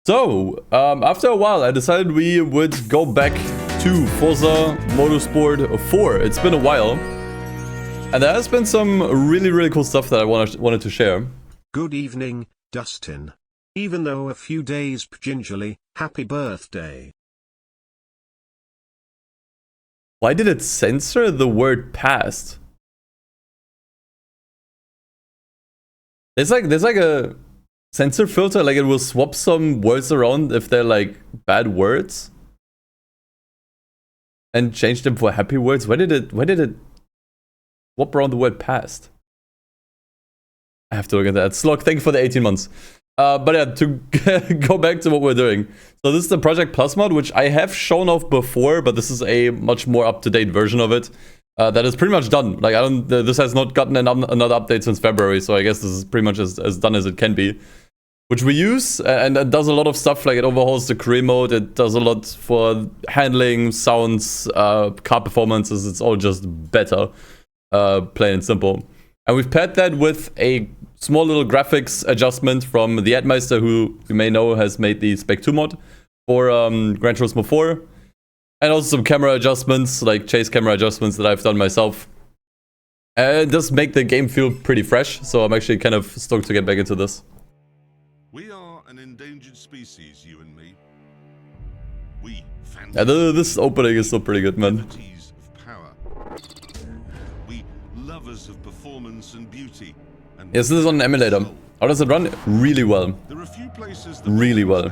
So, after a while, I decided we would go back to Forza Motorsport 4. It's been a while. And there has been some really cool stuff that I wanted to share. Good evening, Dustin. Even though a few days gingerly, happy birthday. Why did it censor the word past? There's like a censor filter, like it will swap some words around if they're like bad words and change them for happy words. Why did it swap around the word past? I have to look at that. Slug, thank you for the 18 months. But yeah, to go back to what we're doing. So this is the Project Plus mod, which I have shown off before, but this is a much more up-to-date version of it. That is pretty much done. Like this has not gotten another update since February, so I guess this is pretty much as done as it can be. Which we use, and it does a lot of stuff, like it overhauls the career mode, it does a lot for handling, sounds, car performances, it's all just better, plain and simple. And we've paired that with a small little graphics adjustment from the Admeister, who you may know has made the Spec 2 mod for Gran Turismo 4. And also some camera adjustments, like chase camera adjustments that I've done myself. And it does make the game feel pretty fresh, so I'm actually kind of stoked to get back into this. We are an endangered species, you and me. We Yeah, this opening is still pretty good, man. of power. We lovers of performance and beauty. And Yes, this is on an emulator. How does it run? Really well. there are few places that Really well.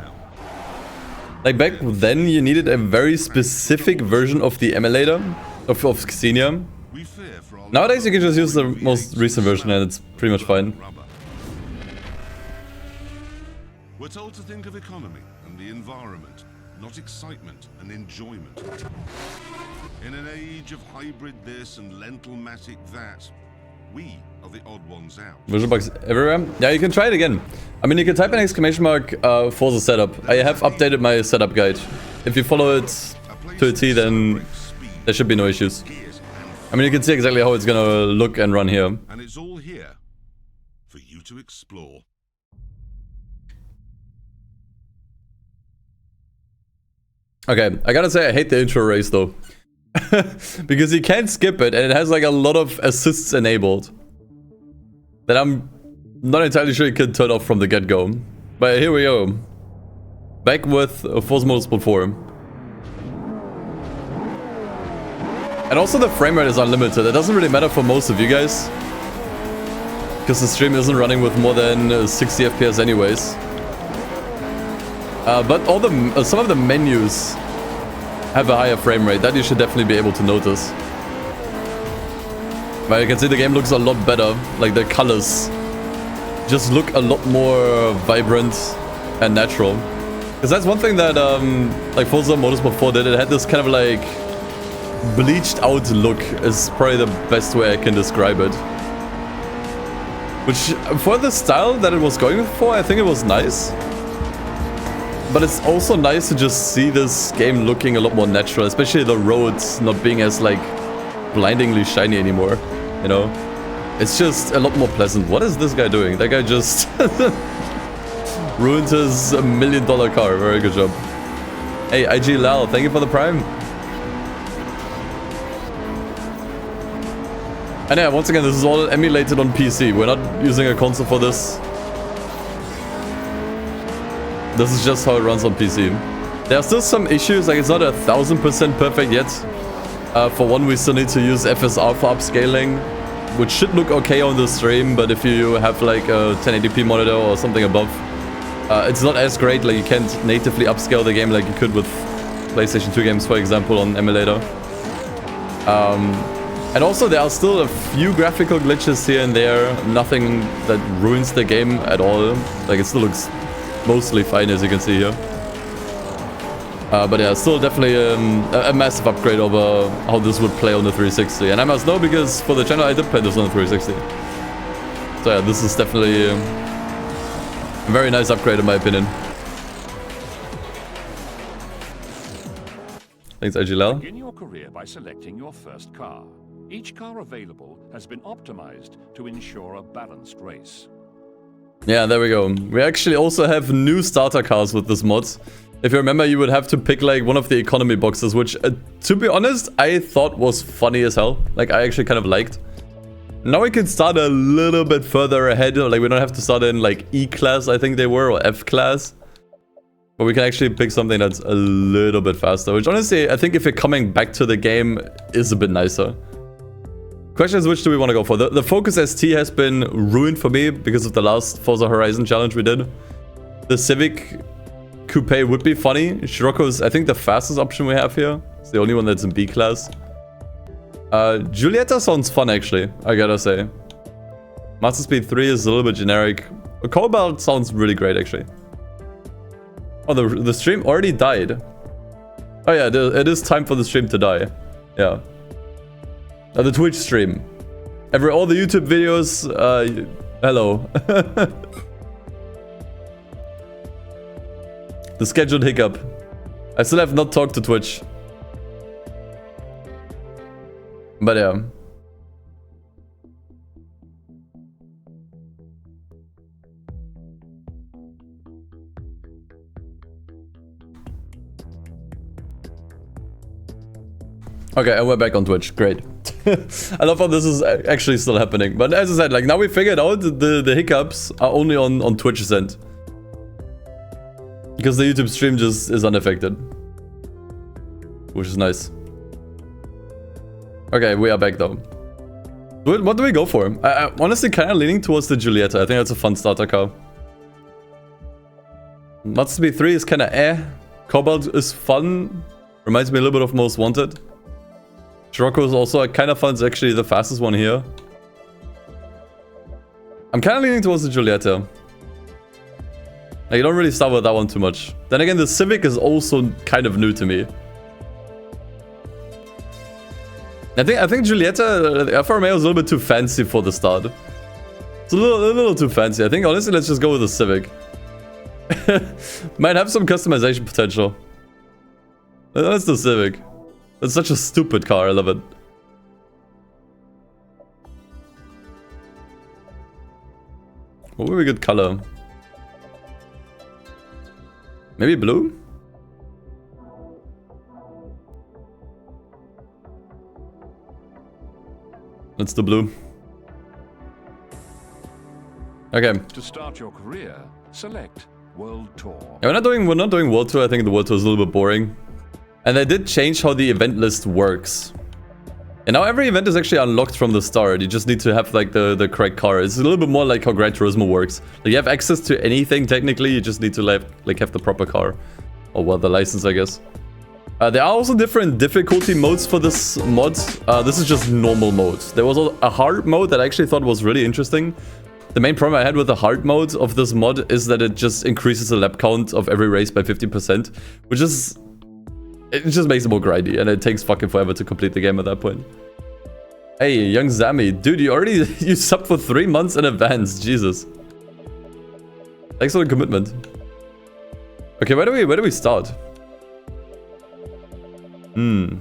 Like back then, you needed a very specific version of the emulator of Xenia. we fear for our Nowadays, you can just use the most recent version, and it's pretty much fine. rubber. We're told to think of economy and the environment, not excitement and enjoyment. In an age of hybrid this and lentil-matic that, we are the odd ones out. Visual bugs everywhere. Yeah, you can try it again. I mean, you can type an exclamation mark for the setup. I have updated my setup guide. If you follow it to a T, then there should be no issues. I mean, you can see exactly how it's gonna look and run here. And it's all here for you to explore. Okay, I gotta say I hate the intro race though. Because you can't skip it, and it has like a lot of assists enabled that I'm not entirely sure you can turn off from the get-go. But here we go. Back with Forza Motorsport 4. And also the frame rate is unlimited. It doesn't really matter for most of you guys, because the stream isn't running with more than 60 FPS anyways. But all some of the menus have a higher frame rate. That you should definitely be able to notice. But you can see the game looks a lot better. Like the colors just look a lot more vibrant and natural. Because that's one thing that like Forza Motorsport 4 did. It had this kind of like bleached out look, is probably the best way I can describe it. Which for the style that it was going for, I think it was nice. But it's also nice to just see this game looking a lot more natural, especially the roads not being as like blindingly shiny anymore, you know? It's just a lot more pleasant. What is this guy doing? That guy just ruined his $1 million car. Very good job. Hey, IG Lal, thank you for the Prime. And yeah, once again, this is all emulated on PC. We're not using a console for this. This is just how it runs on PC. There are still some issues, like it's not 1000% perfect yet. For one, we still need to use FSR for upscaling, which should look okay on the stream, but if you have like a 1080p monitor or something above, it's not as great. Like you can't natively upscale the game like you could with PlayStation 2 games, for example, on emulator. And also there are still a few graphical glitches here and there, nothing that ruins the game at all. Like it still looks mostly fine, as you can see here. But yeah, still definitely a massive upgrade over how this would play on the 360. And I must know, because for the channel I did play this on the 360. So yeah, this is definitely a very nice upgrade in my opinion. Thanks, IGLL. Begin your career by selecting your first car. Each car available has been optimized to ensure a balanced race. Yeah, there we go. We actually also have new starter cars with this mod. If you remember, you would have to pick like one of the economy boxes, which to be honest, I thought was funny as hell. Like I actually kind of liked. Now we can start a little bit further ahead. Like we don't have to start in like E class, I think they were, or F class. But we can actually pick something that's a little bit faster, which honestly, I think if you're coming back to the game is a bit nicer. Question is, which do we want to go for? The Focus ST has been ruined for me because of the last Forza Horizon challenge we did. The Civic Coupe would be funny. Scirocco is, I think, the fastest option we have here. It's the only one that's in B class. Giulietta sounds fun, actually, I gotta say. Master Speed 3 is a little bit generic. Cobalt sounds really great, actually. Oh, the stream already died. Oh yeah, it is time for the stream to die. Yeah. The Twitch stream. All the YouTube videos, hello. The scheduled hiccup. I still have not talked to Twitch. But yeah. Okay, and we're back on Twitch. Great. I love how this is actually still happening. But as I said, like now we figured out the hiccups are only on Twitch's end. Because the YouTube stream just is unaffected. Which is nice. Okay, we are back though. What do we go for? I'm honestly kind of leaning towards the Giulietta. I think that's a fun starter car. Master Speed 3 is kind of eh. Cobalt is fun. Reminds me a little bit of Most Wanted. Scirocco is also kind of fun. It's actually the fastest one here. I'm kind of leaning towards the Giulietta. Like, you don't really start with that one too much. Then again, the Civic is also kind of new to me. I think Giulietta, Alfa Romeo is a little bit too fancy for the start. It's a little too fancy. I think honestly, let's just go with the Civic. Might have some customization potential. That's the Civic. It's such a stupid car. I love it. What would be a good color? Maybe blue? Let's do blue. Okay. To start your career, select World Tour. Yeah, we're not doing World Tour. I think the World Tour is a little bit boring. And they did change how the event list works. And now every event is actually unlocked from the start. You just need to have like the correct car. It's a little bit more like how Gran Turismo works. Like you have access to anything technically. You just need to like have the proper car. Or well, the license, I guess. There are also different difficulty modes for this mod. This is just normal mode. There was a hard mode that I actually thought was really interesting. The main problem I had with the hard mode of this mod is that it just increases the lap count of every race by 50%. Which is... It just makes it more grindy, and it takes fucking forever to complete the game at that point. Hey, young Zami. Dude, you subbed for 3 months in advance. Jesus. Thanks for the commitment. Okay, where do we start? So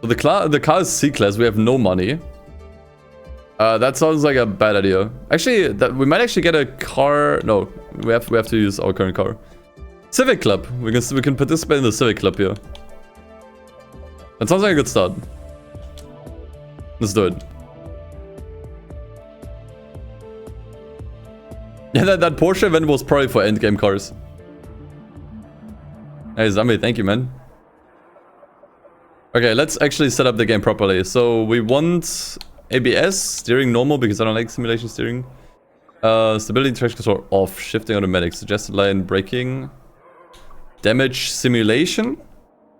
the car is C-class. We have no money. That sounds like a bad idea. Actually, we might actually get a car. No, we have to use our current car. Civic Club. We can participate in the Civic Club here. That sounds like a good start. Let's do it. Yeah, that Porsche event was probably for endgame cars. Hey, Zami, thank you, man. Okay, let's actually set up the game properly. So we want ABS, steering normal because I don't like simulation steering. Stability, traction control off, shifting automatic, suggested line, braking. Damage simulation,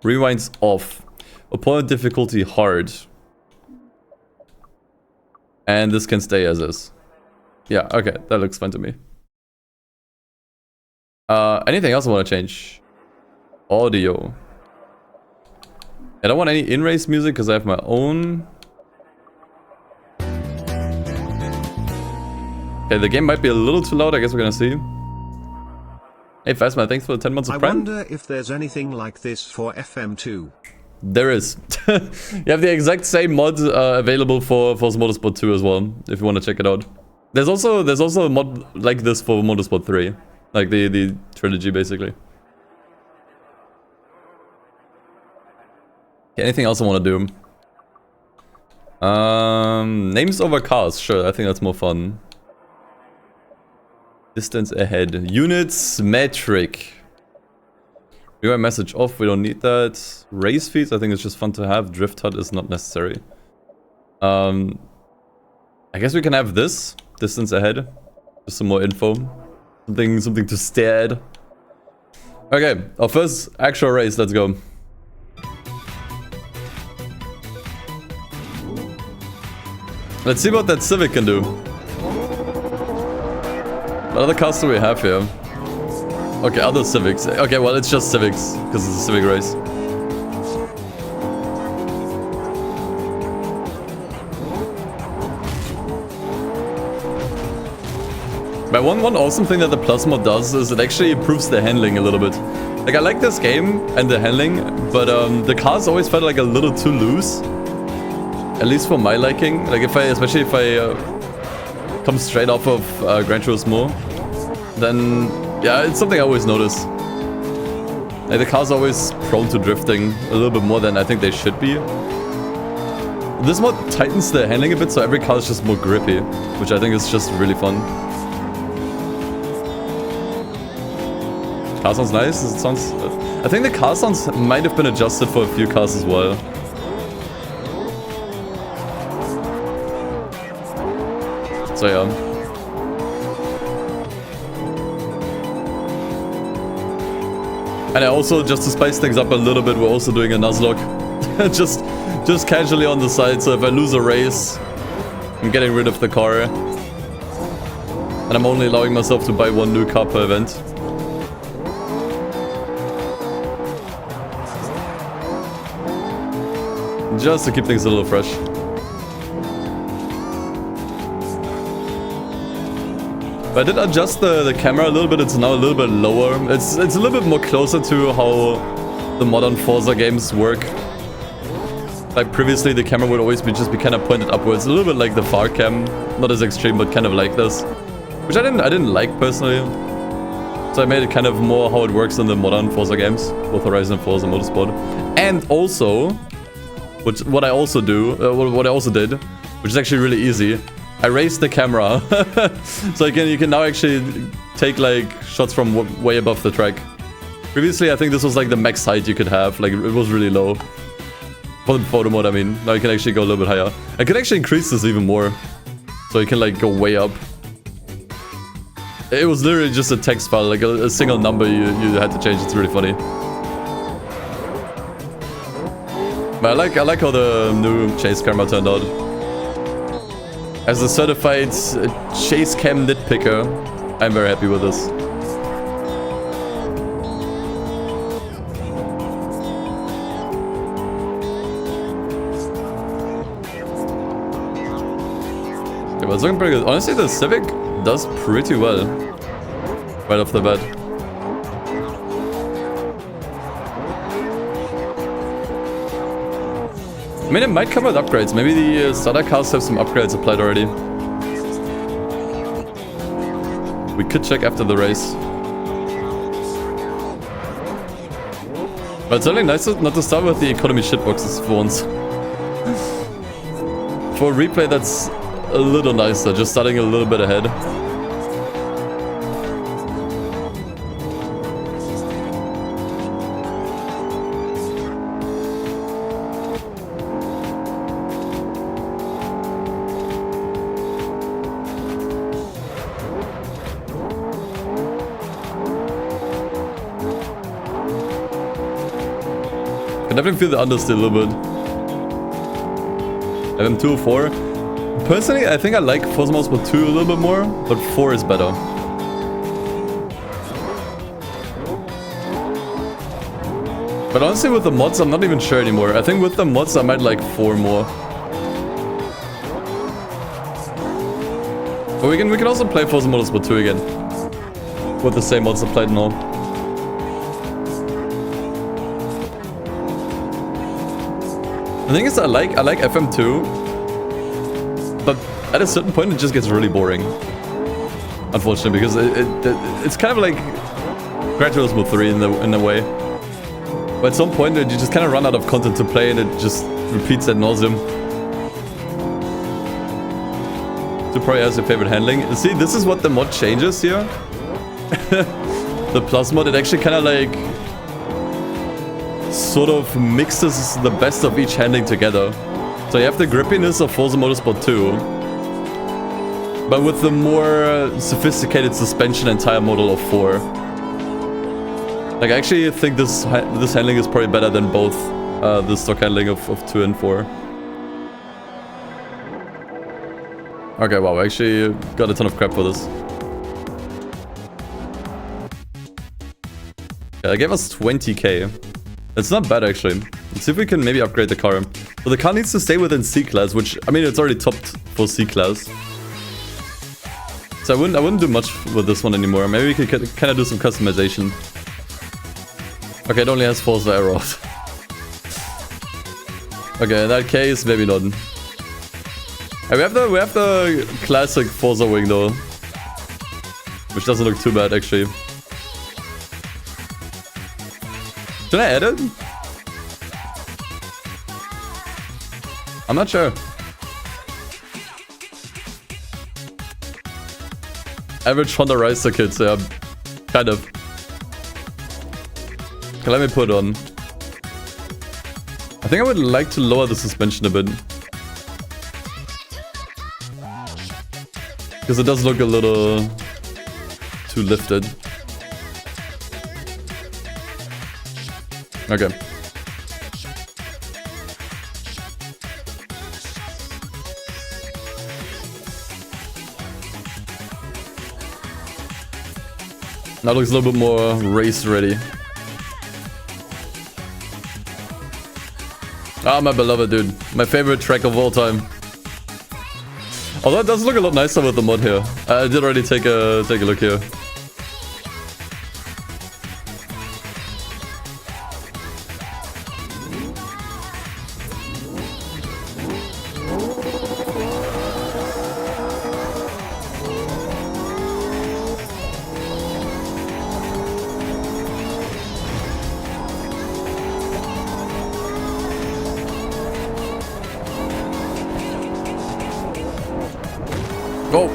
rewinds off. Opponent difficulty hard. And this can stay as is. Yeah, okay, that looks fine to me. Anything else I want to change? Audio. I don't want any in-race music because I have my own. Okay, the game might be a little too loud. I guess we're gonna see. Hey, Fastman, thanks for the 10 months of Prime. I wonder if there's anything like this for FM2. There is. You have the exact same mod available for Forza Motorsport 2 as well, if you want to check it out. There's also a mod like this for Motorsport 3. Like the trilogy, basically. Anything else I want to do? Names over cars. Sure, I think that's more fun. Distance ahead. Units metric. Rewrite message off. We don't need that. Race feeds. I think it's just fun to have. Drift HUD is not necessary. I guess we can have this. Distance ahead. Just some more info. Something to stare at. Okay, our first actual race. Let's go. Let's see what that Civic can do. What other cars do we have here? Okay, other Civics. Okay, well, it's just Civics, because it's a Civic race. But one awesome thing that the Plus mod does is it actually improves the handling a little bit. Like, I like this game and the handling, but the cars always felt like a little too loose. At least for my liking. Like, especially if I come straight off of Gran Turismo, then yeah, it's something I always notice. Like, the car's always prone to drifting a little bit more than I think they should be. This mod tightens the handling a bit, so every car is just more grippy, which I think is just really fun. Car sounds nice. It sounds. I think the car sounds might have been adjusted for a few cars as well. So yeah. And I also, just to spice things up a little bit, we're also doing a Nuzlocke. just casually on the side, so if I lose a race, I'm getting rid of the car. And I'm only allowing myself to buy one new car per event. Just to keep things a little fresh. But I did adjust the camera a little bit. It's now a little bit lower. It's a little bit more closer to how the modern Forza games work. Like previously, the camera would always be kind of pointed upwards, a little bit like the far cam, not as extreme, but kind of like this, which I didn't like personally. So I made it kind of more how it works in the modern Forza games, both Horizon and Forza Motorsport. And also, what I also did, which is actually really easy. I raised the camera, so you can now actually take like shots from way above the track. Previously, I think this was like the max height you could have. Like, it was really low. For the photo mode, I mean. Now you can actually go a little bit higher. I could actually increase this even more, so you can like go way up. It was literally just a text file, like a single number you had to change. It's really funny. But I like how the new chase camera turned out. As a certified chase cam nitpicker, I'm very happy with this. Okay, but it's looking pretty good. Honestly, the Civic does pretty well right off the bat. I mean, it might come with upgrades. Maybe the starter cars have some upgrades applied already. We could check after the race. But it's really nice not to start with the economy shitboxes for once. For a replay, that's a little nicer, just starting a little bit ahead. I can definitely feel the understeer a little bit. FM204. Personally, I think I like Forza Motorsport 2 a little bit more, but 4 is better. But honestly, with the mods, I'm not even sure anymore. I think with the mods, I might like 4 more. But we can also play Forza Motorsport 2 again. With the same mods applied now. The thing is, I like FM2, but at a certain point it just gets really boring. Unfortunately, because it's kind of like Gran Turismo 3 in a way. But at some point you just kind of run out of content to play and it just repeats ad nauseum. So probably has your favorite handling. See, this is what the mod changes here. The plus mod, it actually kind of like sort of mixes the best of each handling together. So you have the grippiness of Forza Motorsport 2, but with the more sophisticated suspension and tire model of 4. Like, I actually think this handling is probably better than both the stock handling of 2 and 4. Okay, wow, I actually got a ton of crap for this. Yeah, they gave us 20k. That's not bad, actually. Let's see if we can maybe upgrade the car. So the car needs to stay within C-Class, which, I mean, it's already topped for C-Class. So I wouldn't do much with this one anymore. Maybe we could kind of do some customization. Okay, it only has Forza Aero. Okay, in that case, maybe not. We have the classic Forza wing though, which doesn't look too bad actually. Should I add it? I'm not sure. Average Honda Racer kits, yeah, kind of. Okay, let me put it on. I think I would like to lower the suspension a bit. Because it does look a little too lifted. Okay. Now it looks a little bit more race ready. Ah, my beloved dude. My favorite track of all time. Although it does look a lot nicer with the mod here. I did already take a look here. Go!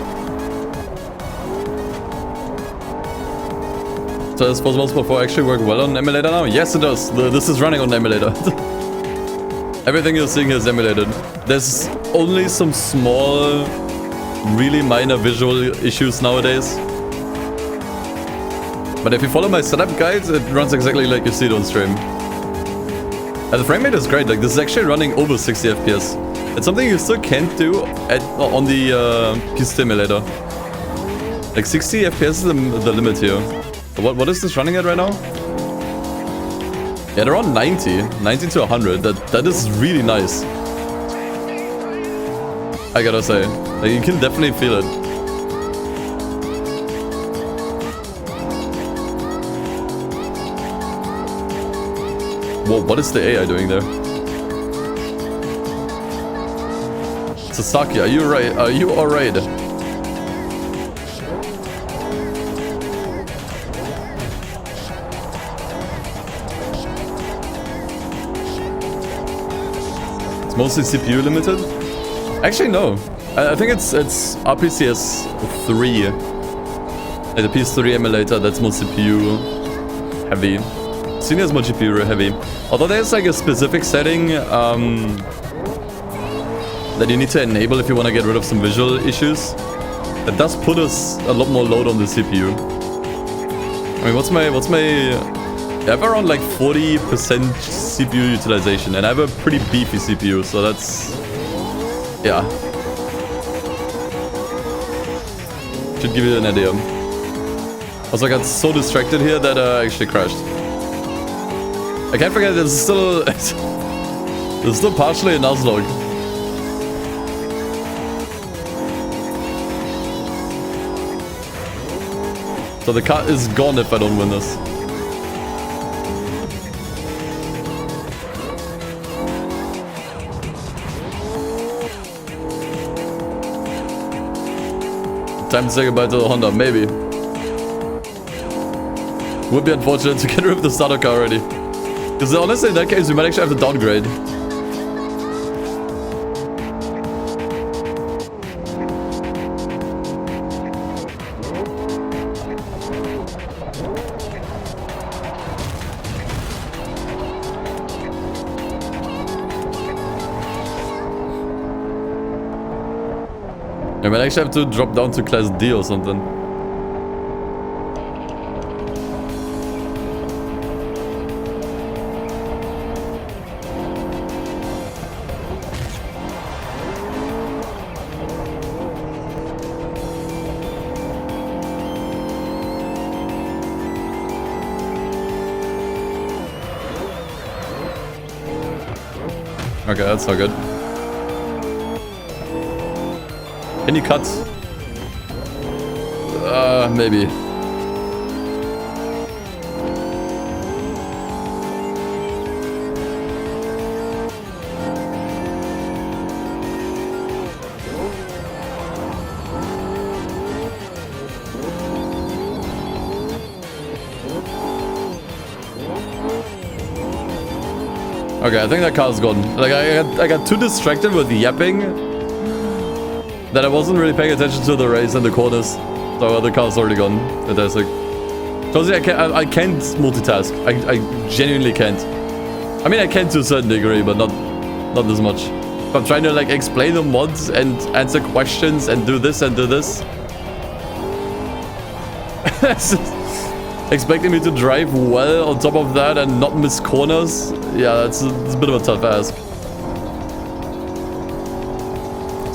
So does Forza Motorsport 4 actually work well on emulator now? Yes, it does. This is running on emulator. Everything you're seeing here is emulated. There's only some small, really minor visual issues nowadays. But if you follow my setup guides, it runs exactly like you see it on stream. And the frame rate is great. Like, this is actually running over 60 FPS. It's something you still can't do on the PC emulator. Like 60 FPS is the limit here. What is this running at right now? Yeah, they're around 90 to 100. That is really nice. I gotta say, like, you can definitely feel it. Whoa, what is the AI doing there? Sasaki, are you right? Are you alright? It's mostly CPU limited? Actually, no. I think it's RPCS 3. Like the PS3 emulator that's more CPU heavy. Senior is more GPU heavy. Although there's like a specific setting that you need to enable if you want to get rid of some visual issues. That does put us a lot more load on the CPU. I mean, what's my... I have around like 40% CPU utilization, and I have a pretty beefy CPU, so that's... yeah. Should give you an idea. Also, I got so distracted here that I actually crashed. I can't forget there's still... there's still partially a Nuzlocke. So the car is gone if I don't win this. Time to say goodbye to the Honda, maybe. Would be unfortunate to get rid of the starter car already. Because honestly, in that case, we might actually have to downgrade. I might actually have to drop down to class D or something. Okay, that's not good. Can you cut? Maybe. Okay, I think that car's gone. Like, I got too distracted with yapping that I wasn't really paying attention to the race and the corners. So the car's already gone. Fantastic. Because I can't multitask. I genuinely can't. I mean, I can to a certain degree, but not this much. If I'm trying to like explain the mods and answer questions and do this and do this. Expecting me to drive well on top of that and not miss corners? Yeah, it's a bit of a tough ask.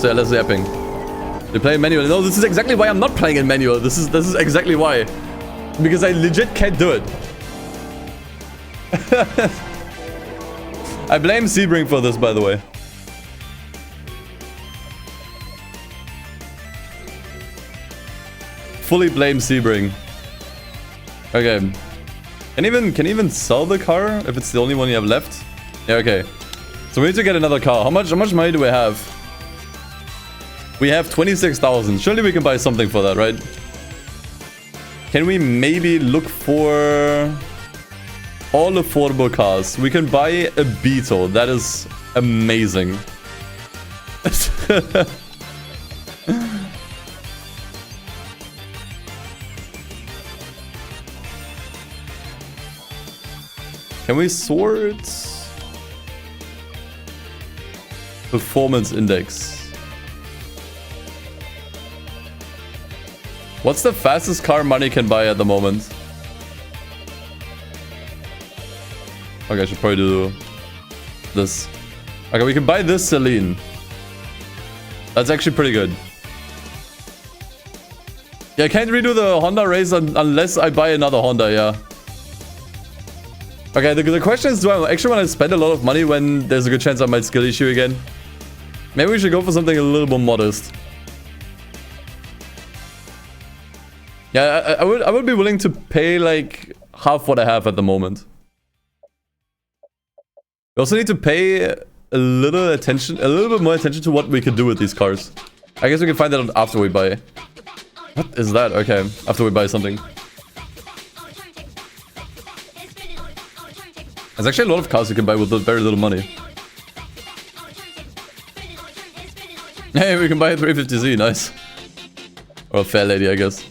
So yeah, less yapping. You're playing manual. No, this is exactly why I'm not playing in manual. This is exactly why. Because I legit can't do it. I blame Sebring for this, by the way. Fully blame Sebring. Okay. Can even sell the car if it's the only one you have left? Yeah, okay. So we need to get another car. How much money do we have? We have 26,000. Surely we can buy something for that, right? Can we maybe look for all affordable cars? We can buy a Beetle. That is amazing. Can we sort? Performance index. What's the fastest car money can buy at the moment? Okay, I should probably do this. Okay, we can buy this Celine. That's actually pretty good. Yeah, I can't redo the Honda race unless I buy another Honda, yeah. Okay, the question is, do I actually want to spend a lot of money when there's a good chance I might skill issue again? Maybe we should go for something a little more modest. Yeah, I would be willing to pay like half what I have at the moment. We also need to pay a little bit more attention to what we can do with these cars. I guess we can find that out after we buy. What is that? Okay, after we buy something. There's actually a lot of cars you can buy with very little money. Hey, we can buy a 350Z, nice. Or a fair lady, I guess.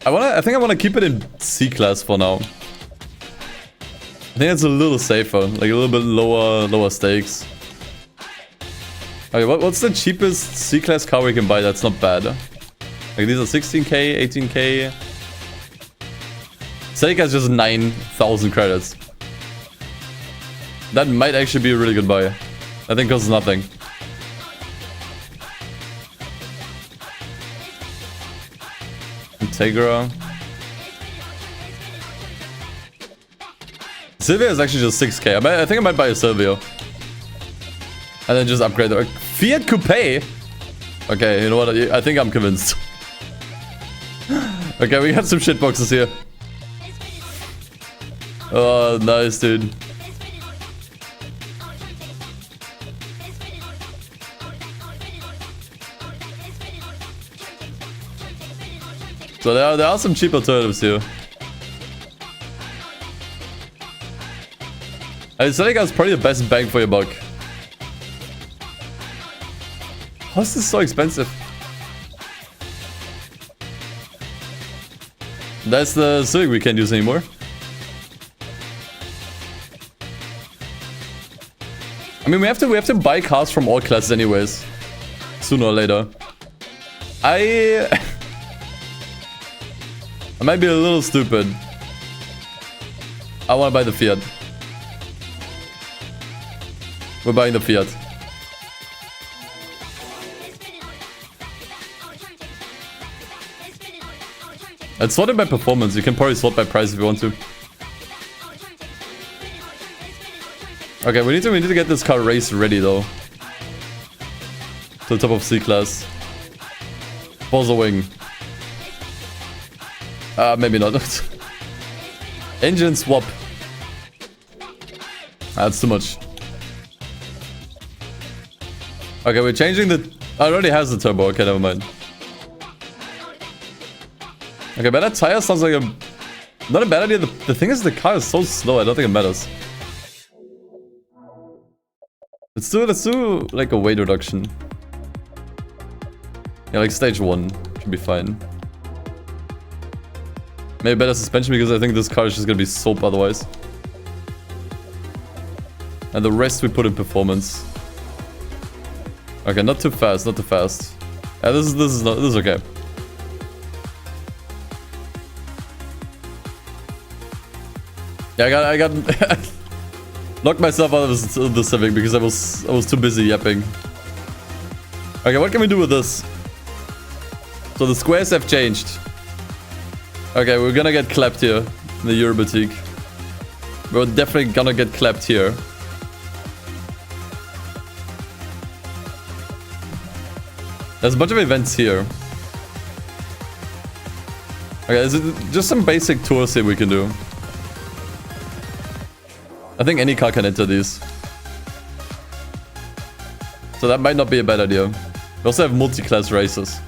I think I wanna keep it in C class for now. I think it's a little safer, like a little bit lower stakes. Okay, what's the cheapest C class car we can buy that's not bad? Like these are 16k, 18k. Seika's just 9,000 credits. That might actually be a really good buy. I think costs nothing. Integra. Silvio is actually just 6k. I think I might buy a Silvio. And then just upgrade the Fiat Coupe. Okay, you know what? I think I'm convinced. Okay, we got some shitboxes here. Oh, nice, dude. So there are some cheap alternatives here. Seneca is probably the best bang for your buck. How is this so expensive? That's the Civic we can't use anymore. I mean, we have to buy cars from all classes anyways, sooner or later. I might be a little stupid. I want to buy the Fiat. We're buying the Fiat. It's sorted by performance. You can probably sort by price if you want to. Okay, we need to get this car race ready though. To the top of C class. Forza wing. Maybe not. Engine swap. That's too much. Okay, we're changing the... Oh, it already has the turbo. Okay, never mind. Okay, better tire sounds like a... Not a bad idea. The thing is, the car is so slow. I don't think it matters. Let's do like a weight reduction. Yeah, like stage 1 should be fine. Maybe better suspension because I think this car is just gonna be soap otherwise. And the rest we put in performance. Okay, not too fast, not too fast. Yeah, this is okay. Yeah, I got locked myself out of the Civic because I was too busy yapping. Okay, what can we do with this? So the squares have changed. Okay, we're gonna get clapped here in the Euro Boutique. We're definitely gonna get clapped here. There's a bunch of events here. Okay, is it just some basic tours here we can do? I think any car can enter these. So that might not be a bad idea. We also have multi-class races.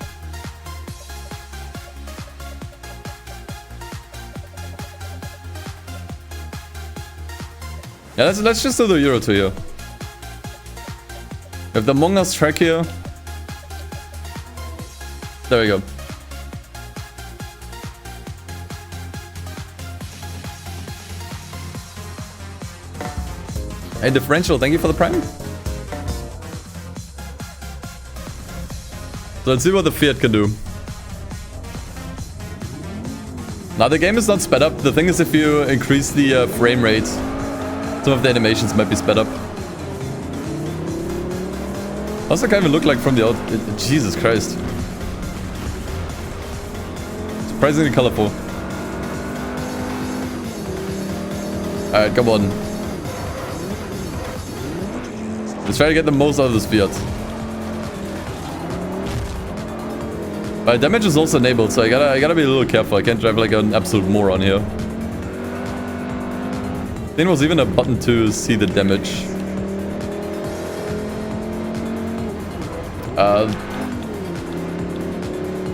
Yeah, let's just do the Euro Tour here. We have the Among Us track here. There we go. Hey, Differential, thank you for the prime. So let's see what the Fiat can do. Now the game is not sped up. The thing is, if you increase the frame rate, some of the animations might be sped up. How's the guy even look like from the out? Jesus Christ. Surprisingly colorful. Alright, come on. Let's try to get the most out of this Fiat. But damage is also enabled, so I gotta be a little careful. I can't drive like an absolute moron here. I think there was even a button to see the damage.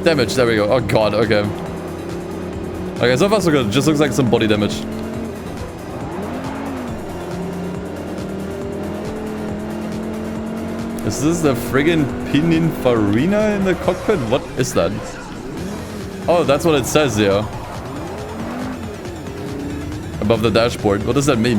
Damage, there we go. Oh god, okay. Okay, so far so good. Just looks like some body damage. Is this the friggin' Pininfarina in the cockpit? What is that? Oh, that's what it says here. Above the dashboard. What does that mean?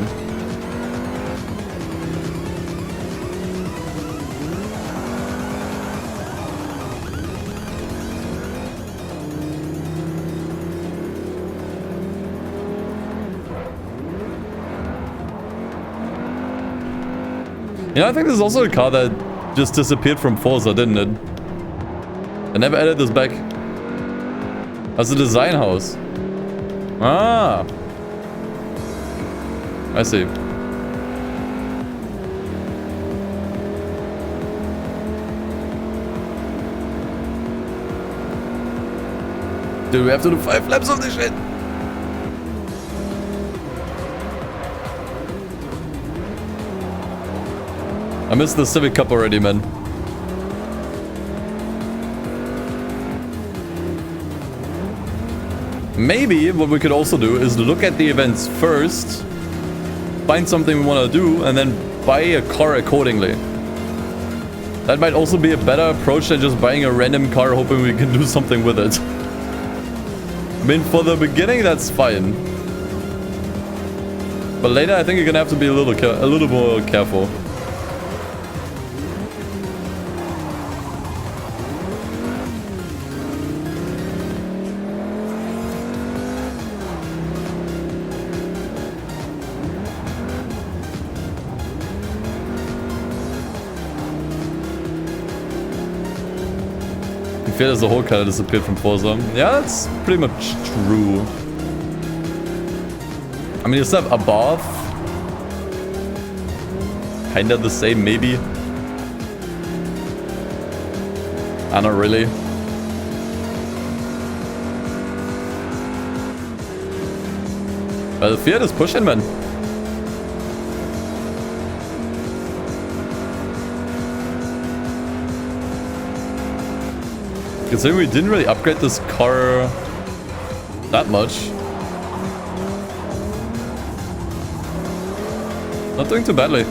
You know, I think this is also a car that just disappeared from Forza, didn't it? I never added this back. As a design house. Ah. I see. Dude, we have to do 5 laps of this shit. I missed the Civic Cup already, man. Maybe what we could also do is look at the events first, find something we want to do, and then buy a car accordingly. That might also be a better approach than just buying a random car hoping we can do something with it. I mean, for the beginning, that's fine. But later, I think you're gonna have to be a little more careful. I feel as the whole color disappeared from Forza. Yeah, that's pretty much true. I mean, you still have above. Kinda the same, maybe. Not really. Well, the Fiat is pushing, man. Considering we didn't really upgrade this car that much. Not doing too badly.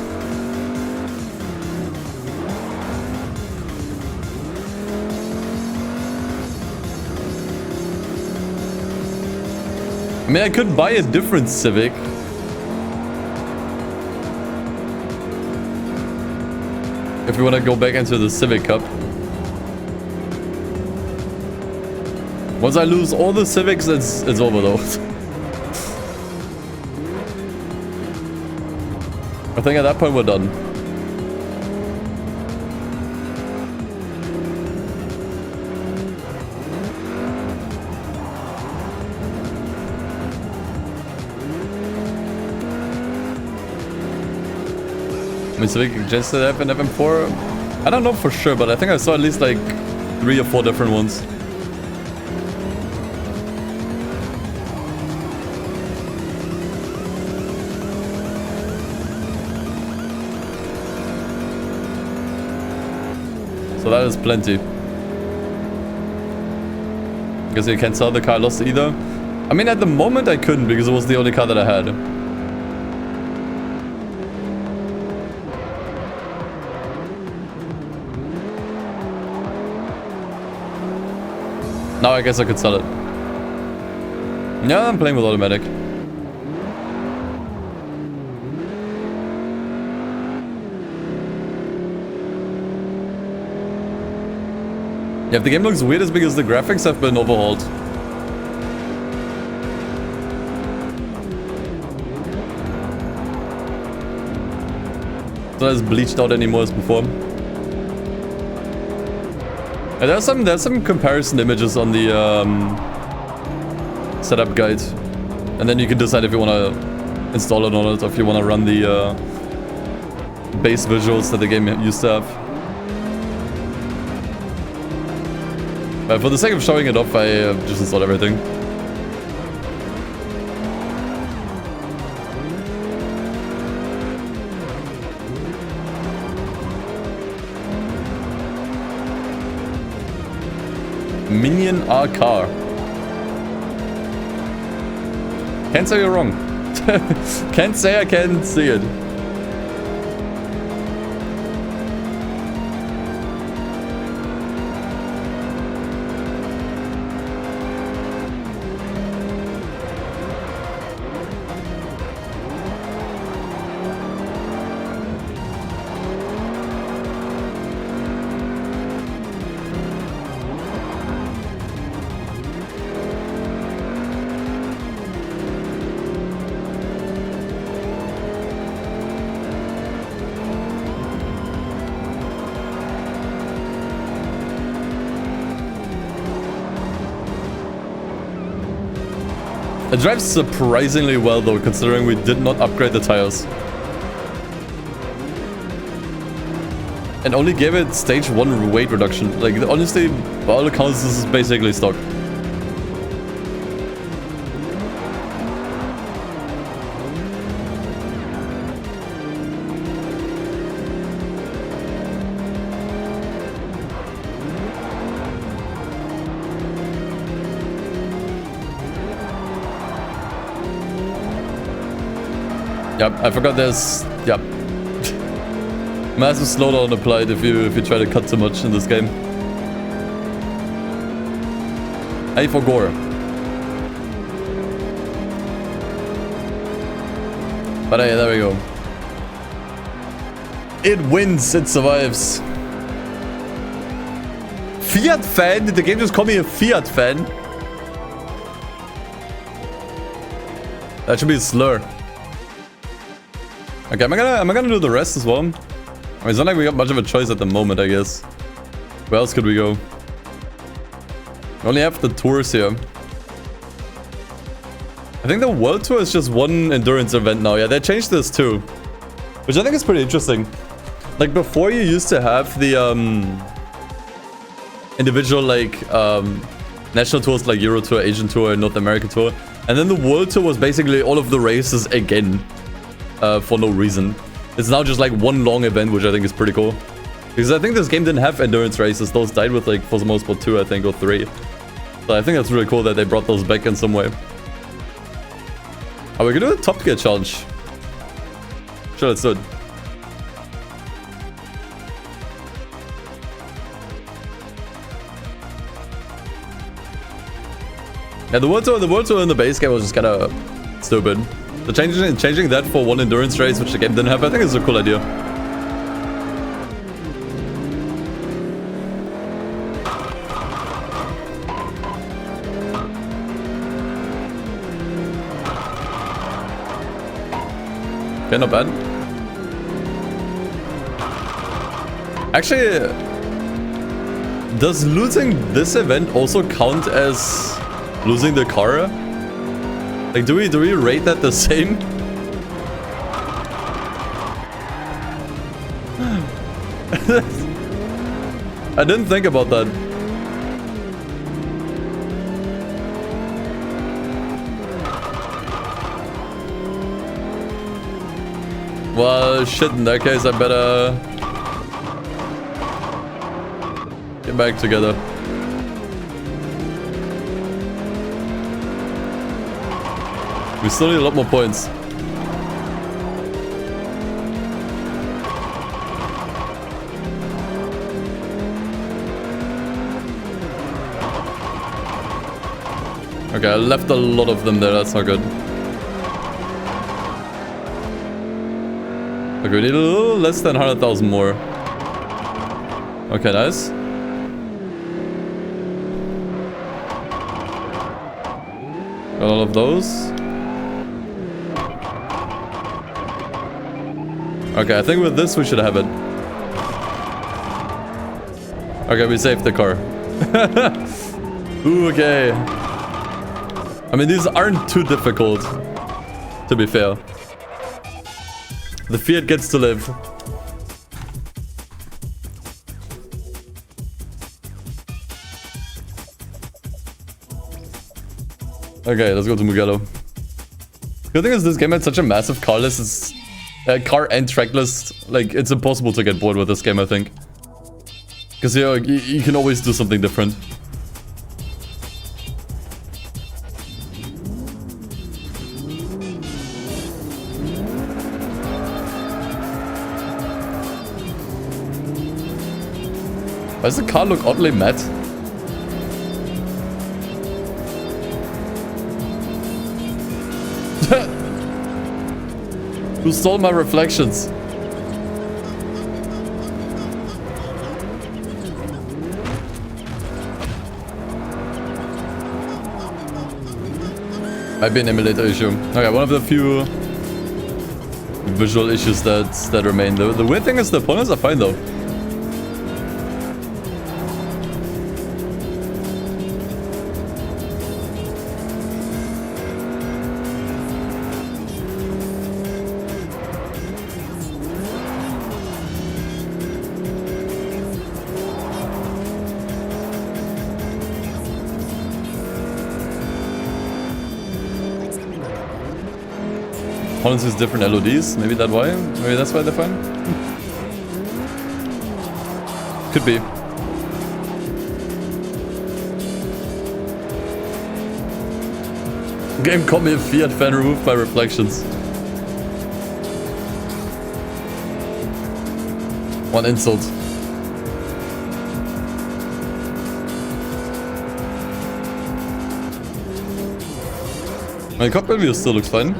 I mean, I could buy a different Civic. If we want to go back into the Civic Cup. Once I lose all the Civics, it's over though. I think at that point we're done. I mean, Civic just have an FM4. I don't know for sure, but I think I saw at least like 3 or 4 different ones. So that is plenty. Guess you can't sell the car I lost either. I mean, at the moment I couldn't because it was the only car that I had. Now I guess I could sell it. Yeah, I'm playing with automatic. Yeah, if the game looks weird, it's because the graphics have been overhauled. It's not as bleached out anymore as before. And there's some comparison images on the setup guide, and then you can decide if you want to install it or not, or if you want to run the base visuals that the game used to have. But for the sake of showing it off, I just installed everything. Minion R car. Can't say you're wrong. Can't say I can't see it. It drives surprisingly well though, considering we did not upgrade the tires. And only gave it stage 1 weight reduction. Like, honestly, by all accounts, this is basically stock. Yep, I forgot there's... Yep. Massive slowdown applied if you try to cut too much in this game. A for gore. But hey, there we go. It wins, it survives. Fiat fan? Did the game just call me a Fiat fan? That should be a slur. Okay, am I gonna do the rest as well? I mean, it's not like we got much of a choice at the moment, I guess. Where else could we go? We only have the tours here. I think the World Tour is just one endurance event now. Yeah, they changed this too. Which I think is pretty interesting. Like, before you used to have the, individual, like, national tours like Euro Tour, Asian Tour, and North American Tour. And then the World Tour was basically all of the races again. For no reason. It's now just like one long event, which I think is pretty cool. Because I think this game didn't have endurance races. Those died with like Forza Motorsport 2, I think, or 3. So I think that's really cool that they brought those back in some way. Are we gonna do a Top Gear challenge? Sure, let's do it. Yeah, the World Tour in the base game was just kind of stupid. So changing that for one endurance race, which the game didn't have, I think is a cool idea. Okay, not bad. Actually, does losing this event also count as losing the car? Like, do we rate that the same? I didn't think about that. Well, shit, in that case, I better get back together. We still need a lot more points. Okay, I left a lot of them there, that's not good. Okay, we need a little less than 100,000 more. Okay, nice. Got all of those. Okay, I think with this we should have it. Okay, we saved the car. Ooh, okay. I mean, these aren't too difficult, to be fair. The Fiat gets to live. Okay, let's go to Mugello. The thing is, this game had such a massive car list. It's car and track list. Like, it's impossible to get bored with this game, I think. Because you can always do something different. Why does the car look oddly matte? Who stole my reflections? Might be an emulator issue. Okay, one of the few visual issues that remain. The weird thing is the opponents are fine though. Opponents use different LODs. Maybe that's why. Maybe that's why they're fine. Could be. Game called me a Fiat fan, removed my reflections. One insult. My cockpit view still looks fine.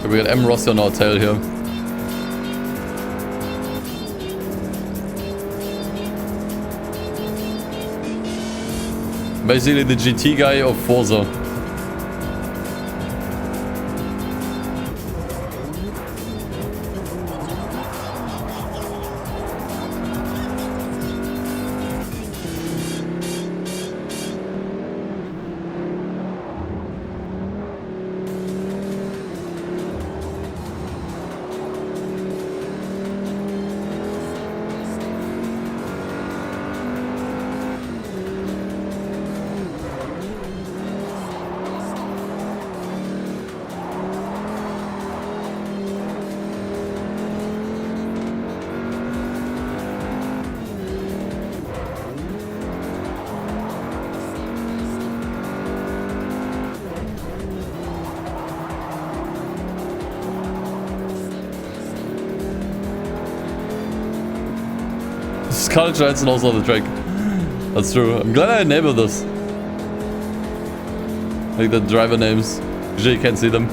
We got M. Rossi on our tail here. Basically the GT guy of Forza. Scarlet Johansson also on the track. That's true. I'm glad I enabled this. Like the driver names. Usually you can't see them.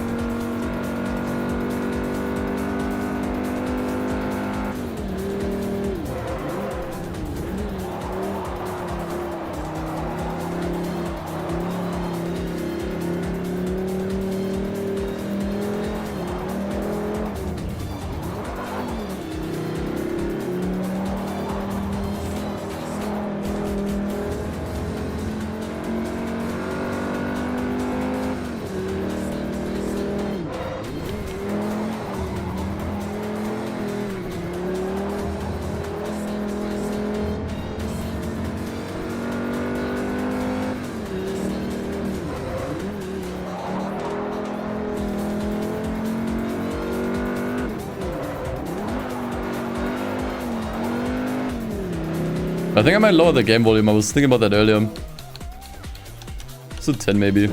I think I might lower the game volume. I was thinking about that earlier. So 10 maybe.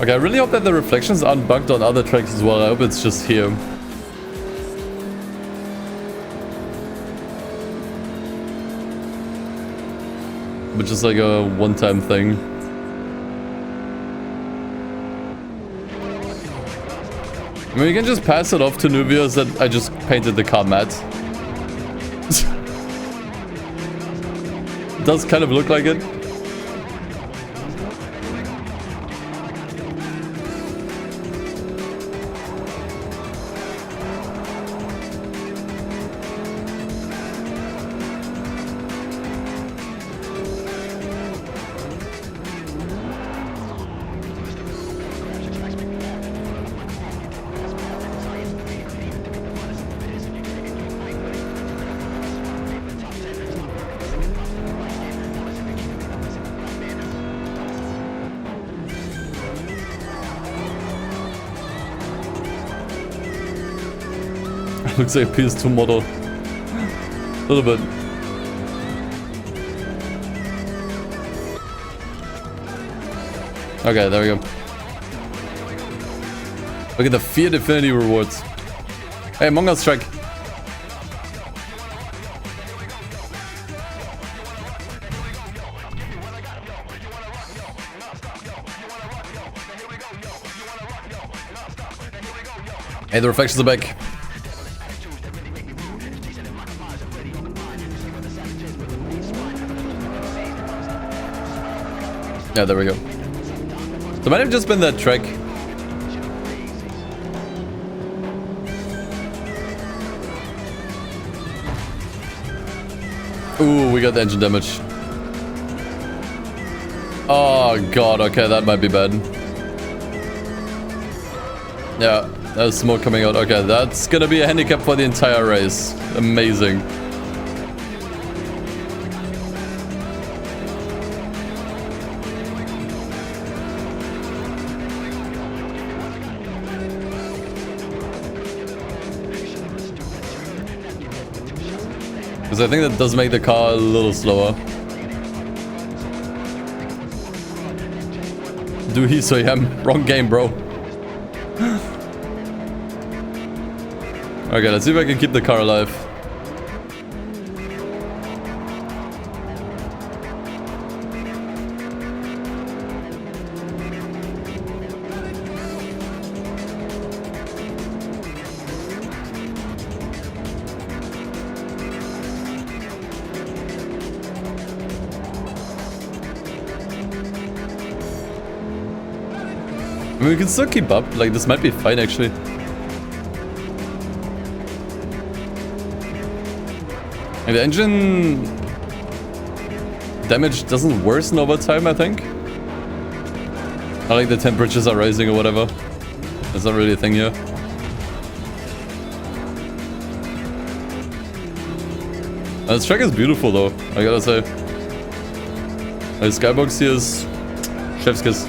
Okay, I really hope that the reflections aren't bugged on other tracks as well. I hope it's just here. But just like a one-time thing. I mean, you can just pass it off to new viewers that I just painted the car matte. It does kind of look like it. Looks like a PS2 model. A little bit. Okay, there we go. Look at the Fiat Affinity rewards. Hey, Among Us strike. Hey, the reflections are back. Yeah, there we go. So it might have just been that track. Ooh, we got the engine damage. Oh god, okay, that might be bad. Yeah, there's smoke coming out. Okay, that's gonna be a handicap for the entire race. Amazing. Because I think that does make the car a little slower. Do he so him? Wrong game, bro. Okay, let's see if I can keep the car alive. I mean, we can still keep up. Like, this might be fine, actually. And the engine damage doesn't worsen over time, I think. I like the temperatures are rising or whatever. That's not really a thing here. This track is beautiful, though, I gotta say. The skybox here is chef's kiss.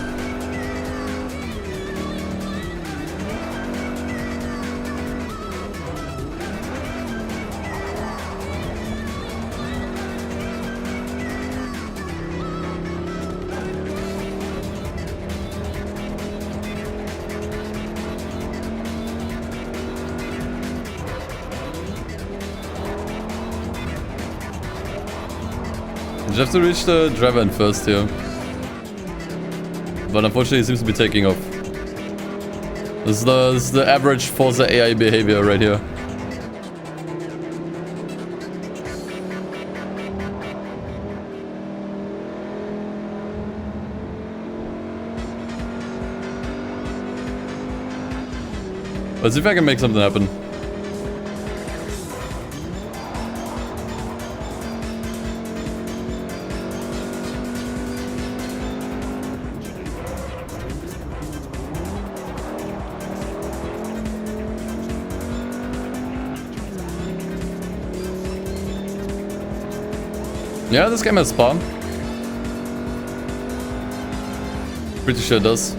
You have to reach the driver end first here. But unfortunately, it seems to be taking off. This is the average Forza AI behavior right here. Let's see if I can make something happen. Yeah, this game has spawn. Pretty sure it does.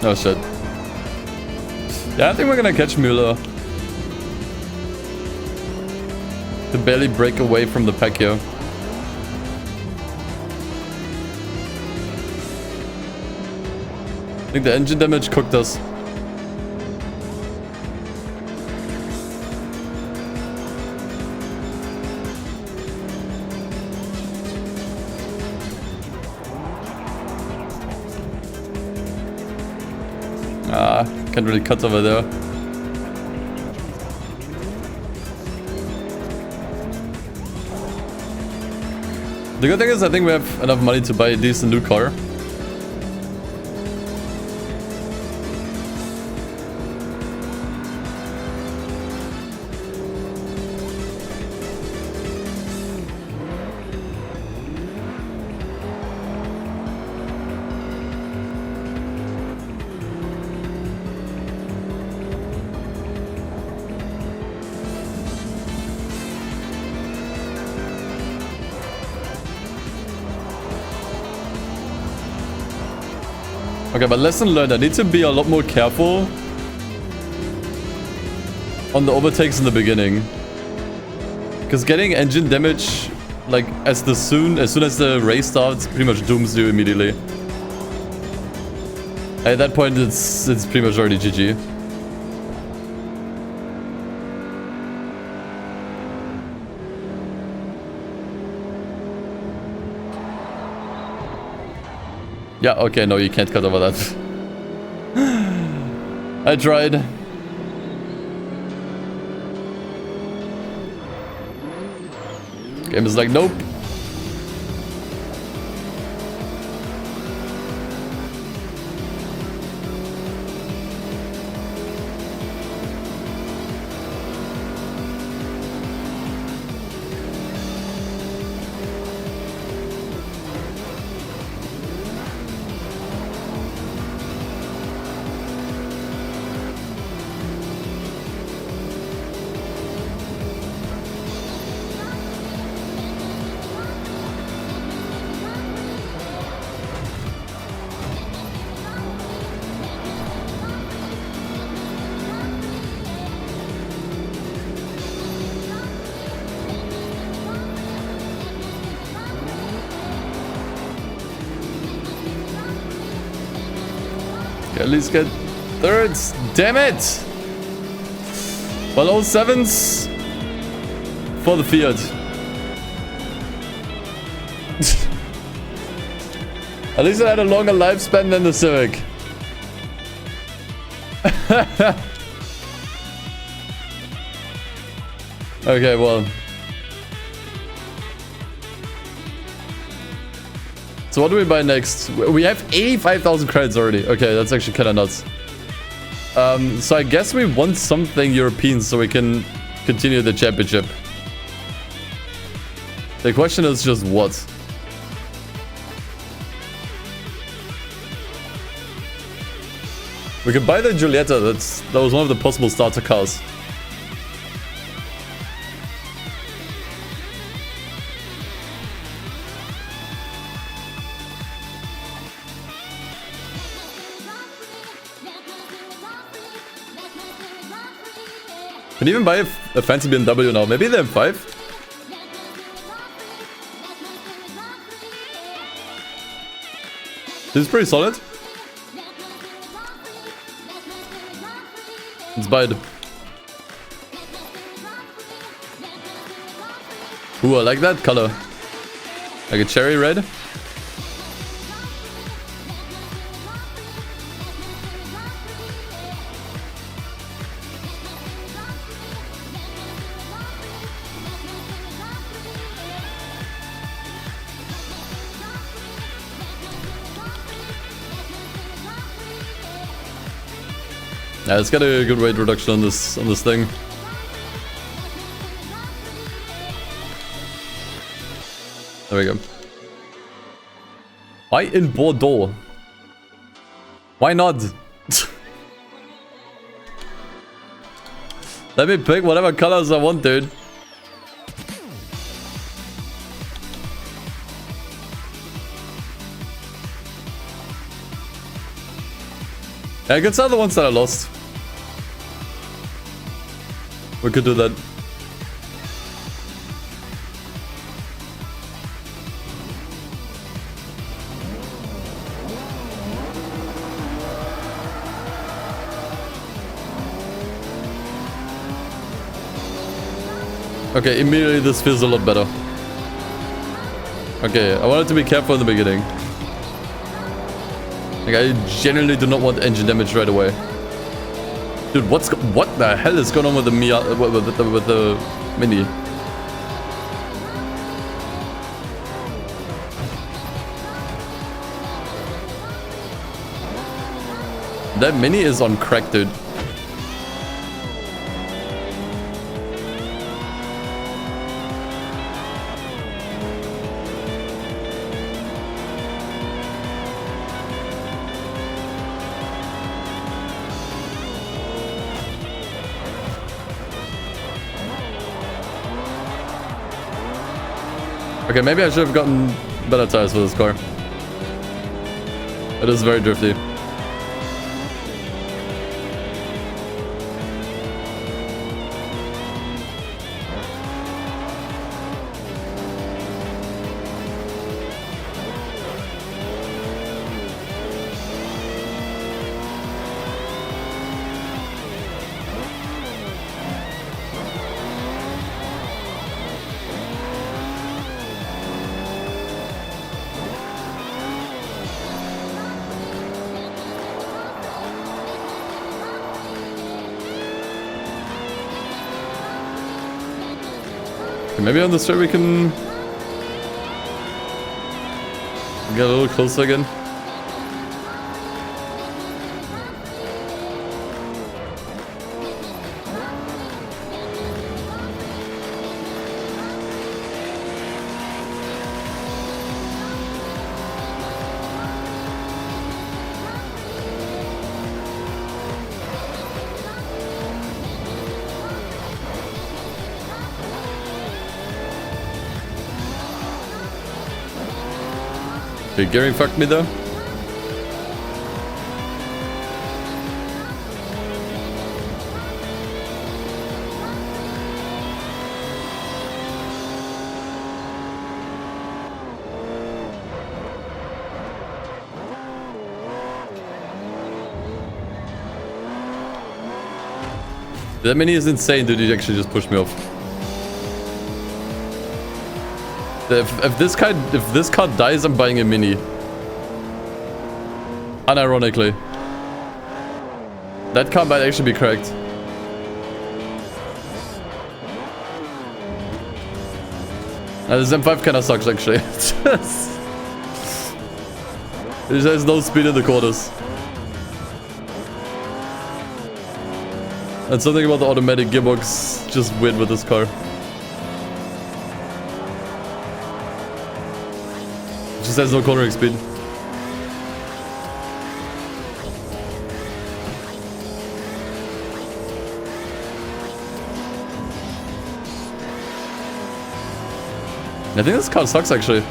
Oh shit. Yeah, I think we're gonna catch Müller. To barely break away from the pack here. I think the engine damage cooked us. Can't really cut over there. The good thing is I think we have enough money to buy a decent new car. Okay, but lesson learned. I need to be a lot more careful on the overtakes in the beginning. Because getting engine damage, like, as soon as the race starts, pretty much dooms you immediately. At that point, it's pretty much already GG. Yeah, okay, no, you can't cut over that. I tried. Game is like, nope. At least get thirds. Damn it! Well, all sevens for the Fiat. At least it had a longer lifespan than the Civic. Okay, well. So what do we buy next? We have 85,000 credits already. Okay, that's actually kind of nuts. So I guess we want something European so we can continue the championship. The question is just what? We could buy the Giulietta. That was one of the possible starter cars. Can even buy a fancy BMW now. Maybe the M5? This is pretty solid. Let's buy it. Ooh, I like that color. Like a cherry red. Yeah, it's got a good weight reduction on this thing. There we go. Why in Bordeaux? Why not? Let me pick whatever colors I want, dude. Yeah, I could sell the ones that I lost. We could do that. Okay, immediately this feels a lot better. Okay, I wanted to be careful in the beginning. Like, I genuinely do not want engine damage right away. Dude, what the hell is going on with the with the Mini? That Mini is on crack, dude. Okay, maybe I should have gotten better tires for this car. It is very drifty. Okay, maybe on the straight we can get a little closer again. Okay, gearing fucked me though. That mini is insane, dude. You actually just pushed me off. If this car dies, I'm buying a mini. Unironically. That car might actually be cracked. This M5 kinda sucks actually. It has no speed in the corners. And something about the automatic gearbox just weird with this car. It just has no cornering speed. I think this car sucks actually.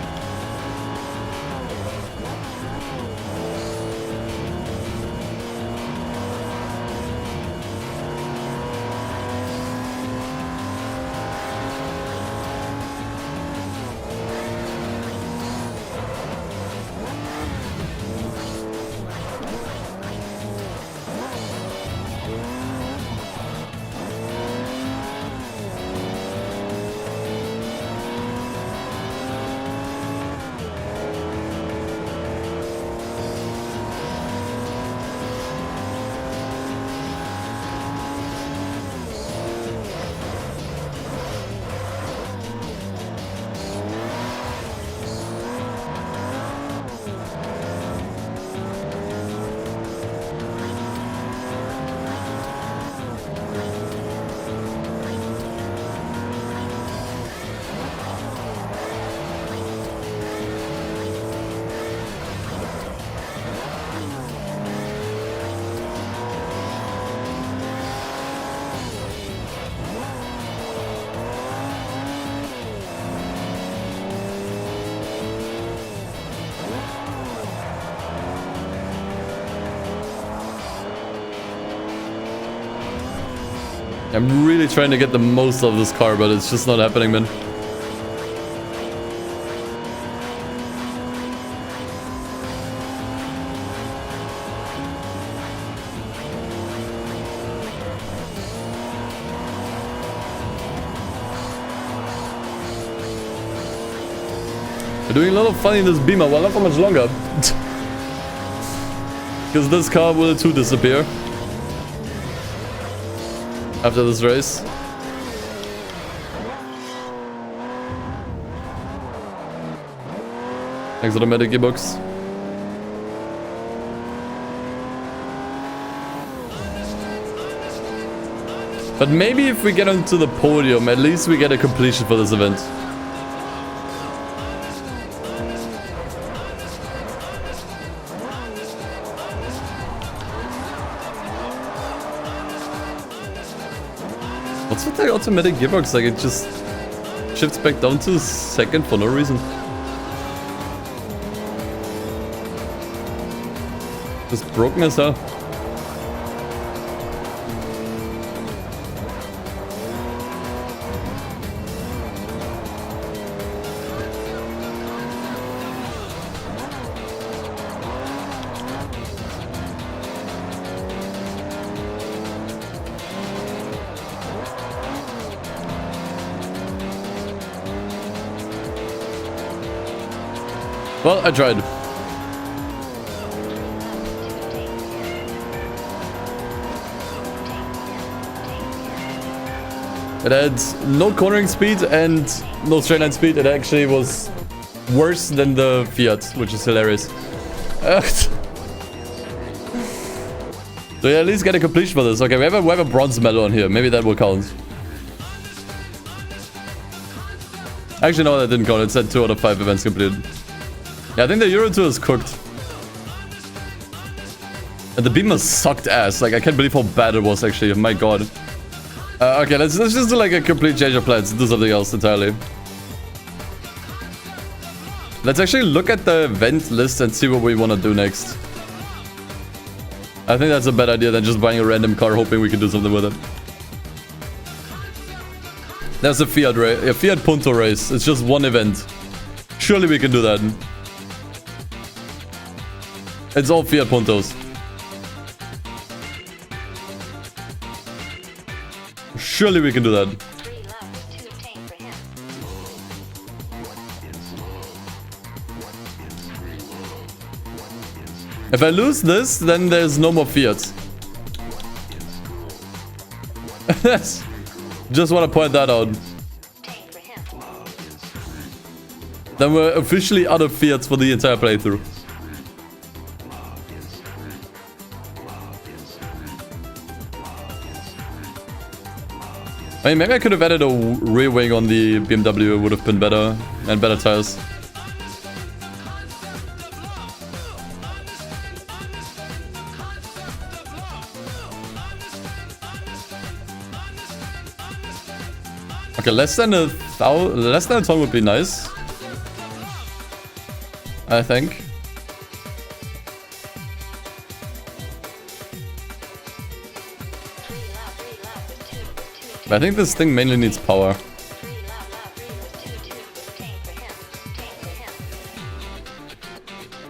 I'm really trying to get the most of this car, but it's just not happening, man. We're doing a lot of fun in this Beamer, well, not for much longer. Because this car will too disappear after this race. Thanks to the automatic gearbox. But maybe if we get onto the podium, at least we get a completion for this event. What's with the automatic gearbox? Like, it just shifts back down to second for no reason. Just broken as hell. Well, I tried. It had no cornering speed and no straight line speed. It actually was worse than the Fiat, which is hilarious. So yeah, at least get a completion for this. Okay, we have a bronze medal on here. Maybe that will count. Actually, no, that didn't count. It said 2 out of 5 events completed. Yeah, I think the Euro Tour is cooked. And the Beamer sucked ass. Like, I can't believe how bad it was, actually. My god. Okay, let's just do like a complete change of plans. Do something else entirely. Let's actually look at the event list and see what we want to do next. I think that's a better idea than just buying a random car hoping we can do something with it. There's a Fiat race, a Fiat Punto race. It's just one event. Surely we can do that. It's all Fiat Puntos. Surely we can do that. If I lose this, then there's no more Fiat. Just want to point that out. Then we're officially out of Fiats for the entire playthrough. I mean, maybe I could have added a rear wing on the BMW. It would have been better. And better tires. Okay, less than a ton would be nice. I think. But I think this thing mainly needs power.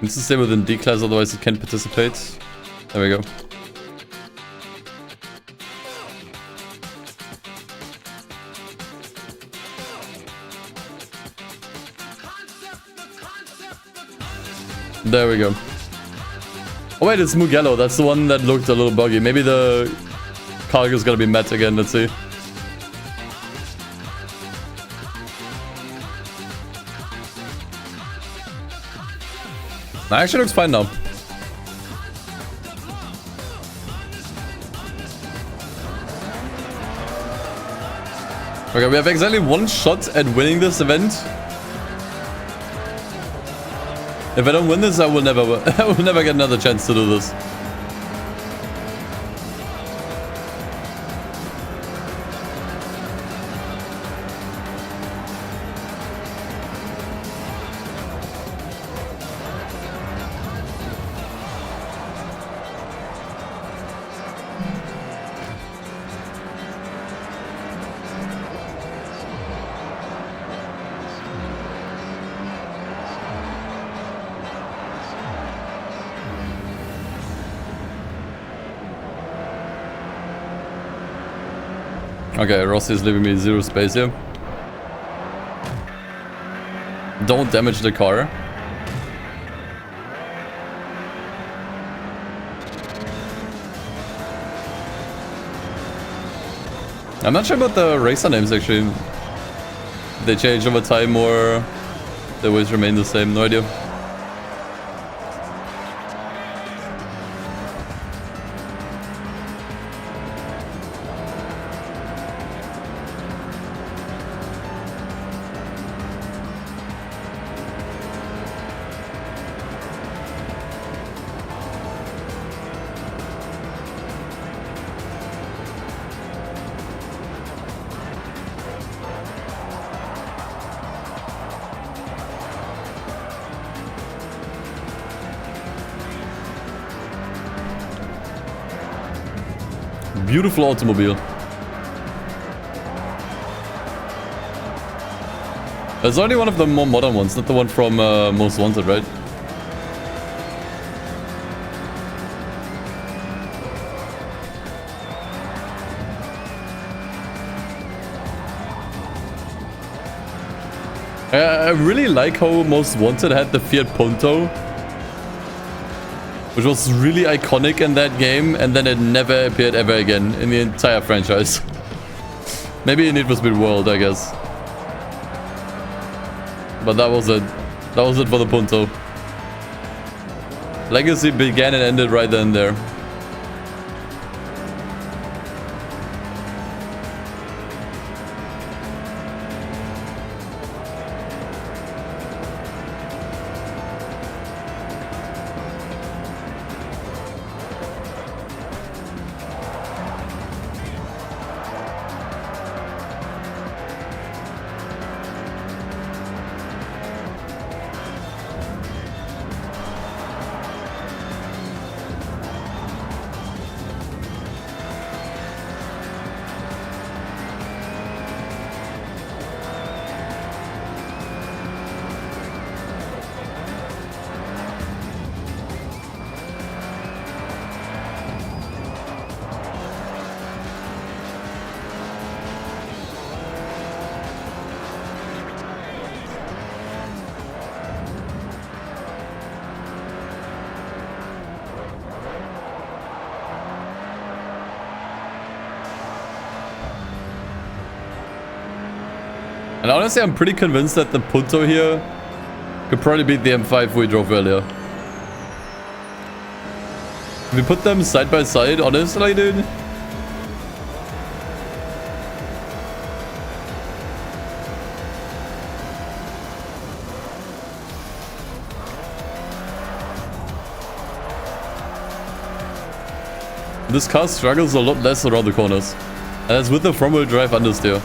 Needs to stay within D class, otherwise it can't participate. There we go. There we go. Oh wait, it's Mugello. That's the one that looked a little buggy. Maybe the cargo is gonna be met again. Let's see. That actually looks fine now. Okay, we have exactly one shot at winning this event. If I don't win this, I will never get another chance to do this. Okay, Rossi is leaving me zero space here. Don't damage the car. I'm not sure about the racer names actually. They change over time or they always remain the same, no idea. Beautiful automobile. It's only one of the more modern ones, not the one from Most Wanted, right? I really like how Most Wanted had the Fiat Punto, which was really iconic in that game, and then it never appeared ever again in the entire franchise. Maybe a Need for Speed World, I guess. But that was it. That was it for the Punto. Legacy began and ended right then and there. And honestly, I'm pretty convinced that the Punto here could probably beat the M5 we drove earlier. If we put them side by side, honestly, dude. This car struggles a lot less around the corners. And that's with the front-wheel drive understeer.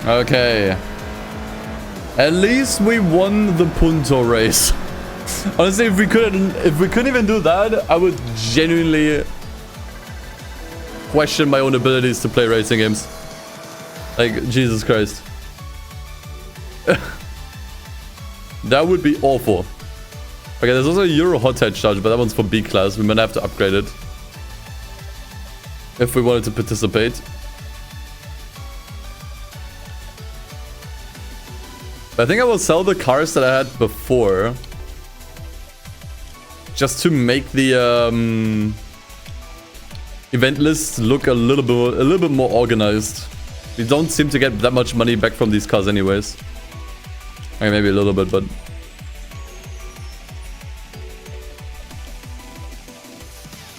Okay. At least we won the Punto race. Honestly, if we couldn't even do that, I would genuinely question my own abilities to play racing games. Like, Jesus Christ. That would be awful. Okay, there's also a Euro hot hatch charge, but that one's for B class. We might have to upgrade it if we wanted to participate. I think I will sell the cars that I had before, just to make the event list look a little bit more organized. We don't seem to get that much money back from these cars, anyways. Okay, maybe a little bit, but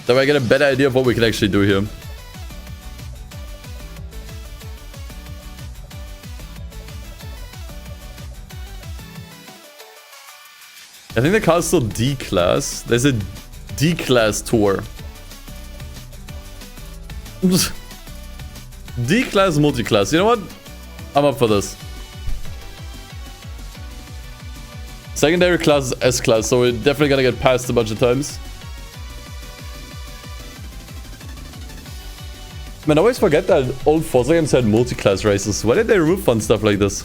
that way I get a better idea of what we can actually do here. I think the car is still D-Class. There's a D-Class tour. D-Class, multi-class. You know what? I'm up for this. Secondary class is S-Class, so we're definitely gonna get passed a bunch of times. Man, I always forget that old Forza games had multi-class races. Why did they remove fun stuff like this?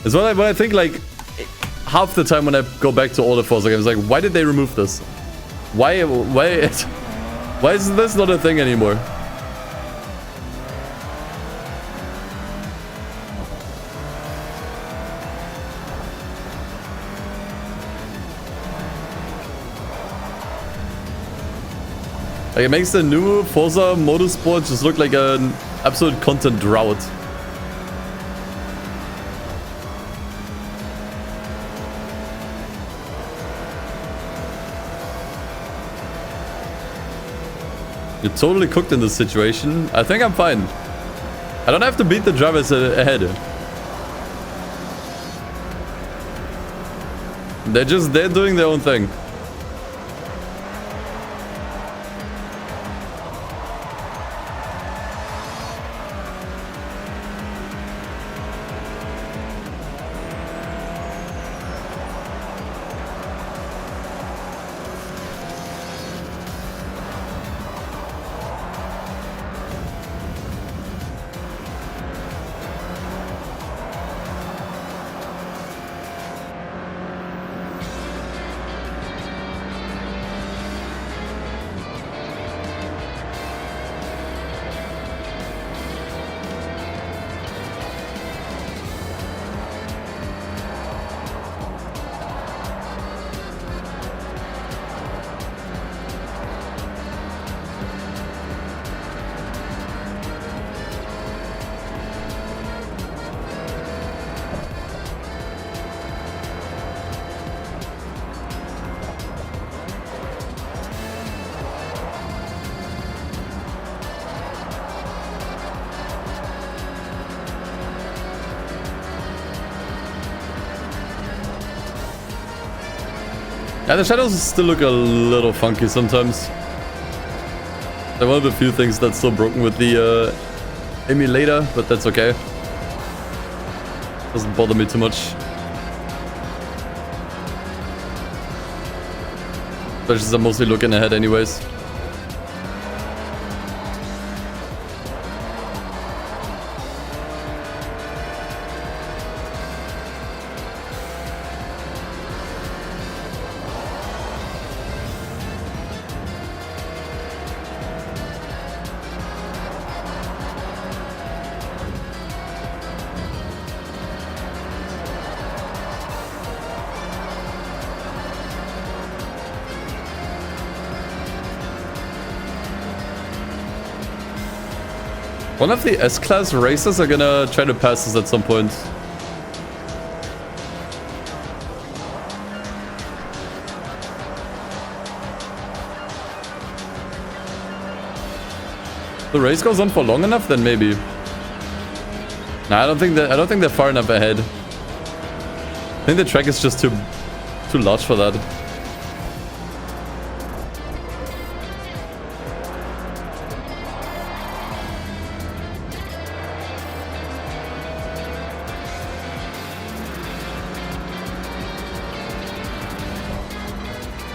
It's what I think, like, half the time when I go back to all the Forza games, like, why did they remove this? Why is this not a thing anymore? Like, it makes the new Forza Motorsport just look like an absolute content drought. You're totally cooked in this situation. I think I'm fine. I don't have to beat the drivers ahead. They're doing their own thing. Yeah, the shadows still look a little funky sometimes. They're one of the few things that's still broken with the emulator, but that's okay. Doesn't bother me too much. Especially since I'm mostly looking ahead anyways. One of the S-Class racers are gonna try to pass us at some point. The race goes on for long enough, then maybe. Nah, I don't think they're far enough ahead. I think the track is just too large for that.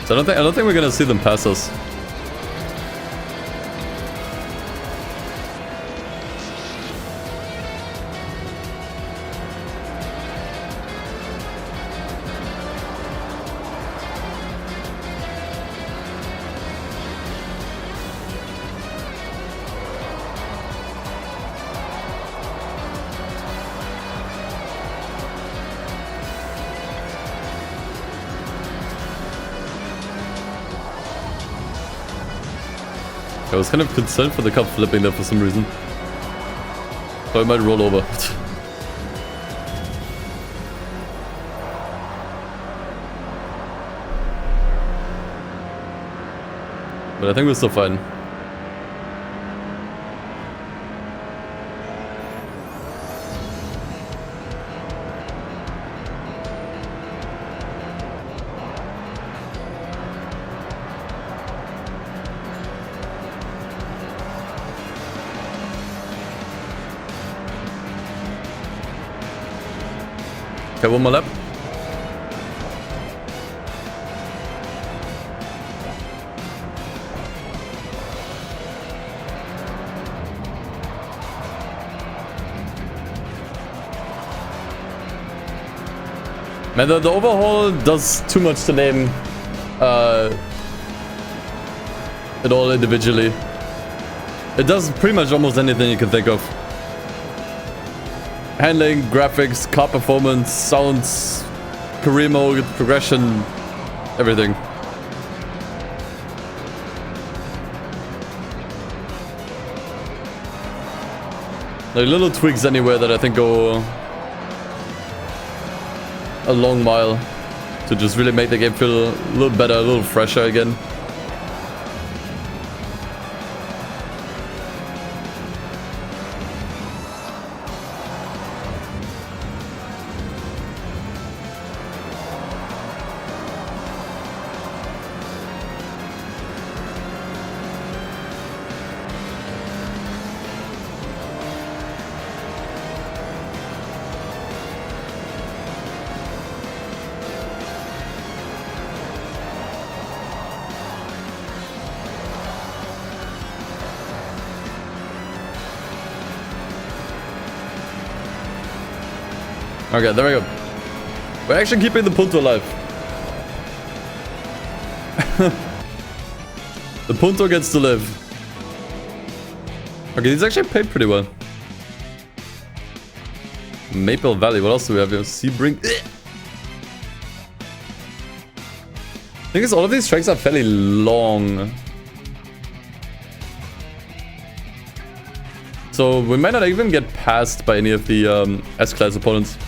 So I don't think we're gonna see them pass us. I was kind of concerned for the cup flipping there for some reason. So I might roll over. But I think we're still fine. Okay, one more lap. Man, the overhaul does too much to name it all individually. It does pretty much almost anything you can think of. Handling, graphics, car performance, sounds, career mode, progression, everything. Like little tweaks anywhere that I think go a long mile to just really make the game feel a little better, a little fresher again. Okay, there we go. We're actually keeping the Punto alive. The Punto gets to live. Okay, these actually paid pretty well. Maple Valley, what else do we have here? Sebring. I think all of these tracks are fairly long. So we might not even get passed by any of the S-Class opponents.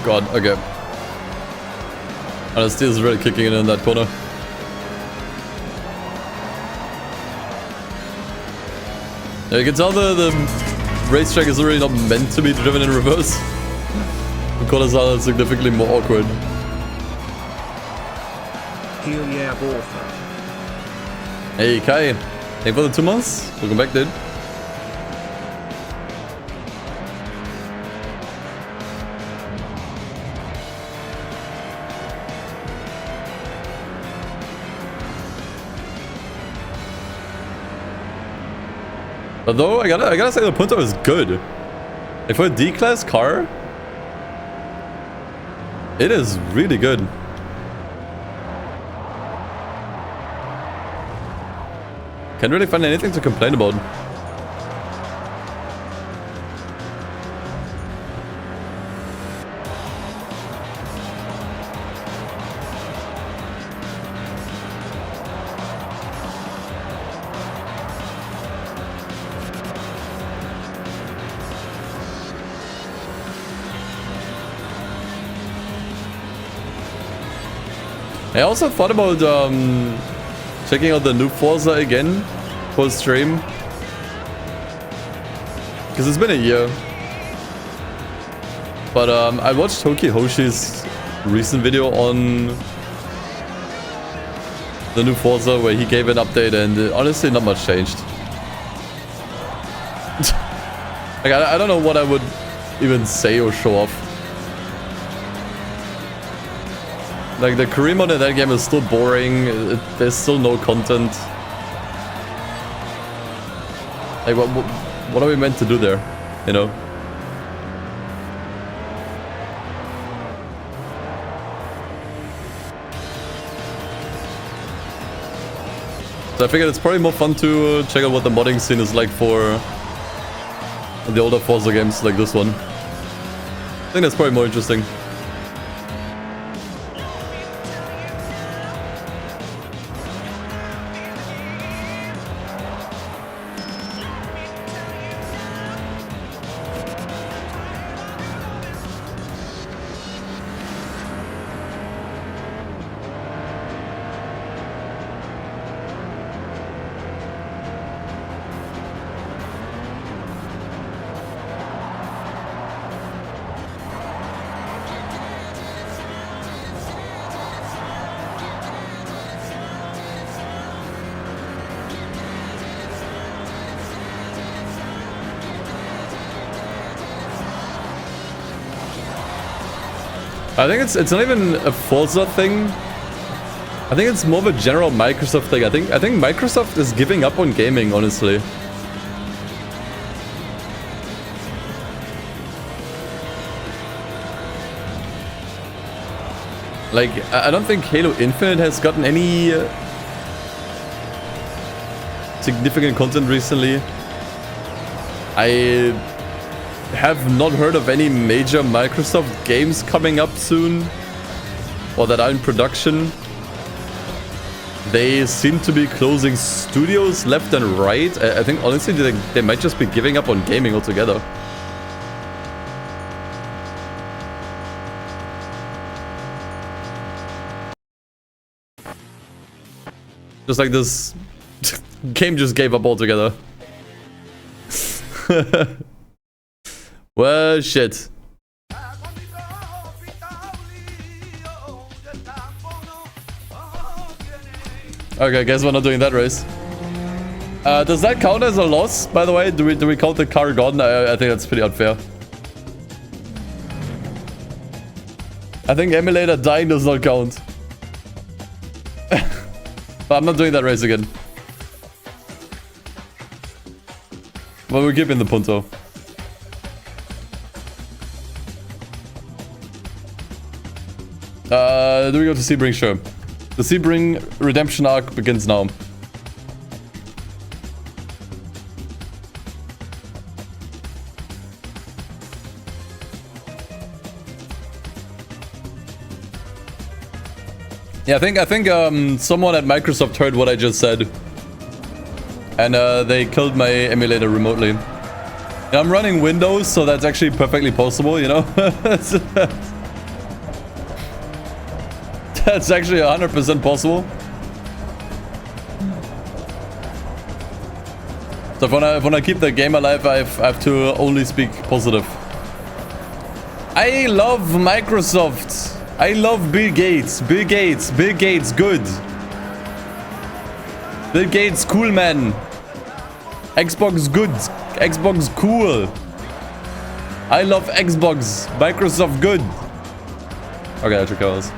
god, okay. And the steel is really kicking in that corner. Yeah, you can tell the racetrack is really not meant to be driven in reverse. The corners are significantly more awkward. Hell yeah, Bortha. Hey Kai, thank you for the 2 months. Welcome back, dude. Although I gotta say the Punto is good. Like for a D-class car, it is really good. Can't really find anything to complain about. I also thought about checking out the new Forza again post stream, because it's been a year. But I watched Hoki Hoshi's recent video on the new Forza where he gave an update, and honestly not much changed. Like I don't know what I would even say or show off. Like, the career mode in that game is still boring. There's still no content. Like, what are we meant to do there? You know? So I figured it's probably more fun to check out what the modding scene is like for the older Forza games like this one. I think that's probably more interesting. I think it's not even a Forza thing. I think it's more of a general Microsoft thing. I think Microsoft is giving up on gaming, honestly. Like, I don't think Halo Infinite has gotten any significant content recently. I have not heard of any major Microsoft games coming up soon or that are in production. They seem to be closing studios left and right. I think honestly they might just be giving up on gaming altogether. Just like this game just gave up altogether. Well, shit. Okay, guess we're not doing that race. Does that count as a loss, by the way? Do we count the car gone? I think that's pretty unfair. I think emulator dying does not count. But I'm not doing that race again. But we're keeping the Punto. Do we go to Sebring? Sure. The Sebring redemption arc begins now. Yeah, I think someone at Microsoft heard what I just said, and they killed my emulator remotely. And I'm running Windows, so that's actually perfectly possible, you know. That's actually 100% possible. So if I wanna keep the game alive, I have to only speak positive. I love Microsoft. I love Bill Gates. Bill Gates. Bill Gates, good. Bill Gates, cool man. Xbox, good. Xbox, cool. I love Xbox. Microsoft, good. Okay, I took those.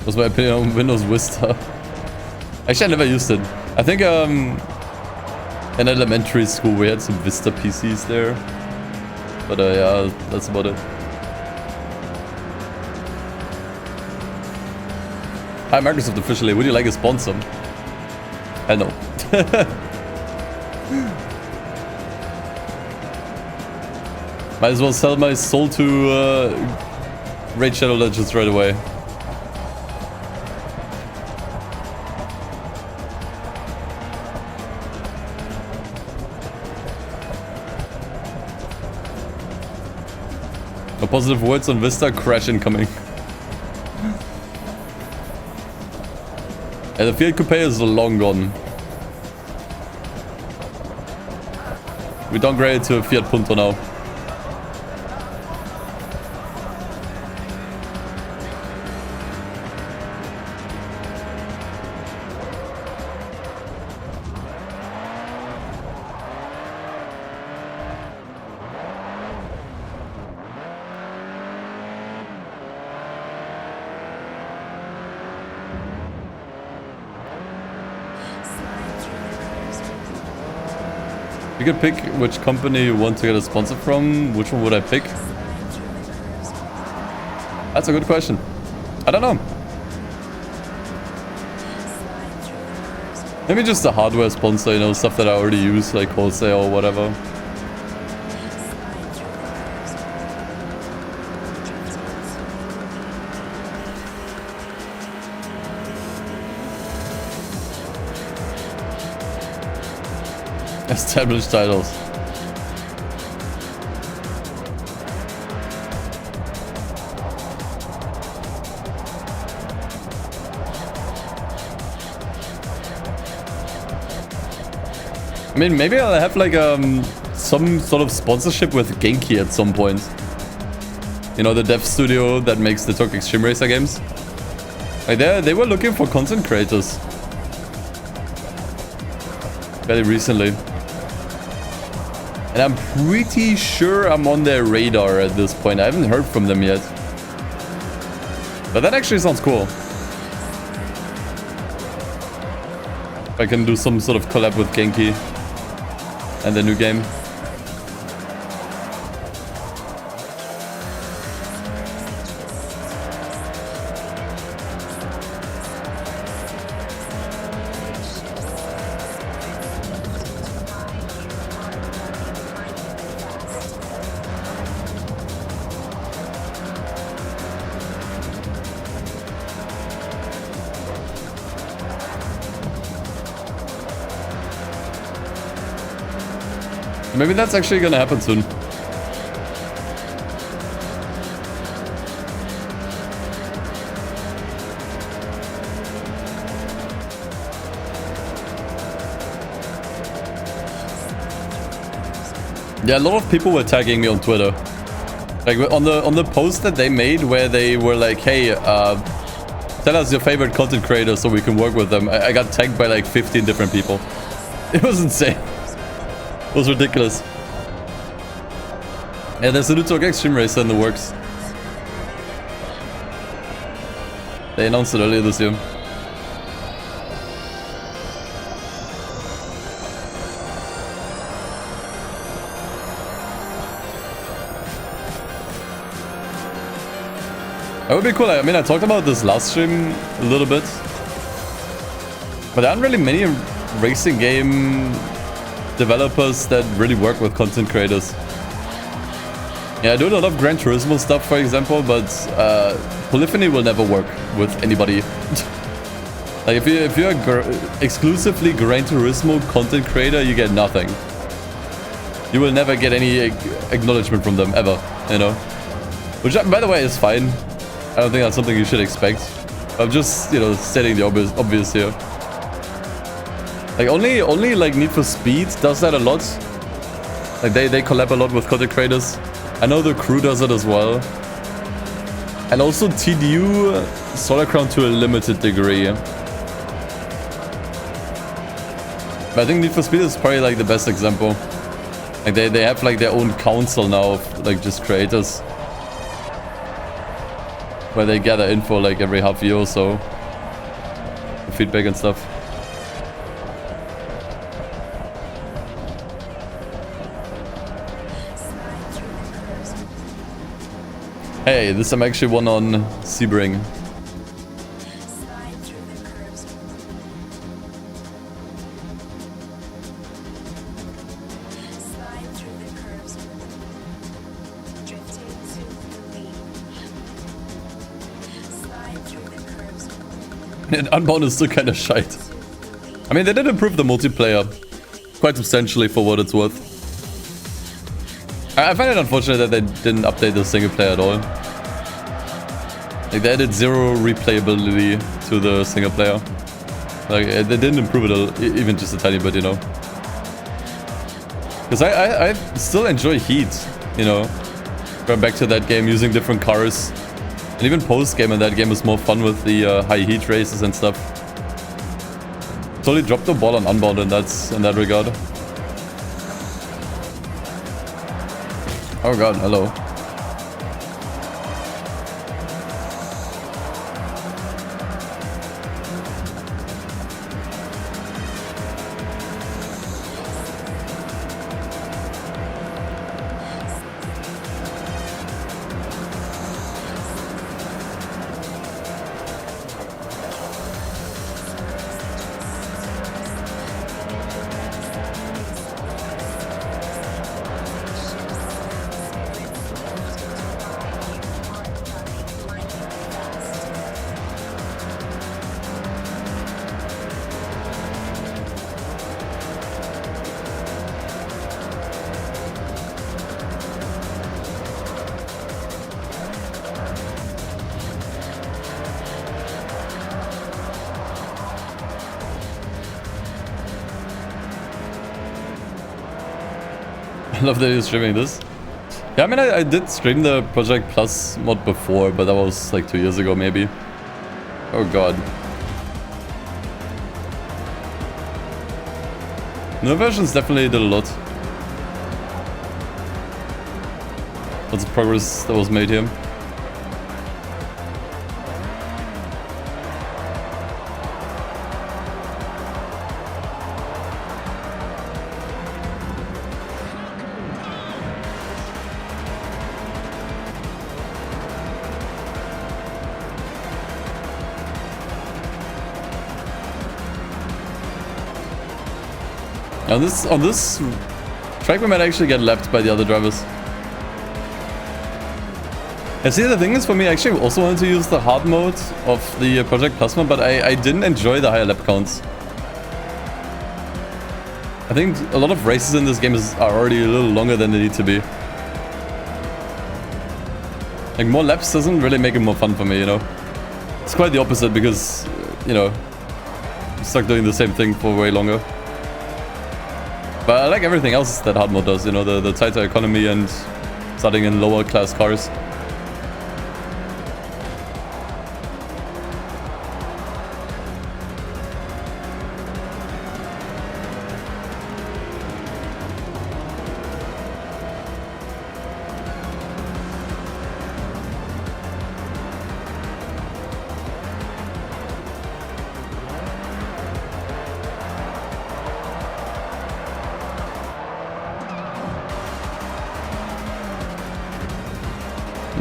What's my opinion on Windows Vista? Actually, I never used it. I think in elementary school we had some Vista PCs there. But yeah, that's about it. Hi Microsoft officially, would you like a sponsor? I know. Might as well sell my soul to Raid Shadow Legends right away. No positive words on Vista, crash incoming. And the Fiat Coupe is long gone. We downgraded to a Fiat Punto now. You could pick which company you want to get a sponsor from. Which one would I pick? That's a good question. I don't know. Maybe just a hardware sponsor, you know, stuff that I already use, like wholesale or whatever. Established titles. I mean, maybe I'll have like some sort of sponsorship with Genki at some point. You know, the dev studio that makes the Tokyo Extreme Racer games. Like they were looking for content creators very recently. And I'm pretty sure I'm on their radar at this point. I haven't heard from them yet. But that actually sounds cool. If I can do some sort of collab with Genki and the new game. Maybe that's actually gonna happen soon. Yeah, a lot of people were tagging me on Twitter. Like on the post that they made where they were like, hey, tell us your favorite content creator so we can work with them. I got tagged by like 15 different people. It was insane. It was ridiculous. Yeah, there's a Nuzlocke Extreme Racer in the works. They announced it earlier this year. That would be cool. I mean, I talked about this last stream a little bit. But there aren't really many racing game developers that really work with content creators. Yeah, I do a lot of Gran Turismo stuff, for example, but polyphony will never work with anybody. Like, if you're exclusively Gran Turismo content creator, you get nothing. You will never get any acknowledgement from them, ever, you know? Which, by the way, is fine. I don't think that's something you should expect. I'm just, you know, stating the obvious here. Like, only like Need for Speed does that a lot. Like, they collab a lot with content creators. I know the crew does it as well. And also TDU, Solar Crown to a limited degree. But I think Need for Speed is probably like the best example. Like they have like their own council now of like just creators. Where they gather info like every half year or so. Feedback and stuff. Hey, this time actually won on Sebring. And Unbound is still kind of shite. I mean, they did improve the multiplayer quite substantially for what it's worth. I find it unfortunate that they didn't update the single player at all. Like, they added zero replayability to the single player. Like, they didn't improve it even just a tiny bit, you know. Because I still enjoy Heat, you know. Going back to that game, using different cars. And even post-game in that game is more fun with the high heat races and stuff. Totally dropped the ball on Unbound in that regard. Oh god, hello. I love that you're streaming this. Yeah, I mean, I did stream the Project Plus mod before, but that was like 2 years ago, maybe. Oh god. New versions definitely did a lot. Lots of progress that was made here. On this track we might actually get left by the other drivers. I see, the thing is, for me, I actually also wanted to use the hard mode of the Project Plus mode, but I didn't enjoy the higher lap counts. I think a lot of races in this game are already a little longer than they need to be. Like, more laps doesn't really make it more fun for me, you know? It's quite the opposite because, you know, I'm stuck doing the same thing for way longer. But I like everything else that hard mode does, you know, the tighter economy and starting in lower class cars.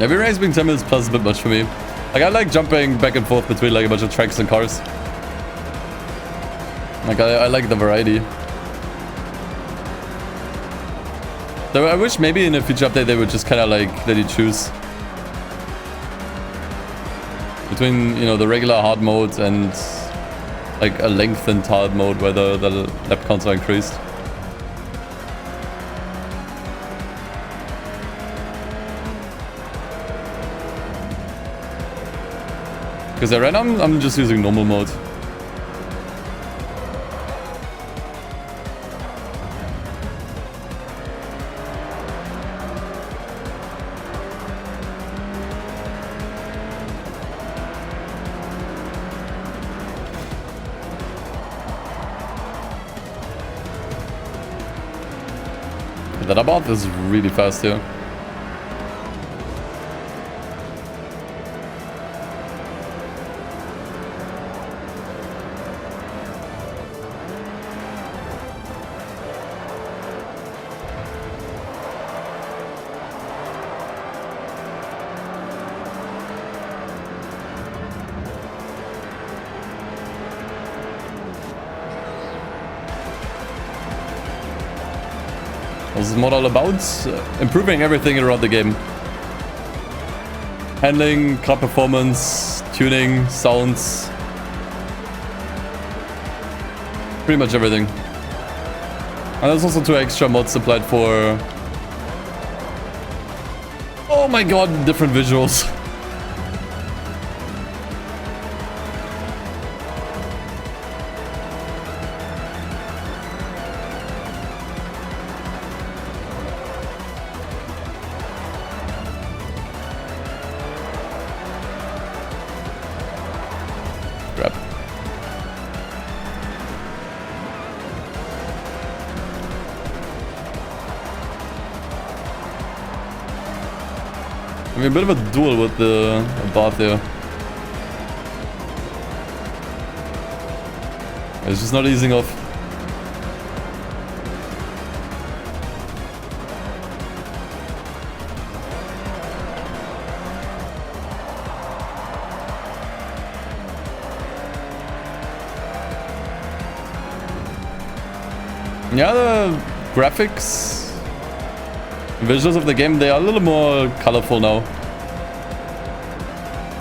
Every race being 10 minutes plus is a bit much for me. Like, I like jumping back and forth between like a bunch of tracks and cars. Like, I like the variety. So I wish maybe in a future update they would just kind of like let you choose between, you know, the regular hard mode and like a lengthened hard mode where the lap counts are increased. Because right now I'm just using normal mode. That about is really fast here. This is mod all about improving everything around the game. Handling, car performance, tuning, sounds. Pretty much everything. And there's also 2 extra mods applied for... Oh my god, different visuals. I mean, a bit of a duel with the bath there. It's just not easing off. Yeah, the graphics, visuals of the game, they are a little more colorful now.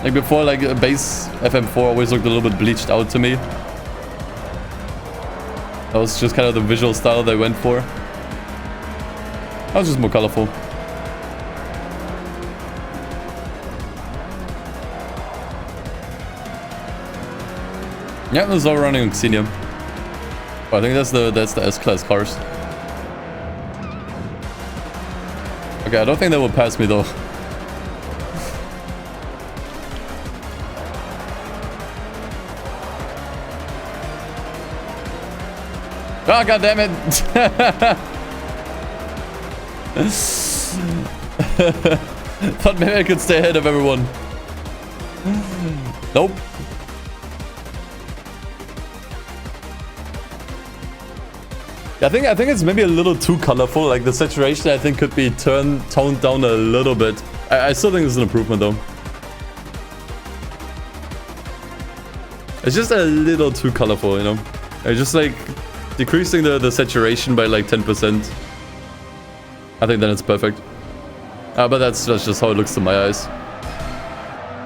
Like before, like a base FM4 always looked a little bit bleached out to me. That was just kind of the visual style they went for. That was just more colorful. Yeah, this is all running on Xenia. I think that's the S-Class cars. Okay, I don't think they will pass me though. Oh, god damn it! Thought maybe I could stay ahead of everyone. Nope. I think it's maybe a little too colorful. Like the saturation, I think could be toned down a little bit. I still think it's an improvement though. It's just a little too colorful, you know. It's just like decreasing the saturation by like 10%. I think then it's perfect. But that's just how it looks to my eyes.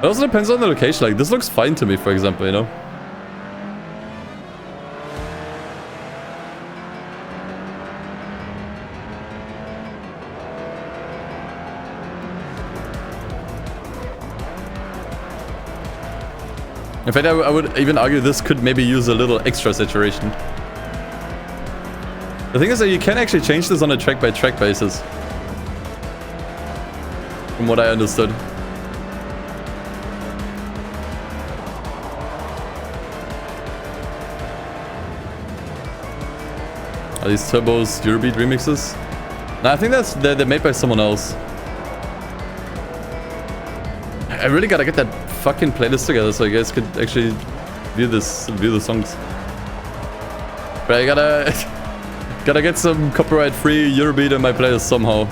It also depends on the location. Like this looks fine to me, for example, you know. In fact, I would even argue this could maybe use a little extra saturation. The thing is that you can actually change this on a track-by-track basis. From what I understood. Are these Turbo's Eurobeat remixes? No, I think they're made by someone else. I really gotta get that fucking playlist together so you guys could actually view the songs. But I gotta get some copyright-free Eurobeat in my playlist somehow.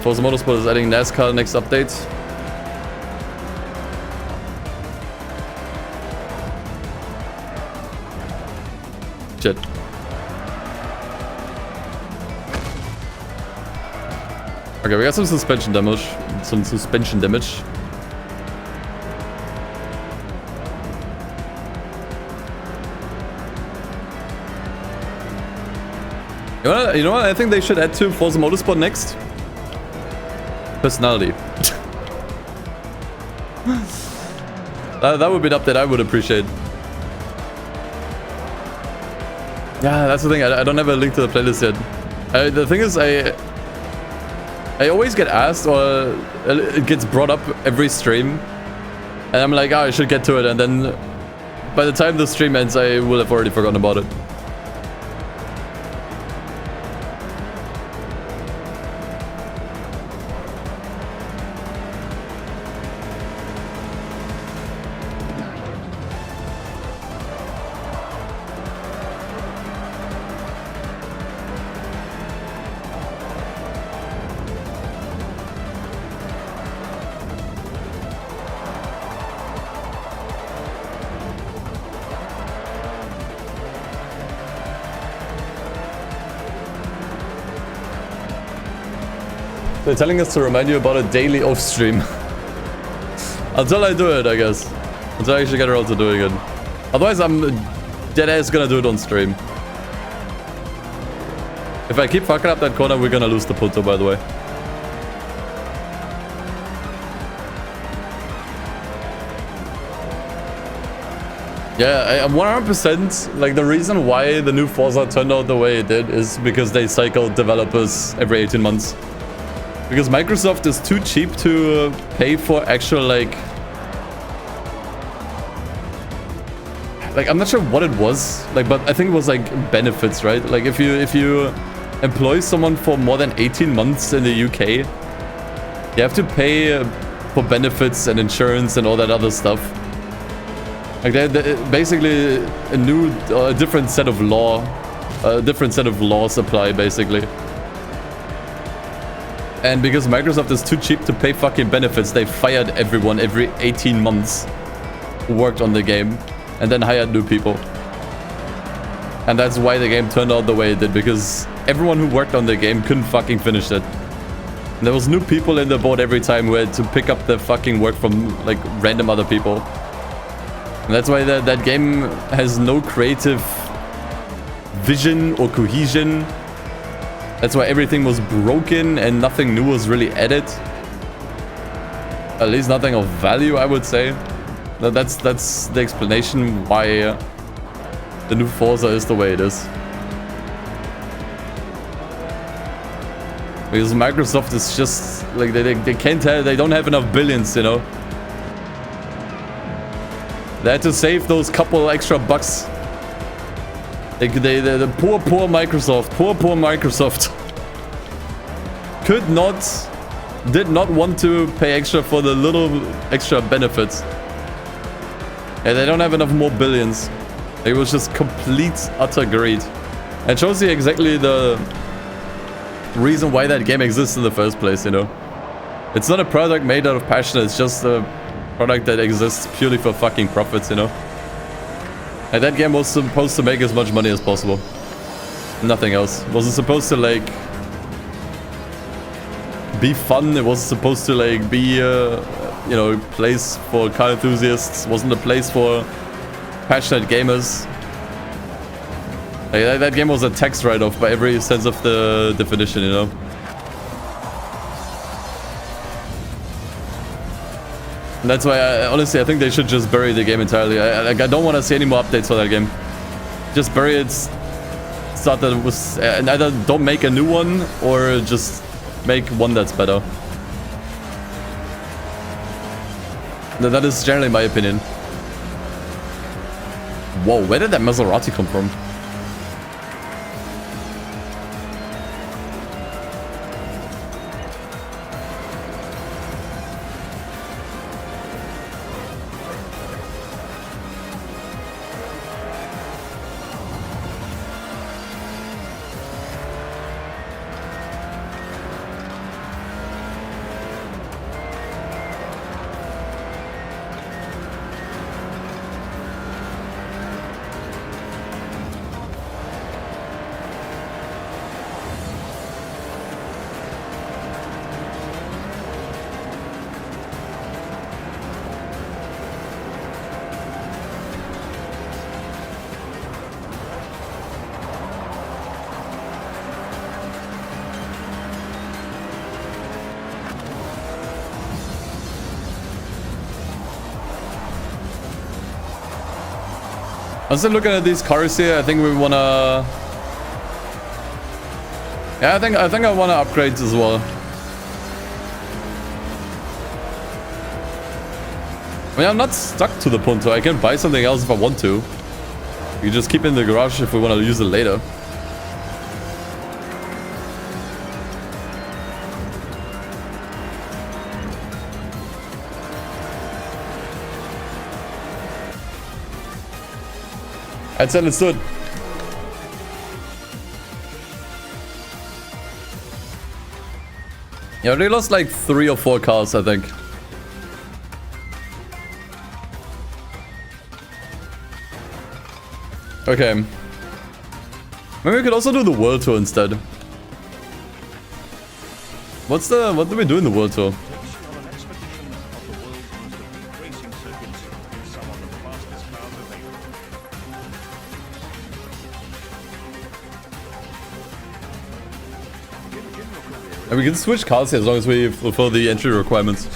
Forza Motorsport is adding NASCAR next update. Shit. Okay, we got some suspension damage. Some suspension damage. You know what I think they should add to Forza Motorsport next? Personality. That would be an update I would appreciate. Yeah, that's the thing. I don't have a link to the playlist yet. The thing is, I always get asked, or it gets brought up every stream, and I'm like, oh, I should get to it, and then by the time the stream ends, I will have already forgotten about it. They're telling us to remind you about a daily off stream. Until I do it, I guess. Until I actually get around to doing it. Otherwise, I'm deadass gonna do it on stream. If I keep fucking up that corner, we're gonna lose the punto, by the way. Yeah, I'm 100%, like, the reason why the new Forza turned out the way it did is because they cycle developers every 18 months. Because Microsoft is too cheap to pay for actual, like, I'm not sure what it was, like, but I think it was like benefits, right? Like, if you employ someone for more than 18 months in the UK, you have to pay for benefits and insurance and all that other stuff. Like, they basically a different set of laws apply, basically. And because Microsoft is too cheap to pay fucking benefits, they fired everyone every 18 months who worked on the game and then hired new people. And that's why the game turned out the way it did, because everyone who worked on the game couldn't fucking finish it. And there was new people in the boat every time who had to pick up the fucking work from, like, random other people. And that's why that game has no creative vision or cohesion. That's why everything was broken and nothing new was really added. At least nothing of value, I would say. That's the explanation why the new Forza is the way it is. Because Microsoft is just, like, they can't tell, they don't have enough billions, you know. They had to save those couple extra bucks. The poor Microsoft did not want to pay extra for the little extra benefits. Yeah, they don't have enough more billions. It was just complete, utter greed. It shows you exactly the reason why that game exists in the first place, you know. It's not a product made out of passion, it's just a product that exists purely for fucking profits, you know. And that game was supposed to make as much money as possible. Nothing else. It wasn't supposed to, like, be fun. It wasn't supposed to, like, be, you know, a place for car enthusiasts. It wasn't a place for passionate gamers. Like, that game was a tax write-off by every sense of the definition, you know. And that's why, honestly, I think they should just bury the game entirely. I don't want to see any more updates for that game. Just bury it. Start that was, and either don't make a new one or just make one that's better. That is generally my opinion. Whoa, where did that Maserati come from? I'm still looking at these cars here. I think we wanna... Yeah, I think I wanna upgrade as well. I mean, I'm not stuck to the Punto. I can buy something else if I want to. We just keep it in the garage if we want to use it later. That's understood. Yeah, they lost like 3 or 4 cars, I think. Okay. Maybe we could also do the world tour instead. What do we do in the world tour? And we can switch cars here as long as we fulfill the entry requirements.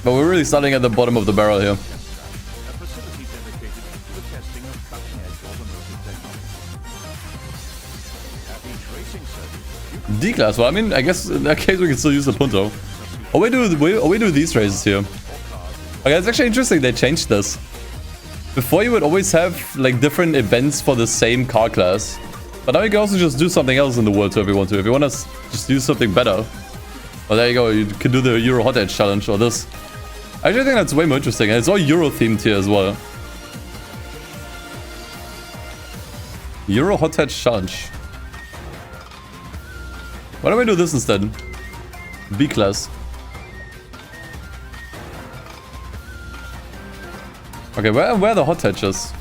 But we're really starting at the bottom of the barrel here. D-Class, well, I mean, I guess in that case we can still use the Punto. Oh, we do these races here. Okay, it's actually interesting they changed this. Before you would always have, like, different events for the same car class. But now you can also just do something else in the world tour if you want to. If you want to just do something better. Well, there you go, you can do the Euro Hot Edge challenge or this. I actually think that's way more interesting, and it's all Euro themed here as well. Euro Hot Edge Challenge. Why don't we do this instead? B class. Okay, where are the hot hatches?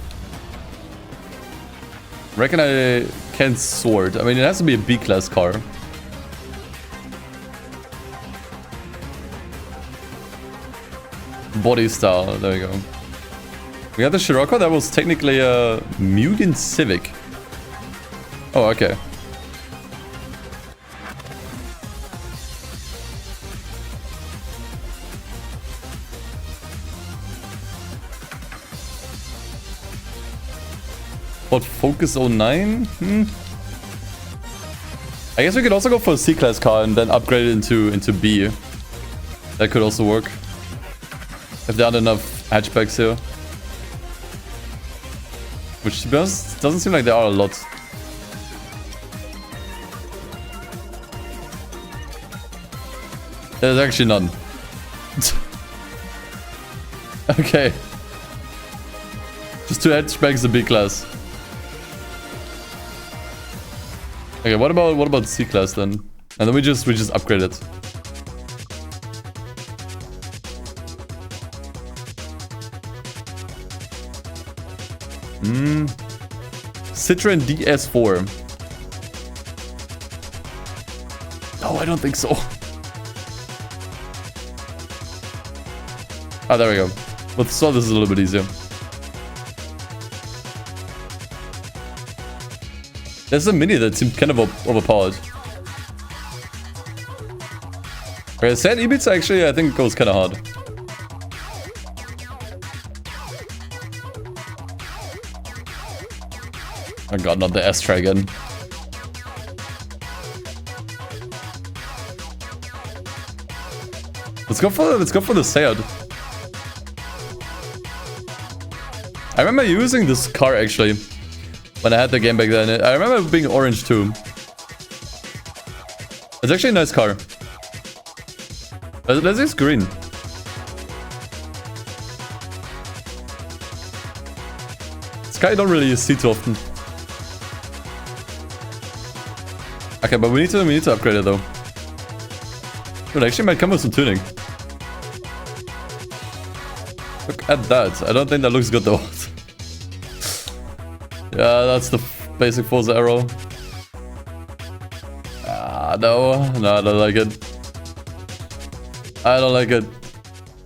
Reckon I can't sort. I mean, it has to be a B class car. Body style, there we go. We got the Scirocco, that was technically a Mugen Civic. Oh, okay. Ford Focus 09? I guess we could also go for a C-Class car and then upgrade it into B. That could also work. If there aren't enough hatchbacks here. Which, to be honest, doesn't seem like there are a lot. There's actually none. Okay. Just 2 hatchbacks in B-Class. Okay, what about C-Class then? And then we just upgrade it. Citroen DS4. No, I don't think so. Ah, there we go. Let's solve this a little bit easier. There's a Mini that seemed kind of overpowered. Okay, San Ibiza actually I think goes kind of hard. Oh god, not the S-Try again. Let's go for the Seat. I remember using this car actually when I had the game back then. I remember it being orange too. It's actually a nice car. Let's use green. This car you don't really see too often. Okay, but we need to upgrade it though. It actually might come with some tuning. Look at that. I don't think that looks good though. Yeah, that's the basic Forza arrow. Ah, no, I don't like it. I don't like it.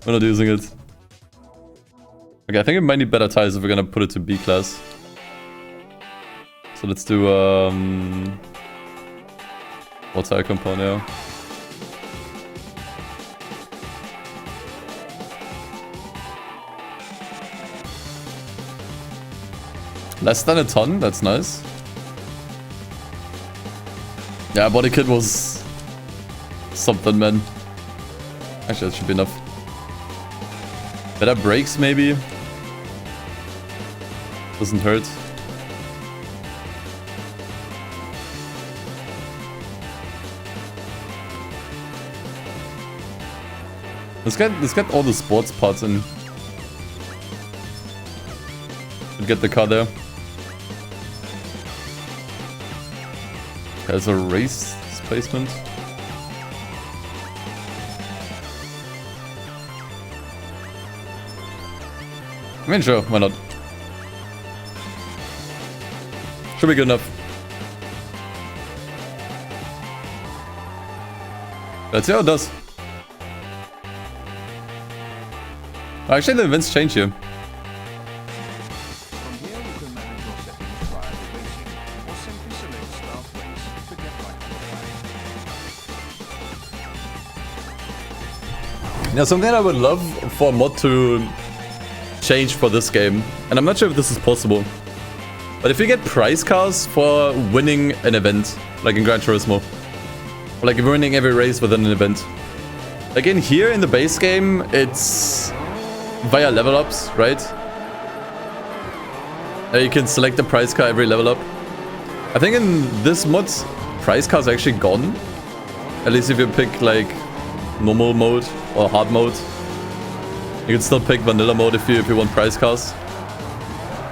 We're not using it. Okay, I think it might need better tires if we're gonna put it to B class. So let's do what tire compound now? Less than a ton, that's nice. Yeah, body kit was something, man. Actually, that should be enough. Better brakes, maybe. Doesn't hurt. Let's get all the sports parts in. Should get the car there. There's a race displacement. I mean, sure, why not? Should be good enough. Let's see how it does. Actually, the events change here. From here you can manage your settings prior to racing, or simply select Start Race to get right to the flag. Now, something I would love for a mod to change for this game, and I'm not sure if this is possible, but if you get prize cars for winning an event, like in Gran Turismo, or like winning every race within an event. Like in here in the base game, it's via level ups, right? You can select the prize car every level up. I think in this mod, prize cars are actually gone. At least if you pick like normal mode or hard mode. You can still pick vanilla mode if you want prize cars.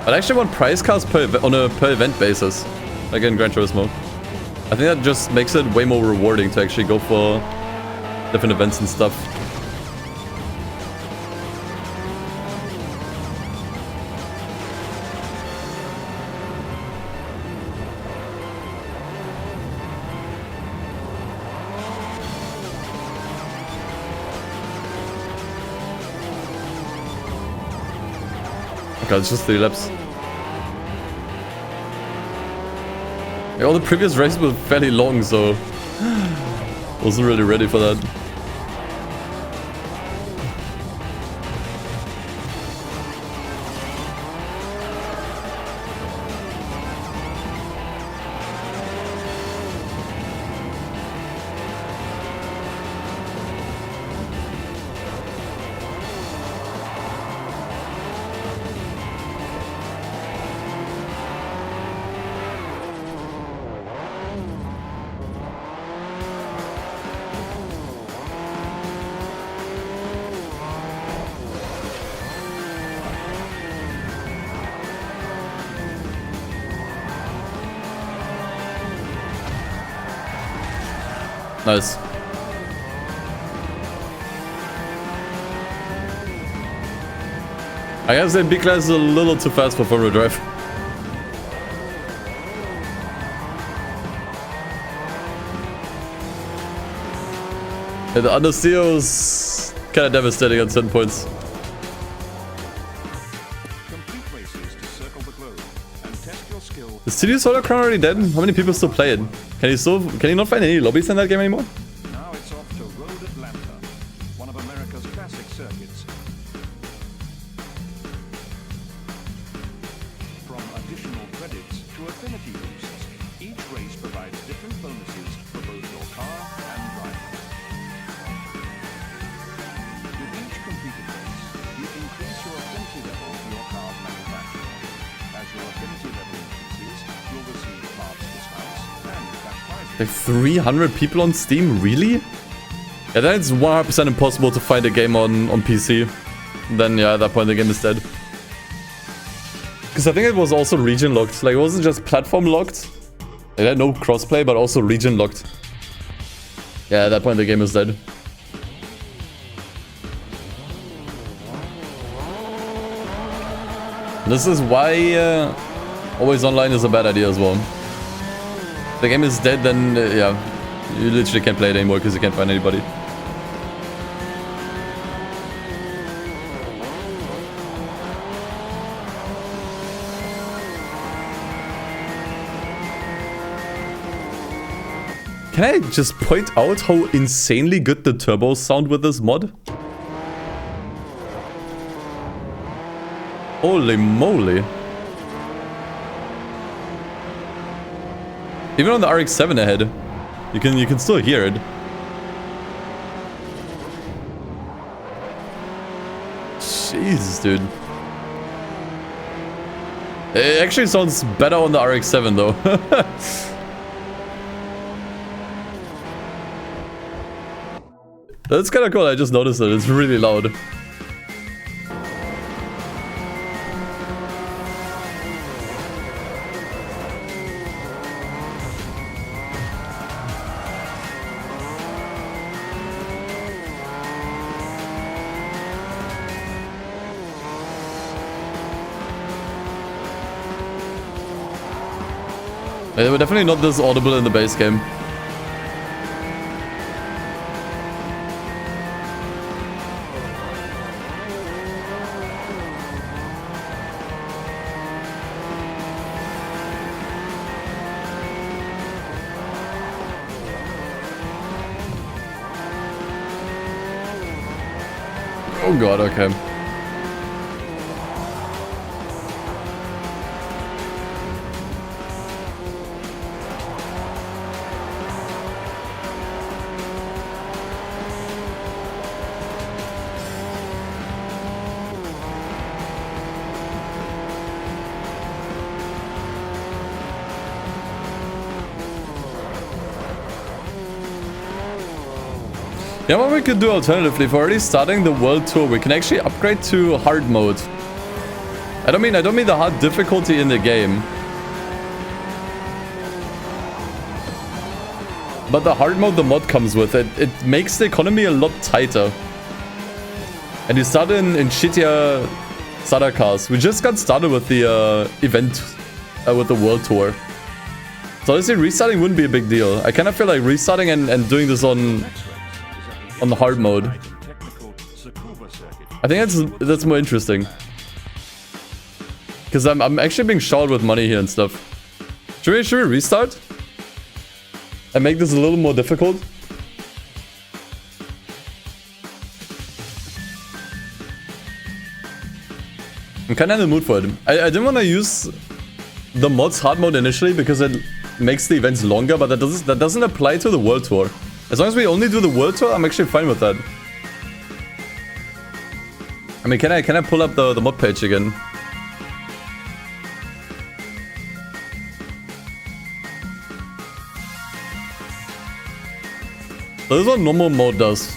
But I actually want prize cars on a per event basis, like in Gran Turismo. I think that just makes it way more rewarding to actually go for different events and stuff. Okay, it's just 3 laps. Yeah, all the previous races were fairly long, so wasn't really ready for that. Nice. I guess the B-Class is a little too fast for front-wheel drive. And the understeer was kind of devastating at certain points. Complete races to circle the globe and test your skill. Is Studio Solar Crown already dead? How many people still play it? Can you not find any lobbies in that game anymore? Now it's off to Road Atlanta, one of America's classic circuits. From additional credits to affinity boosts, each race provides different bonuses for both your car and driver. With each completed race, you increase your affinity level for your car's manufacturer. As your affinity level increases, you'll receive parts discounts and cash prizes. Like 300 people on Steam? Really? Yeah, then it's 100% impossible to find a game on PC. Then yeah, at that point the game is dead. Because I think it was also region locked. Like it wasn't just platform locked. It had no crossplay, but also region locked. Yeah, at that point the game is dead. This is why always online is a bad idea as well. If the game is dead, then yeah, you literally can't play it anymore because you can't find anybody. Can I just point out how insanely good the turbos sound with this mod? Holy moly. Even on the RX-7 ahead, you can still hear it. Jesus, dude. It actually sounds better on the RX-7 though. That's kind of cool. I just noticed it. It's really loud. They were definitely not this audible in the base game. Oh god, okay. Yeah, what we could do alternatively, for already starting the world tour, we can actually upgrade to hard mode. I don't mean the hard difficulty in the game, but the hard mode the mod comes with, it makes the economy a lot tighter. And you start in shittier starter cars. We just got started with the event, with the world tour. So honestly, restarting wouldn't be a big deal. I kind of feel like restarting and doing this on the hard mode. I think that's more interesting. Because I'm actually being showered with money here and stuff. Should we restart? And make this a little more difficult? I'm kinda in the mood for it. I didn't want to use the mod's hard mode initially because it makes the events longer, but that doesn't apply to the world tour. As long as we only do the world tour, I'm actually fine with that. I mean, can I pull up the mod page again? So this is what normal mode does.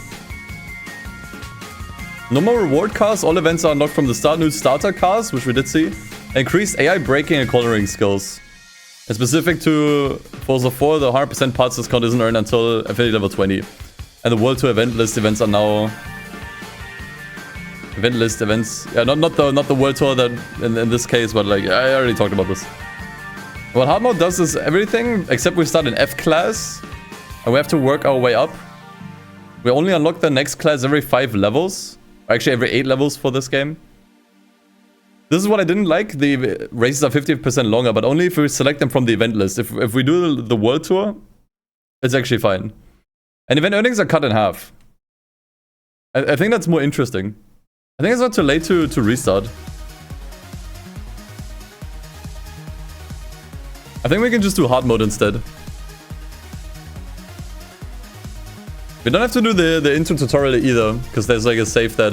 Normal reward cars, all events are unlocked from the start. New starter cars, which we did see. Increased AI braking and cornering skills. And specific to Forza 4, the 100% parts discount isn't earned until Affinity level 20. And the World Tour event list events are now... Event list events... Yeah, not the World Tour that in this case, but like, I already talked about this. What hard mode does is everything, except we start in F class. And we have to work our way up. We only unlock the next class every 5 levels. Or actually every 8 levels for this game. This is what I didn't like. The races are 50% longer, but only if we select them from the event list. If we do the world tour, it's actually fine. And event earnings are cut in half. I think that's more interesting. I think it's not too late to restart. I think we can just do hard mode instead. We don't have to do the intro tutorial either, because there's like a save that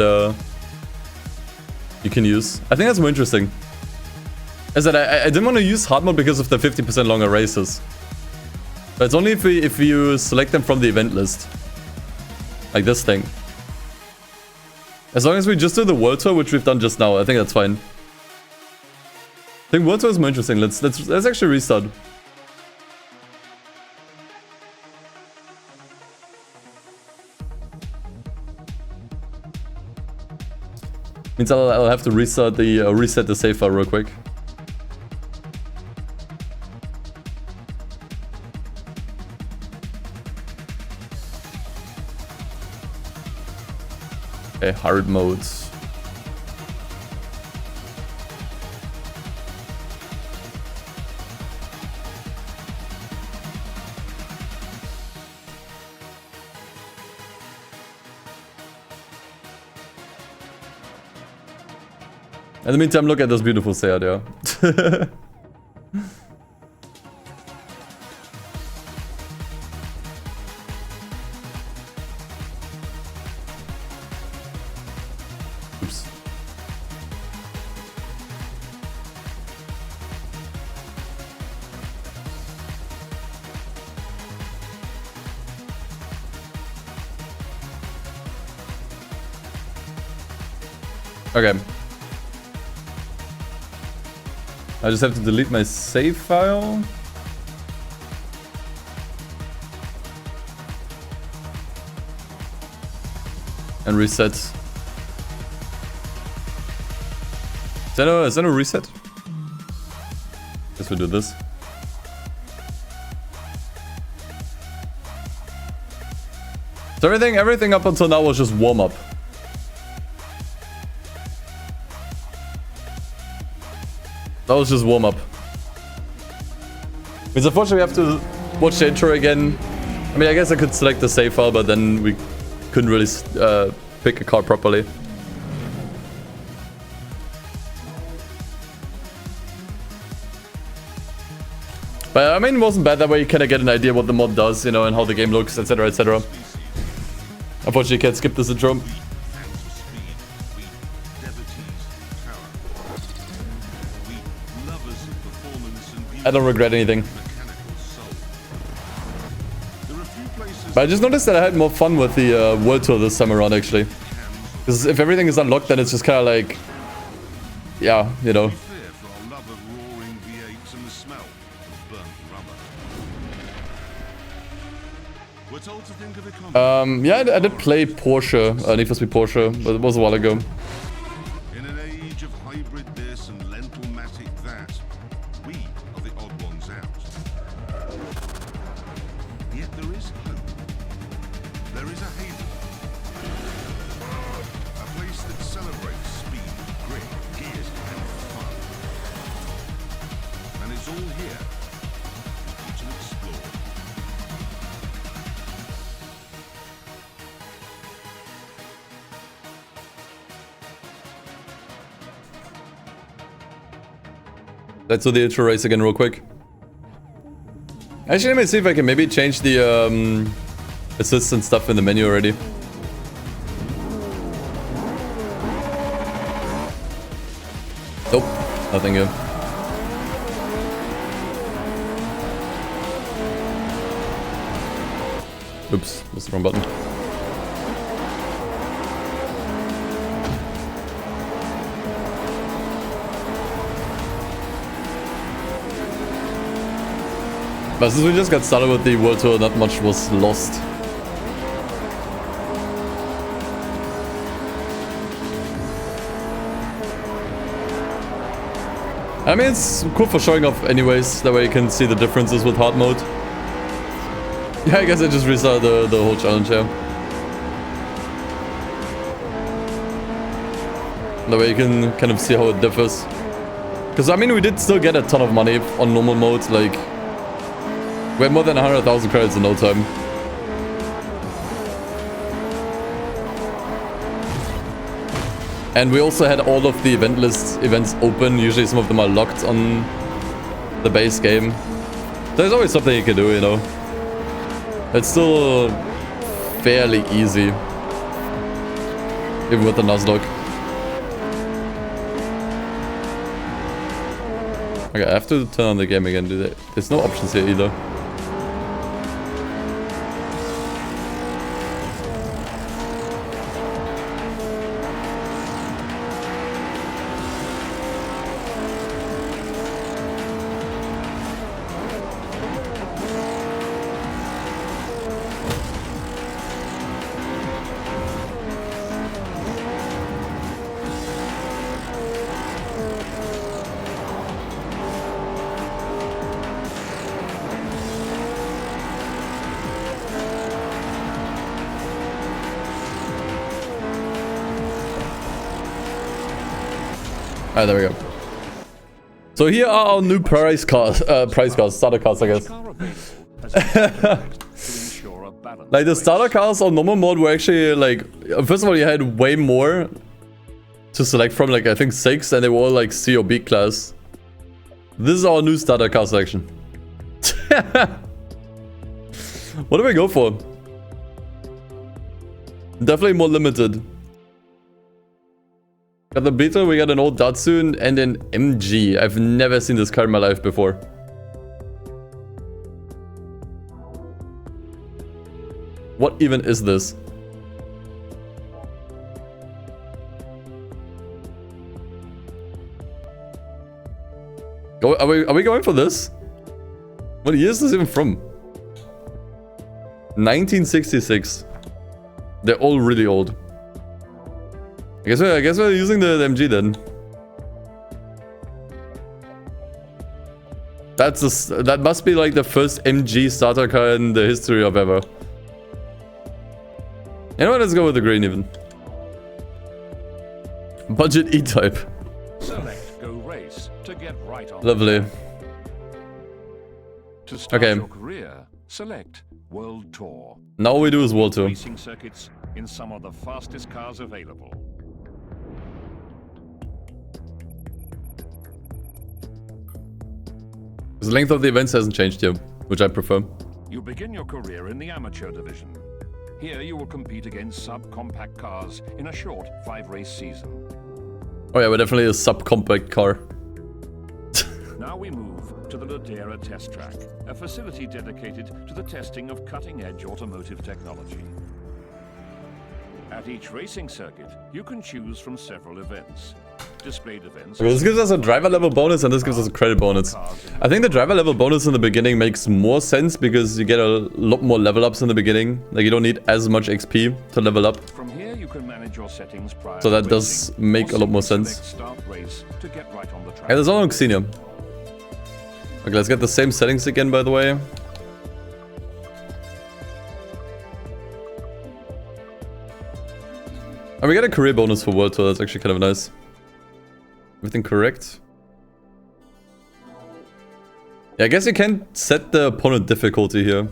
you can use. I think that's more interesting. As I said, I didn't want to use hard mode because of the 50% longer races. But it's only if you select them from the event list. Like this thing. As long as we just do the world tour, which we've done just now, I think that's fine. I think world tour is more interesting. Let's actually restart. Means I'll have to reset the save file real quick. Okay, hard modes. In the meantime, look at this beautiful Seat, yeah. Oops. Okay. I just have to delete my save file. And reset. Is that a reset? Guess we do this. So everything up until now was just warm up. That was just warm up. Means unfortunately we have to watch the intro again. I mean, I guess I could select the save file, but then we couldn't really pick a car properly. But I mean, it wasn't bad. That way you kind of get an idea what the mod does, you know, and how the game looks, etc, etc. Unfortunately, you can't skip this intro. I don't regret anything. But I just noticed that I had more fun with the World Tour this time around, actually. Because if everything is unlocked, then it's just kind of like... Yeah, you know. Yeah, I did play Porsche, Need for Speed Porsche, but it was a while ago. In an age of hybrid this and lentil-matic that, we are the odd ones out. Yet there is hope. There is a haven. A place that celebrates speed, grit, gears, and fun. And it's all here for you to explore. Let's do the intro race again real quick. Actually, let me see if I can maybe change the assistant stuff in the menu already. Nope, nothing good. Oops, that's the wrong button. But since we just got started with the World Tour, not much was lost. I mean, it's cool for showing off anyways, that way you can see the differences with hard mode. Yeah, I guess I just restarted the whole challenge, yeah. That way you can kind of see how it differs. Because I mean, we did still get a ton of money on normal mode, like... We had more than 100,000 credits in no time. And we also had all of the event list events open. Usually some of them are locked on the base game. There's always something you can do, you know. It's still fairly easy. Even with the Nuzlocke. Okay, I have to turn on the game again. There's no options here either. Alright, there we go. So here are our new price cars, starter cars, I guess. Like the starter cars on normal mode were actually like, first of all, you had way more to select from, like I think 6, and they were all like C or B class. This is our new starter car selection. What do we go for? Definitely more limited. Got the Beetle, we got an old Datsun and an MG. I've never seen this car in my life before. What even is this? Are we going for this? What year is this even from? 1966. They're all really old. I guess we're using the MG then. That must be like the first MG starter car in the history of ever. You know what? Let's go with the green even. Budget E-Type. Select Go Race to get right on. Lovely. To start Okay. your career, select World Tour. Now all we do is World Tour. Racing circuits in some of the fastest cars available. The length of the events hasn't changed here, which I prefer. You begin your career in the amateur division. Here you will compete against subcompact cars in a short 5-race season. Oh yeah, we're definitely a subcompact car. Now we move to the Ladera Test Track, a facility dedicated to the testing of cutting-edge automotive technology. At each racing circuit, you can choose from several events. Displayed events. Okay, this gives us a driver level bonus and this gives us a credit bonus. I think the driver level bonus in the beginning makes more sense because you get a lot more level ups in the beginning. Like you don't need as much XP to level up. From here you can manage your settings prior So that to does racing, make or a lot more simply sense. select Start race to get right on the track. Yeah, there's all on Xenia. Okay, let's get the same settings again, by the way. And we get a career bonus for World Tour, that's actually kind of nice. Everything correct? Yeah, I guess you can set the opponent difficulty here.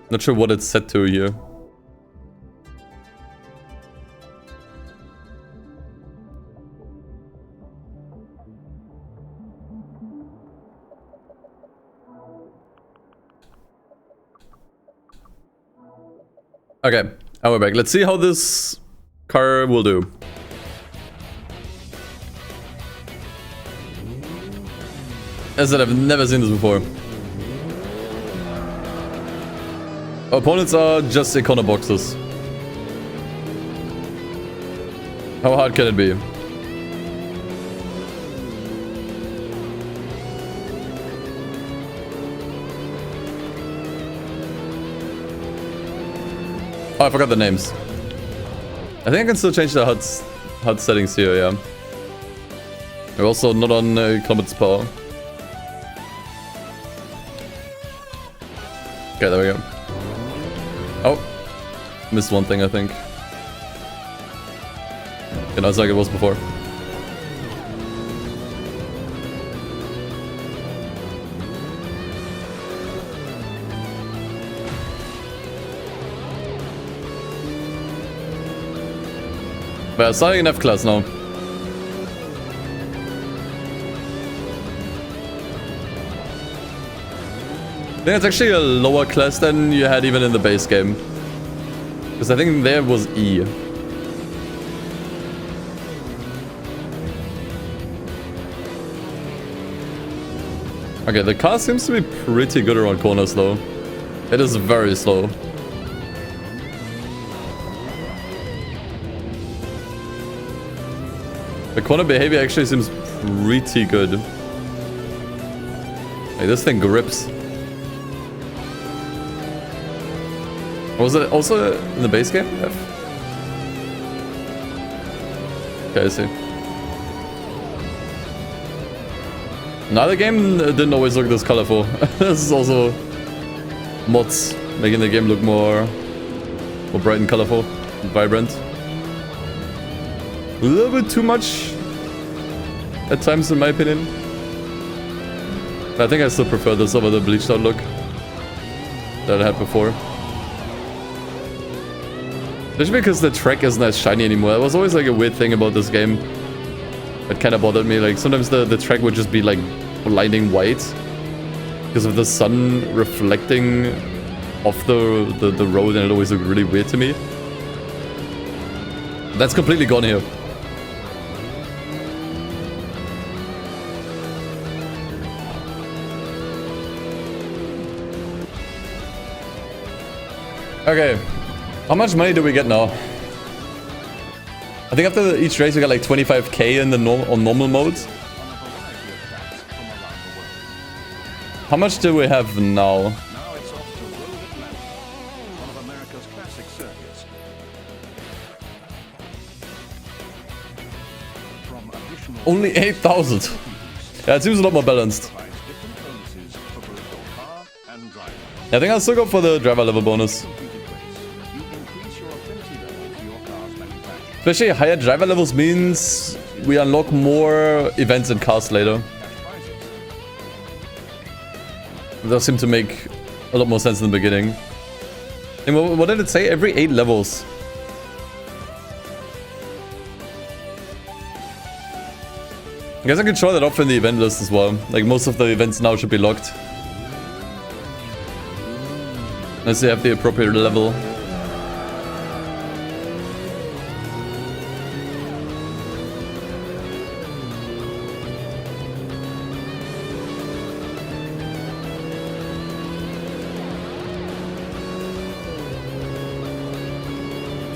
Not sure what it's set to here. Okay, and we're back. Let's see how this car will do. As I said, I've never seen this before. Our opponents are just Econo boxes. How hard can it be? Oh, I forgot the names. I think I can still change the HUD settings here, yeah. We're also not on kilometers per hour. Okay, there we go. Oh, missed one thing, I think. Okay, now it's like it was before. But starting in F class now. I think it's actually a lower class than you had even in the base game. Because I think there was E. Okay, the car seems to be pretty good around corners though. It is very slow. The corner behavior actually seems pretty good. Like this thing grips. Was it also in the base game? F? Okay, I see. Now the game didn't always look this colorful. This is also mods making the game look more bright and colorful, and vibrant. A little bit too much at times, in my opinion. But I think I still prefer this over the bleached out look that I had before. Especially because the track isn't as shiny anymore. It was always like a weird thing about this game. It kind of bothered me. Like sometimes the track would just be like blinding white because of the sun reflecting off the road, and it always looked really weird to me. That's completely gone here. Okay. How much money do we get now? I think after each race we got like 25k in the normal modes. How much do we have now? Now it's off to Road Atlanta, one of America's classic circuits. From additional Only 8,000. Yeah, it seems a lot more balanced. provides different bonuses for both your car and driver. Yeah, I think I'll still go for the driver level bonus. Completed race, you increase your affinity level to your car's manufacturer. Especially higher driver levels means we unlock more events and cars later. Cash prizes. It does seem to make a lot more sense in the beginning. And what did it say? Every 8 levels. I guess I could show that off in the event list as well. Like most of the events now should be locked. Unless they have the appropriate level.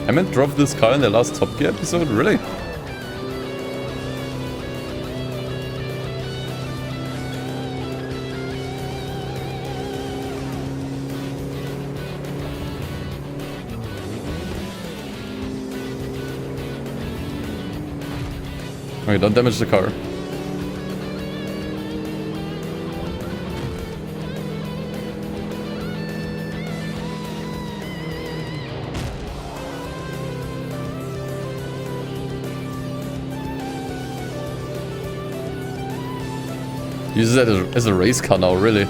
Hammond drove this car in the last Top Gear episode? Really? Okay, don't damage the car. Uses that as a race car now, really.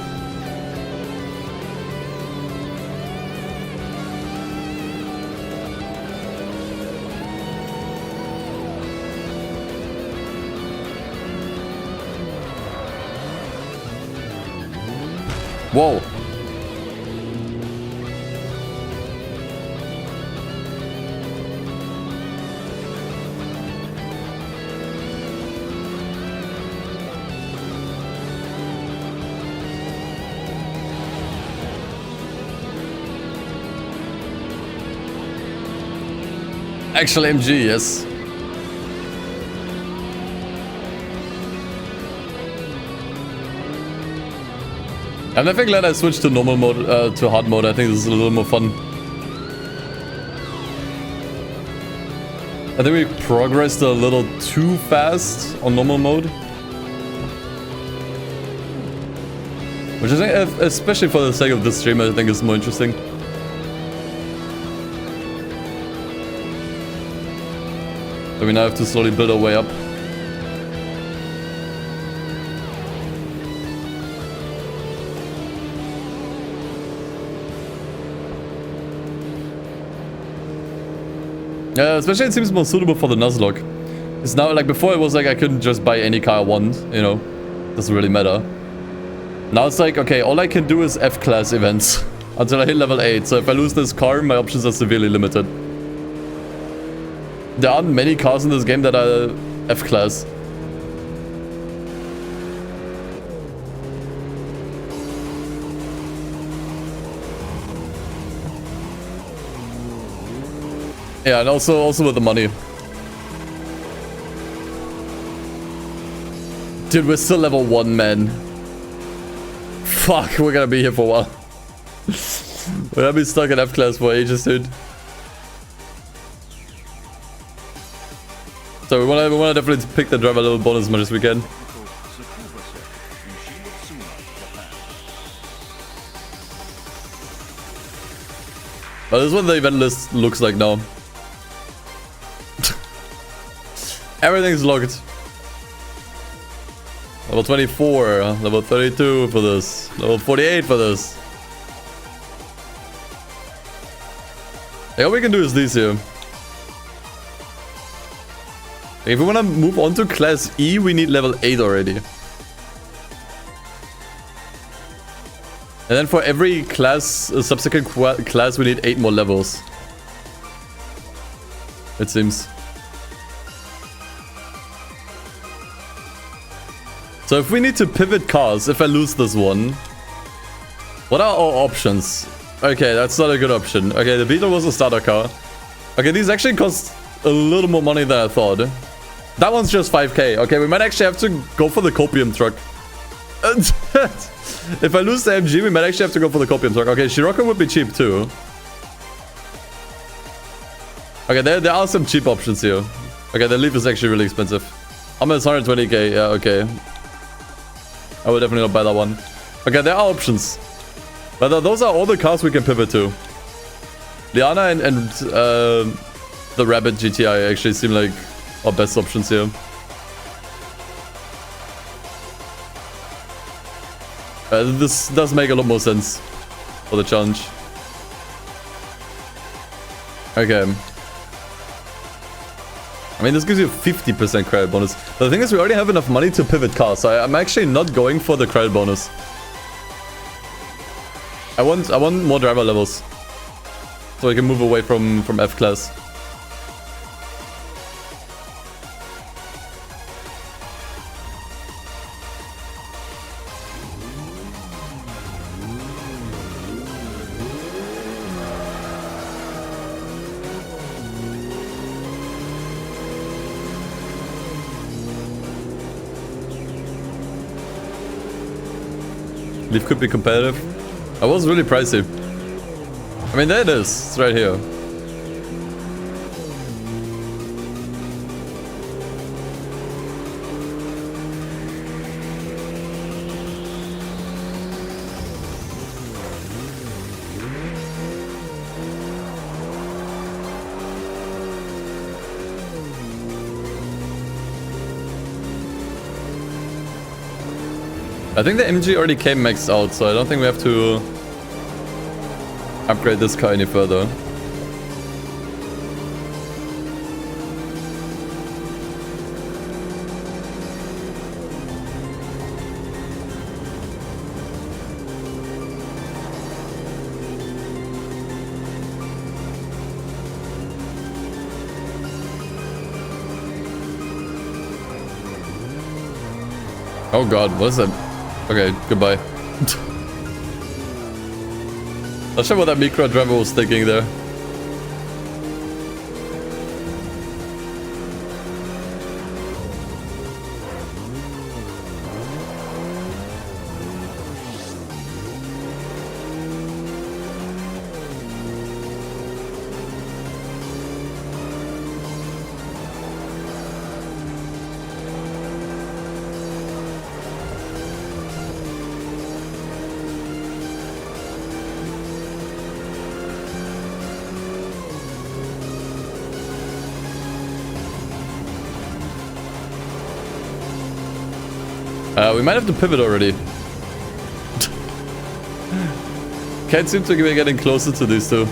Whoa. Actual MG, yes. I'm definitely glad I switched to normal mode, to hard mode. I think this is a little more fun. I think we progressed a little too fast on normal mode. Which I think, especially for the sake of this stream, I think is more interesting. So we now have to slowly build our way up. Yeah, especially it seems more suitable for the Nuzlocke. It's now, like before it was like I couldn't just buy any car I want, you know. Doesn't really matter. Now it's like, okay, all I can do is F-class events until I hit level 8. So if I lose this car, my options are severely limited. There aren't many cars in this game that are F-class. Yeah, and also with the money. Dude, we're still level 1, man. Fuck, we're gonna be here for a while. We're gonna be stuck in F-class for ages, dude. So we wanna definitely pick the driver level bonus as much as we can. But this is what the event list looks like now. Everything's locked. Level 24, level 32 for this, level 48 for this. Yeah, all we can do is these here. If we want to move on to class E, we need level 8 already. And then for every class, subsequent class, we need 8 more levels. It seems. So if we need to pivot cars, if I lose this one, what are our options? Okay, that's not a good option. Okay, the Beetle was a starter car. Okay, these actually cost a little more money than I thought. That one's just 5k. Okay, we might actually have to go for the copium truck. If I lose the MG, we might actually have to go for the copium truck. Okay, Scirocco would be cheap too. Okay, there are some cheap options here. Okay, the Leaf is actually really expensive. Hummer is 120k. Yeah, okay. I will definitely not buy that one. Okay, there are options. But those are all the cars we can pivot to. Liana and the Rabbit GTI actually seem like our best options here. This does make a lot more sense for the challenge. Okay. I mean, this gives you 50% credit bonus. The thing is, we already have enough money to pivot cars, so I'm actually not going for the credit bonus. I want more driver levels, so I can move away from F class. Leaf could be competitive. I was really pricey. I mean, there it is. It's right here. I think the MG already came maxed out, so I don't think we have to upgrade this car any further. Oh god, what is that? Okay, goodbye. Not sure what that micro driver was thinking there. We might have to pivot already. Can't seem to be getting closer to these two.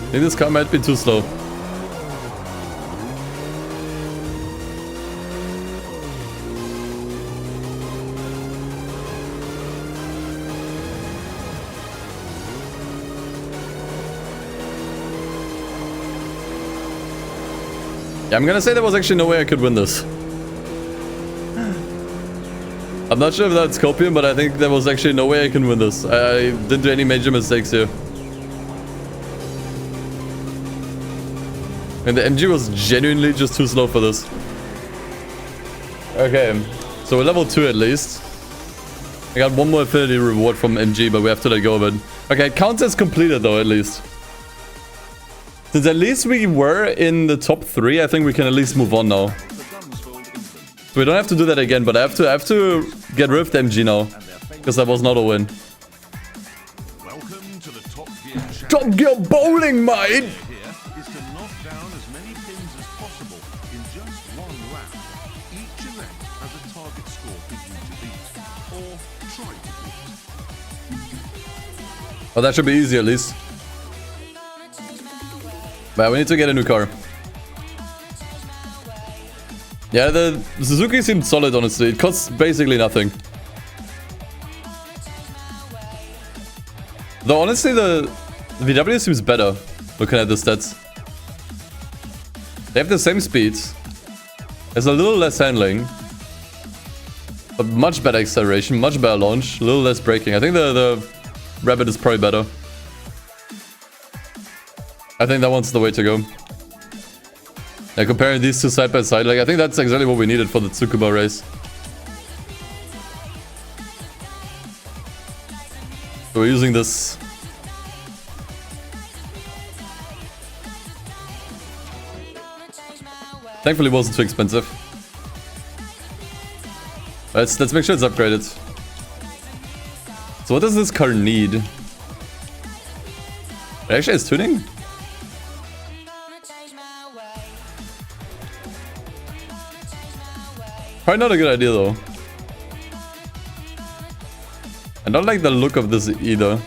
I think this car might be too slow. Yeah, I'm gonna say there was actually no way I could win this. I'm not sure if that's copium, but I think there was actually no way I can win this. I didn't do any major mistakes here. And the MG was genuinely just too slow for this. Okay, so we're level 2 at least. I got one more affinity reward from MG, but we have to let go of it. Okay, it counts as completed though, at least. Since at least we were in the top 3, I think we can at least move on now. So we don't have to do that again, but I have to get rid of the MG now. Because that was not a win. Welcome to the Top Gear Challenge. Top Gear bowling, mate! Here is to knock down as many pins as possible in just one lap. Each event has a target score for you to beat, or try to beat. Oh, that should be easy at least. But we need to get a new car. Yeah, the Suzuki seemed solid, honestly. It costs basically nothing. Though honestly, the VW seems better looking at the stats. They have the same speed. There's a little less handling. But much better acceleration, much better launch, a little less braking. I think the Rabbit is probably better. I think that one's the way to go. Yeah, comparing these two side by side, like I think that's exactly what we needed for the Tsukuba race. So we're using this. Thankfully it wasn't too expensive. Let's make sure it's upgraded. So what does this car need? It actually has tuning? Probably not a good idea though. I don't like the look of this either.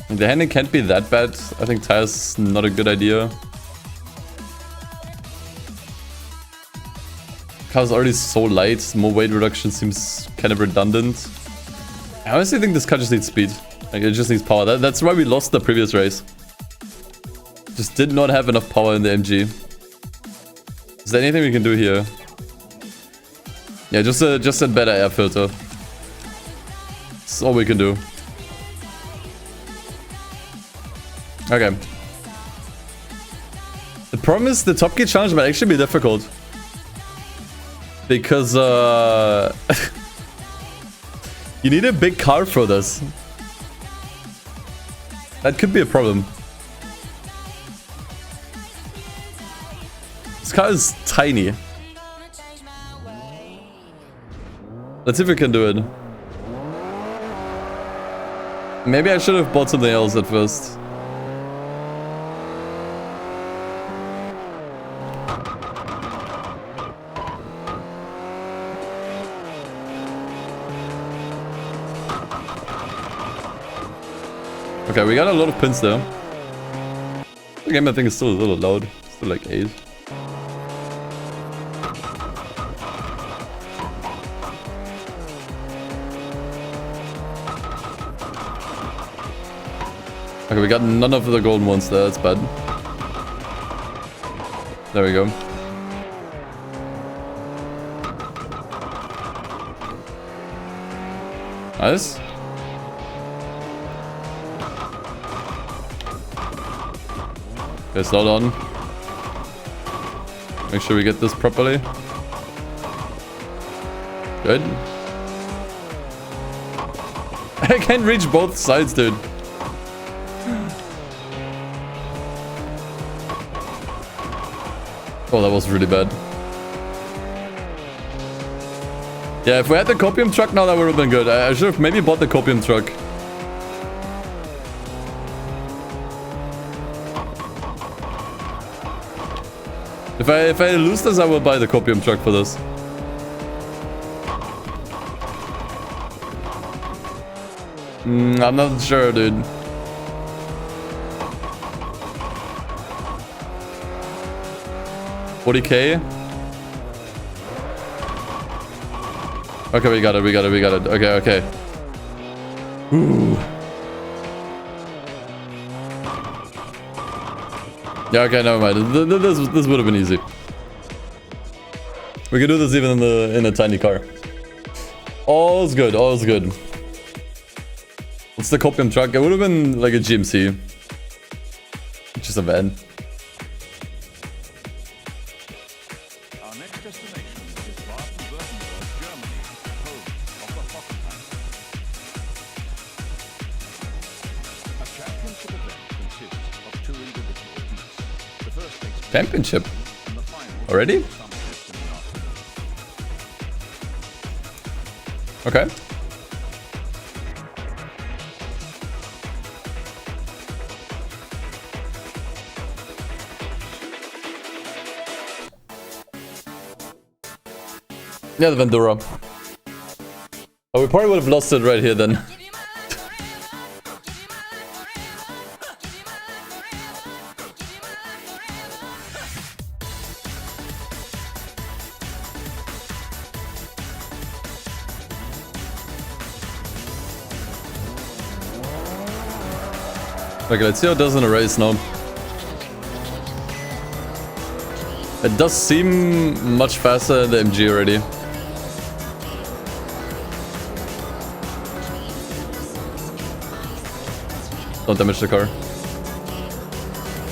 The handling can't be that bad. I think tires not a good idea. Car's already so light. More weight reduction seems kind of redundant. I honestly think this car just needs speed. Like it just needs power. That's why we lost the previous race. Just did not have enough power in the MG. Is there anything we can do here? Yeah, just a better air filter. That's all we can do. Okay. The problem is the top gear challenge might actually be difficult. Because, you need a big car for this. That could be a problem. This car is tiny. Let's see if we can do it. Maybe I should have bought something else at first. Okay, we got a lot of pins there. The game I think is still a little loud. Still like 8. Okay, we got none of the golden ones there. That's bad. There we go. Nice. Okay, slow down. Make sure we get this properly. Good. I can't reach both sides, dude. Oh, that was really bad. Yeah, if we had the copium truck now, that would have been good. I should have maybe bought the copium truck. If I lose this, I will buy the copium truck for this. I'm not sure, dude. $40K. Okay, we got it. Okay. Ooh. Yeah, okay, never mind. This would have been easy. We could do this even in a tiny car. All's good. What's the copium truck? It would have been like a GMC. Just a van. Our next destination is Baden-Württemberg, Germany, home of the Pokémon. A championship event consists of 2 individual heats. The first takes place Championship? and the final Already? some tests in the afternoon. Okay. Yeah, the Vendura. Oh, we probably would have lost it right here then. Okay, let's see how it does in a race now. It does seem much faster in the MG already. Don't damage the car.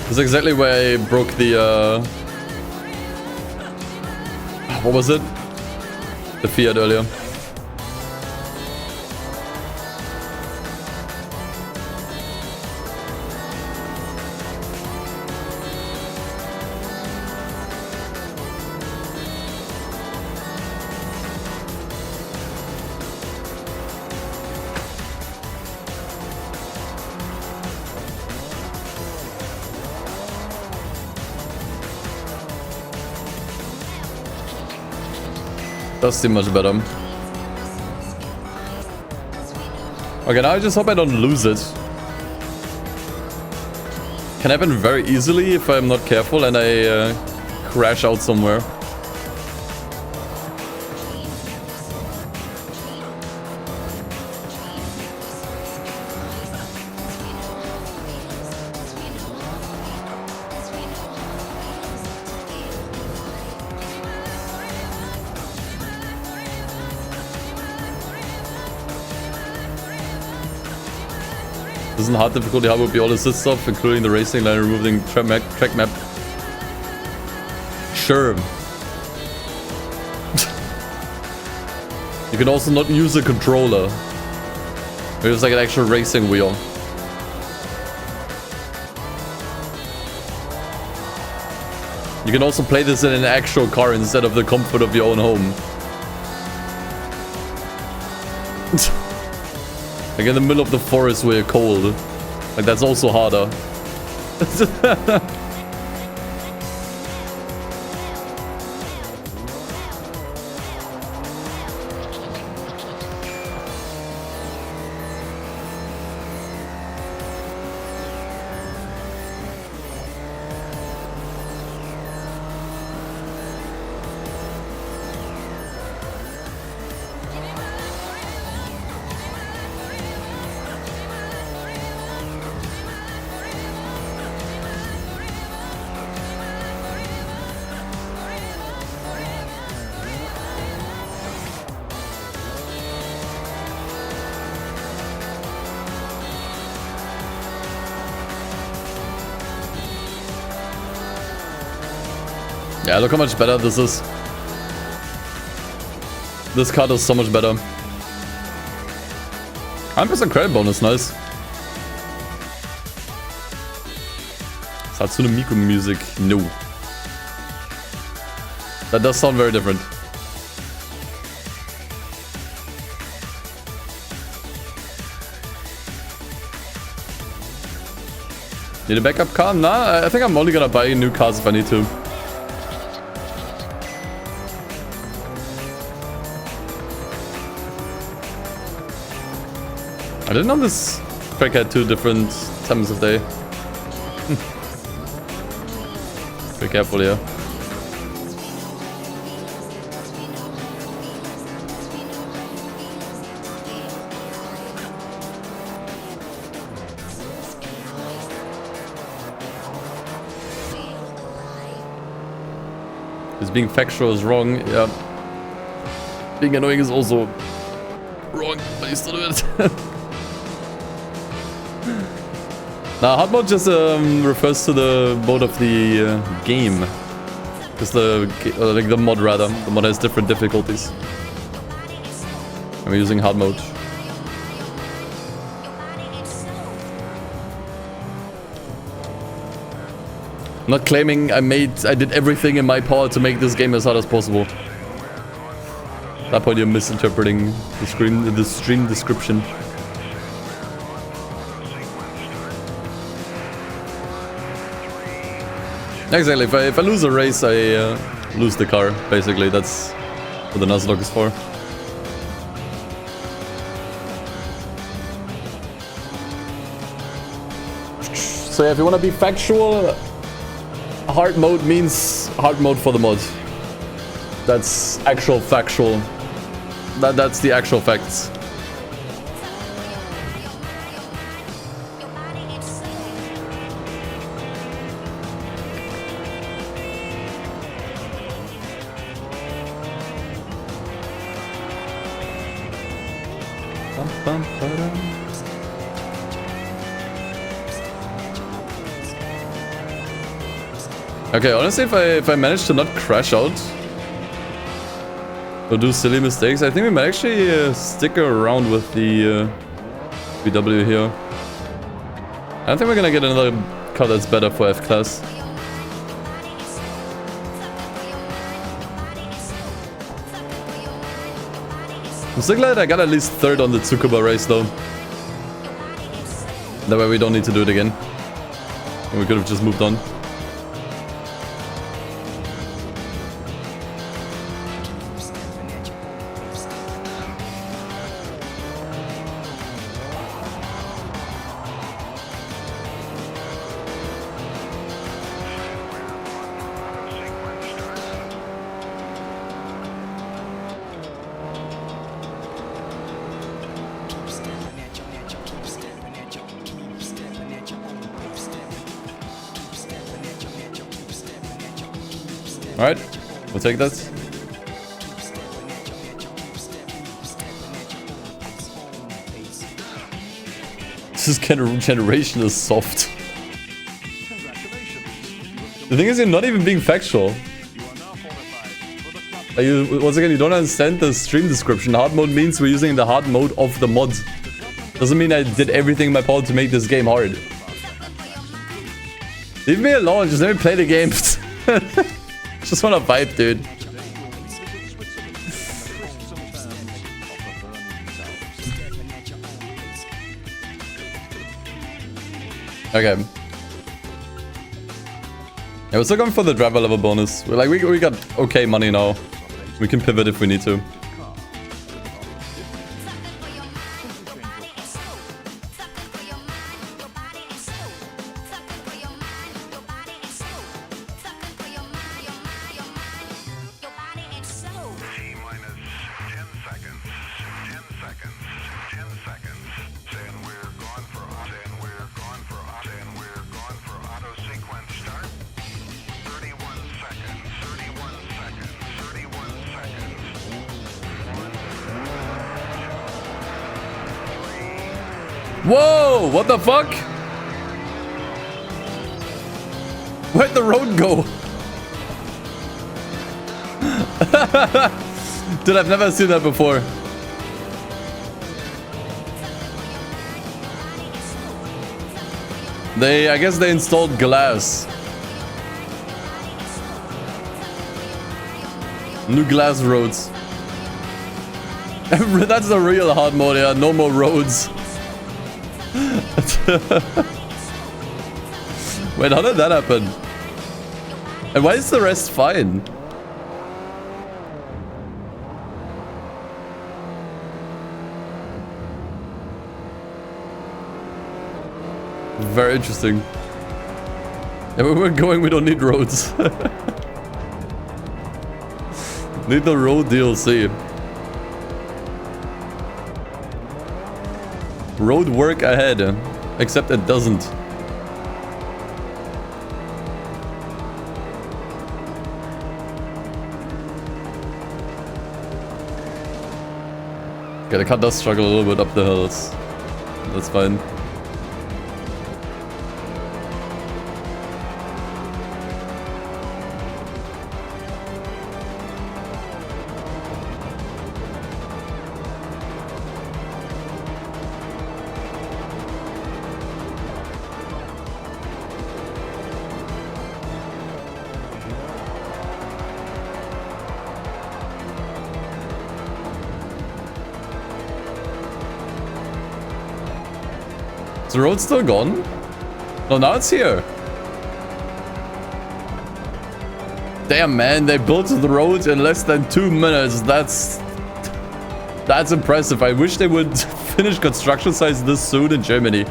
This is exactly where I broke the, what was it? The Fiat earlier. Does seem much better. Okay, now I just hope I don't lose it. Can happen very easily if I'm not careful and I crash out somewhere. This is hard difficulty. How would be all assist stuff, including the racing line, removing track map? Sure. You can also not use a controller. It's like an actual racing wheel. You can also play this in an actual car instead of the comfort of your own home. Like in the middle of the forest where you're cold. Like that's also harder. Yeah, look how much better this is. This card is so much better. 100% credit bonus, nice. Satsune Miku music, no. That does sound very different. Need a backup car? Nah, I think I'm only gonna buy new cars if I need to. I didn't know this track had 2 different times of day. Be careful here. Because being factual is wrong, yeah. Being annoying is also wrong, but you still do it. Now, hard mode just refers to the mode of the game. Because like the mod rather. The mod has different difficulties. I'm using hard mode. I'm not claiming I did everything in my power to make this game as hard as possible. At that point you're misinterpreting the stream description. Exactly, if I lose a race, I lose the car, basically. That's what the Nuzlocke is for. So yeah, if you want to be factual, hard mode means hard mode for the mod. That's actual factual. That's the actual facts. Okay, honestly, if I manage to not crash out or do silly mistakes, I think we might actually stick around with the VW here. I don't think we're gonna get another car that's better for F-Class. I'm so glad I got at least third on the Tsukuba race though. That way we don't need to do it again. And we could have just moved on. Alright, we'll take that. This generation is soft. The thing is, you're not even being factual. Once again, you don't understand the stream description. Hard mode means we're using the hard mode of the mod. Doesn't mean I did everything in my power to make this game hard. Leave me alone, just let me play the game. Just wanna vibe, dude. Okay. Yeah, we're still going for the driver level bonus. We're like, we got okay money now. We can pivot if we need to. Whoa! What the fuck? Where'd the road go? Dude, I've never seen that before. I guess they installed glass. New glass roads. That's the real hard mode, yeah. No more roads. Wait, how did that happen? And why is the rest fine? Very interesting. Yeah, where we're going, we don't need roads. Need the road DLC. Road work ahead, except it doesn't. Okay, the car does struggle a little bit up the hills. That's fine. Is the road still gone? No, now it's here. Damn, man, they built the road in less than 2 minutes. That's impressive. I wish they would finish construction sites this soon in Germany.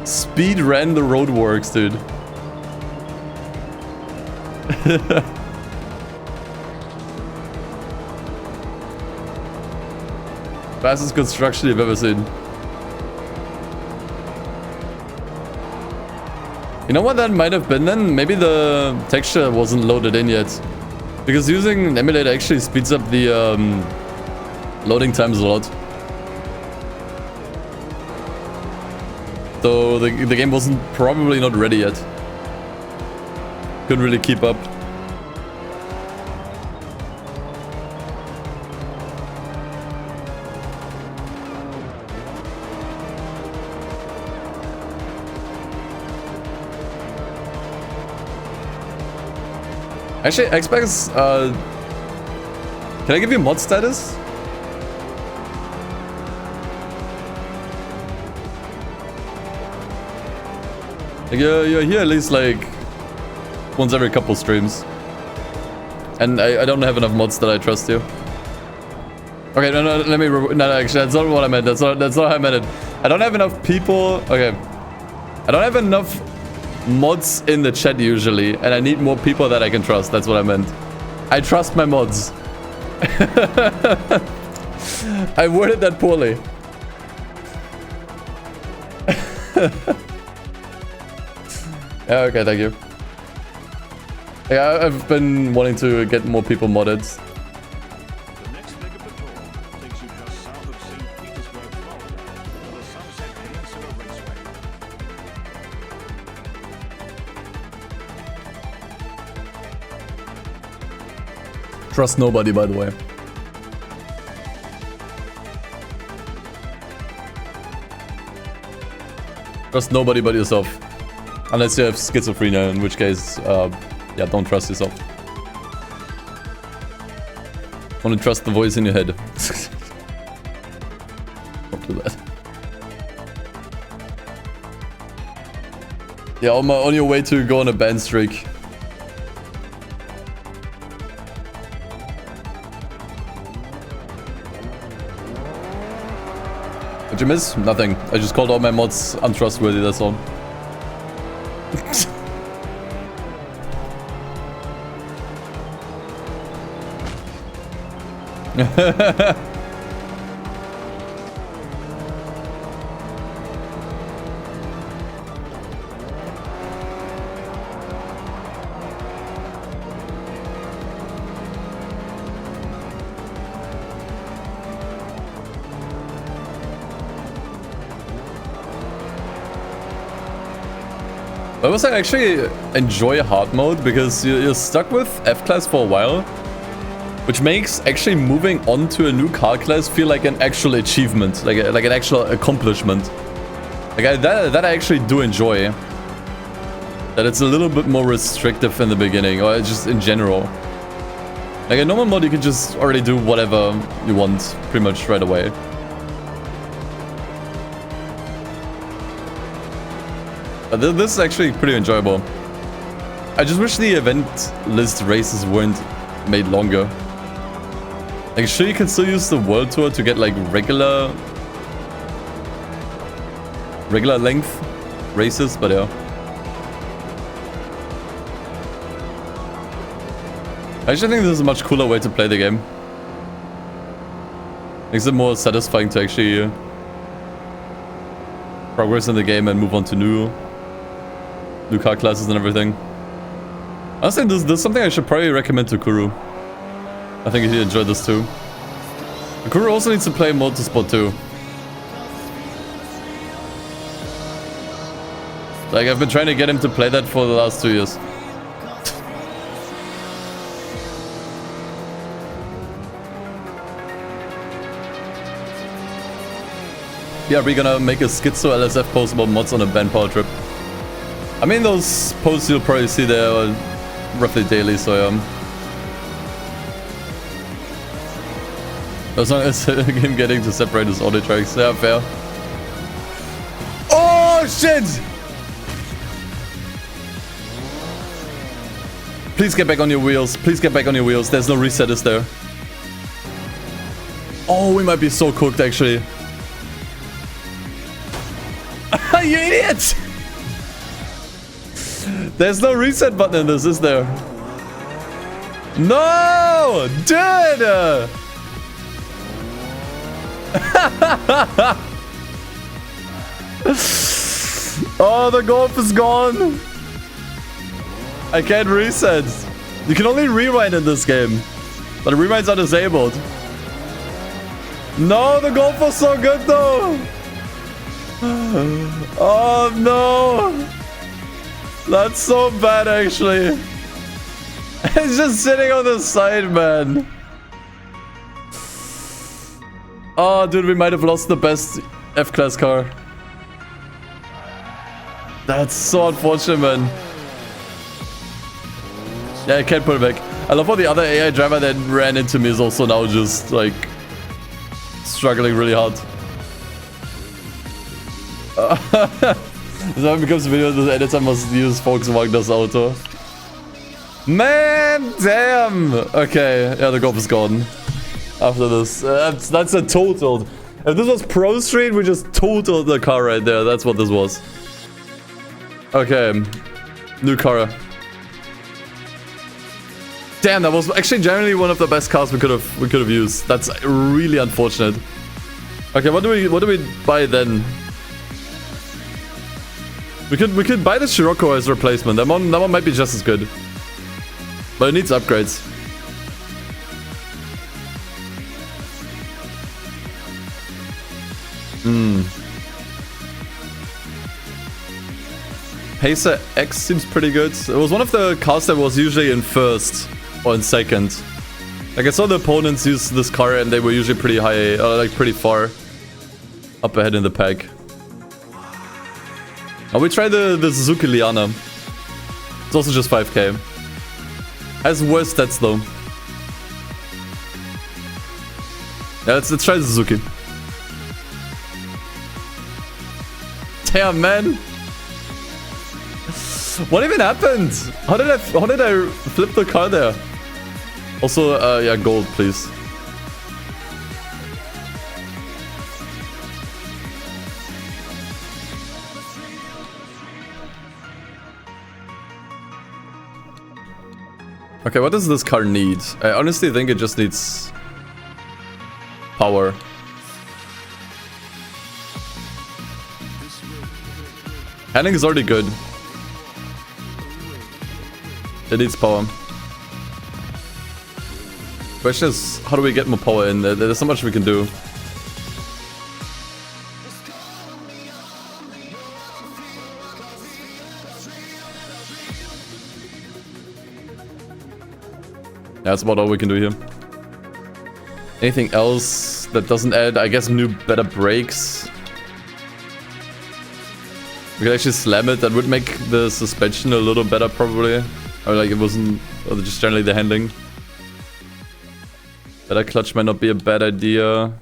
Speed ran the roadworks, dude. Fastest construction you've ever seen. You know what that might have been then? Maybe the texture wasn't loaded in yet. Because using an emulator actually speeds up the Loading times a lot. So the game wasn't probably not ready yet. Couldn't really keep up. Actually, Xbox, can I give you mod status? Like, you're here at least like once every couple streams. And I don't have enough mods that I trust you. Okay, no, let me, no, actually, that's not what I meant. That's not how I meant it. I don't have enough people, okay. I don't have enough mods in the chat usually, and I need more people that I can trust. That's what I meant. I trust my mods. I worded that poorly. Yeah, okay, thank you. Yeah, I've been wanting to get more people modded. The next leg of the tour takes you just south of St. Petersburg, Florida, to the Sunset Peninsula Raceway. Trust nobody, by the way. Trust nobody but yourself. Unless you have schizophrenia, in which case, yeah, don't trust yourself. Only trust the voice in your head. Don't do that. Yeah, on your way to go on a ban streak. Did you miss? Nothing. I just called all my mods untrustworthy, that's all. I was actually enjoy hard mode because you're stuck with F class for a while, which makes actually moving on to a new car class feel like an actual achievement, like an actual accomplishment. Like that I actually do enjoy. That it's a little bit more restrictive in the beginning, or just in general. Like a normal mode, you can just already do whatever you want pretty much right away. But this is actually pretty enjoyable. I just wish the event list races weren't made longer. Like, sure, you can still use the World Tour to get like regular length races, but yeah. I actually think this is a much cooler way to play the game. Makes it more satisfying to actually progress in the game and move on to new car classes and everything. Honestly, this is something I should probably recommend to Kuru. I think he'd enjoy this too. Kuru also needs to play Motorsport too. Like, I've been trying to get him to play that for the last 2 years. Yeah, we're gonna make a Schizo LSF post about mods on a band power trip. I mean, those posts you'll probably see there roughly daily, so yeah. As long as him getting to separate his audio tracks, yeah, fair. Oh shit! Please get back on your wheels. Please get back on your wheels. There's no reset, is there? Oh, we might be so cooked, actually. You idiot! There's no reset button in this, is there? No! Dude! Oh, the golf is gone. I can't reset. You can only rewind in this game, but the rewinds are disabled. No, the golf was so good though. Oh no. That's so bad actually. It's just sitting on the side, man. Oh, dude, we might have lost the best F-Class car. That's so unfortunate, man. Yeah, I can't put it back. I love how the other AI driver that ran into me is also now just, like, struggling really hard. So it becomes a video, the editor must use Volkswagen das Auto. Man, damn! Okay, yeah, the golf is gone. After this. That's a totaled. If this was Pro Street, we just totaled the car right there. That's what this was. Okay. New car. Damn, that was actually generally one of the best cars we could have used. That's really unfortunate. Okay, what do we buy then? We could buy the Scirocco as replacement. That one might be just as good. But it needs upgrades. Pacer X seems pretty good. It was one of the cars that was usually in first or in second. Like I saw the opponents use this car and they were usually pretty high, like pretty far up ahead in the pack. Oh, we tried the Suzuki Liana. It's also just 5k. Has worse stats though. Yeah, let's try the Suzuki. Damn, man. What even happened? How did I flip the car there? Also, yeah, gold, please. Okay, what does this car need? I honestly think it just needs power. Handling is already good. It needs power. Question is, how do we get more power in there? There's so much we can do. Yeah, that's about all we can do here. Anything else that doesn't add, I guess, new, better brakes? We could actually slam it. That would make the suspension a little better, probably. Or like it wasn't, or just generally the handling. Better clutch might not be a bad idea.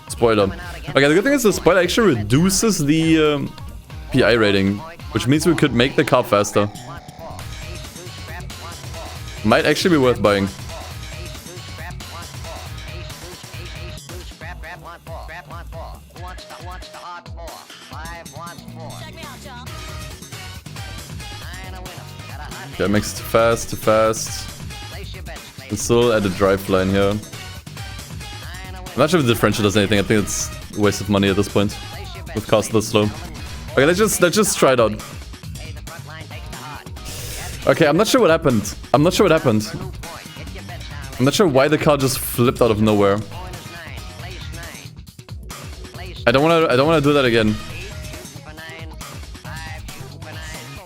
Spoiler. Okay, the good thing is the spoiler actually reduces the PI rating, which means we could make the car faster. Might actually be worth buying. Okay, makes it too fast. And still add a drive line here. I'm not sure if the differential does anything. I think it's a waste of money at this point with cars this slow. Okay, let's just try it out. Okay, I'm not sure what happened. I'm not sure why the car just flipped out of nowhere. I don't wanna do that again.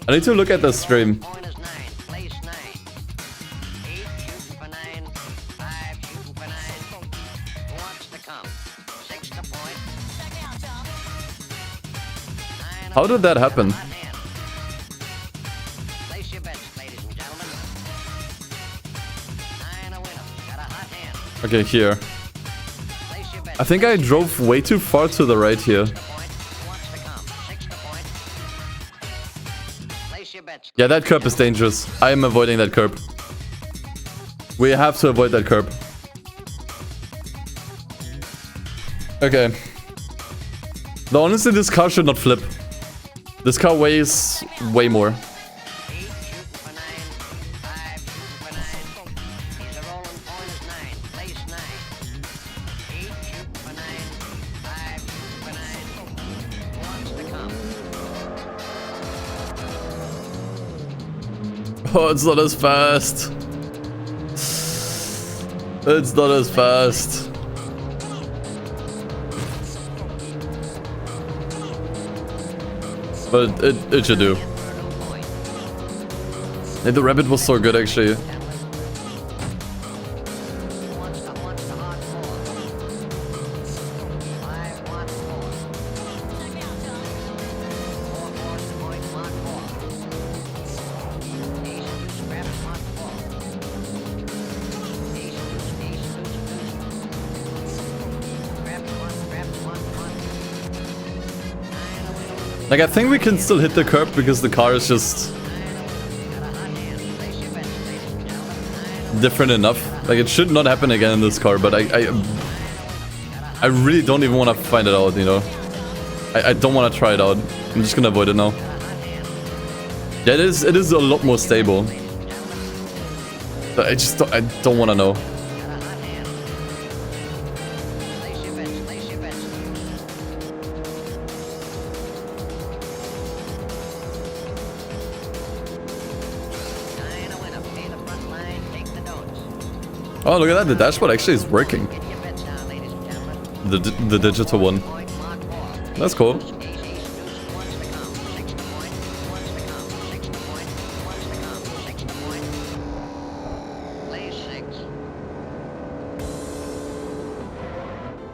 I need to look at the stream. How did that happen? Okay, here. I think I drove way too far to the right here. Yeah, that curb is dangerous. I am avoiding that curb. We have to avoid that curb. Okay. Though honestly, this car should not flip. This car weighs way more. Oh, it's not as fast. It's not as fast. But it should do. Hey, the rabbit was so good actually. Like, I think we can still hit the curb because the car is just different enough. Like, it should not happen again in this car, but I really don't even want to find it out, you know? I don't want to try it out. I'm just gonna avoid it now. Yeah, it is a lot more stable. But I don't want to know. Oh, look at that. The dashboard actually is working. The digital one. That's cool.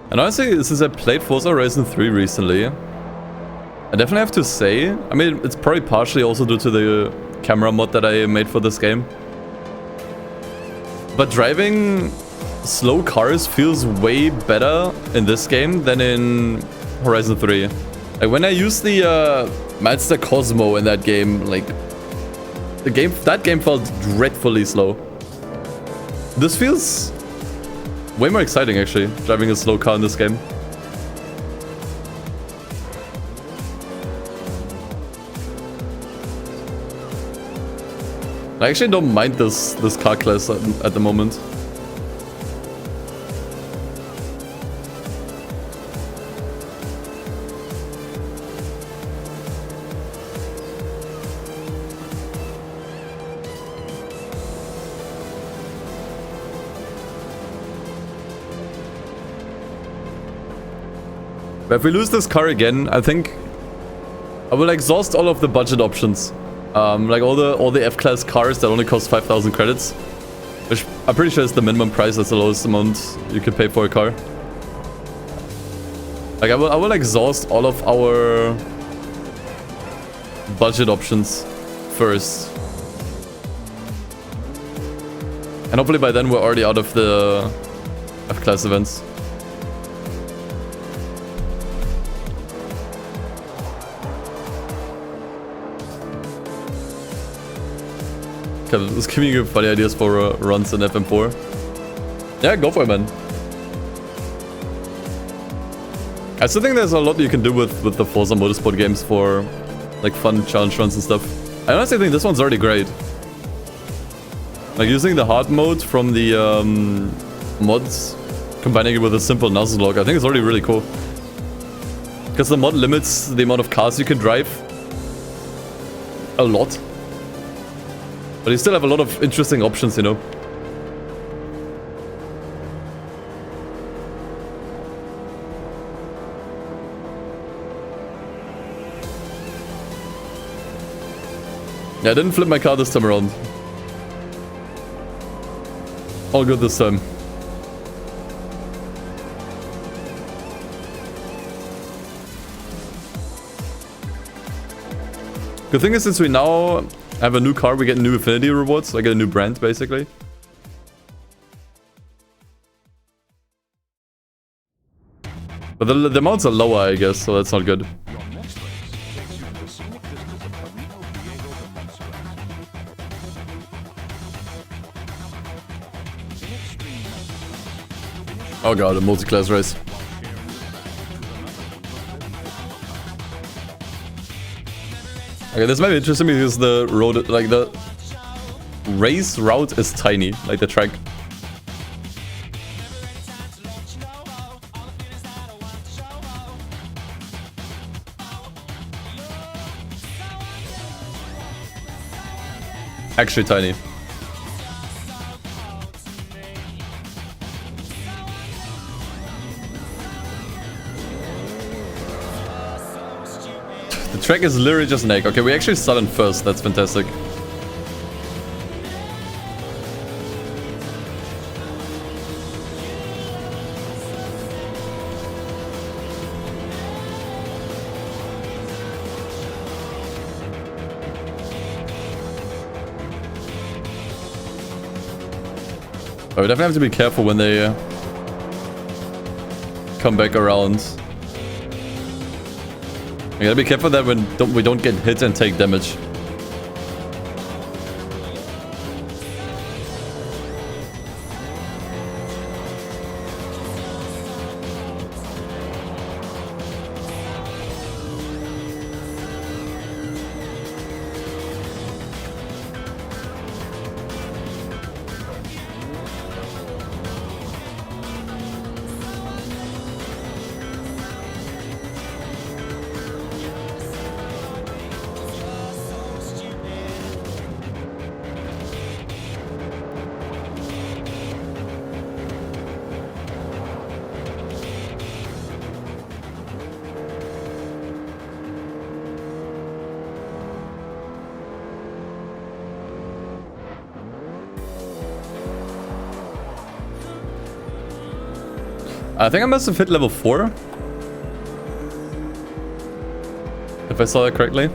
And honestly, since I played Forza Horizon 3 recently, I definitely have to say, I mean, it's probably partially also due to the camera mod that I made for this game. But driving slow cars feels way better in this game than in Horizon 3. Like when I used the Mazda Cosmo in that game, like that game felt dreadfully slow. This feels way more exciting actually, driving a slow car in this game. I actually don't mind this car class at the moment. But if we lose this car again, I think I will exhaust all of the budget options. Like all the F-class cars that only cost 5,000 credits, which I'm pretty sure is the minimum price. That's the lowest amount you could pay for a car. Like I will exhaust all of our budget options first, and hopefully by then we're already out of the F-class events. Just giving you funny ideas for runs in FM4. Yeah, go for it, man. I still think there's a lot you can do with the Forza Motorsport games for like fun challenge runs and stuff. I honestly think this one's already great. Like using the hard mode from the mods, combining it with a simple Nuzlocke, I think it's already really cool. Because the mod limits the amount of cars you can drive a lot. But you still have a lot of interesting options, you know. Yeah, I didn't flip my car this time around. All good this time. Good thing is, since we now have a new car, we get new affinity rewards. I get a new brand, basically. But the amounts are lower, I guess, so that's not good. Oh god, a multi-class race. Okay, this might be interesting because the road, like the race route is tiny, like the track. Actually tiny. The track is literally just an egg. Okay, we actually started first. That's fantastic. Oh, we definitely have to be careful when they come back around. We gotta be careful that we don't get hit and take damage. I think I must have hit level 4. If I saw that correctly.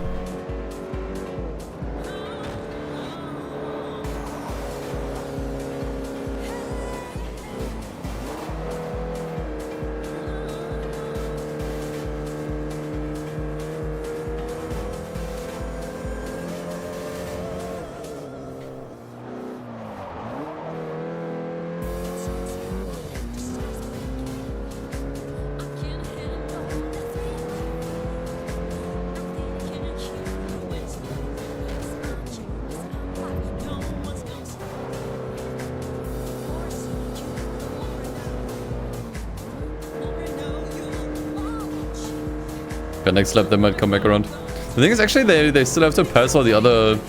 Next lap they might come back around. The thing is actually they still have to pass all the other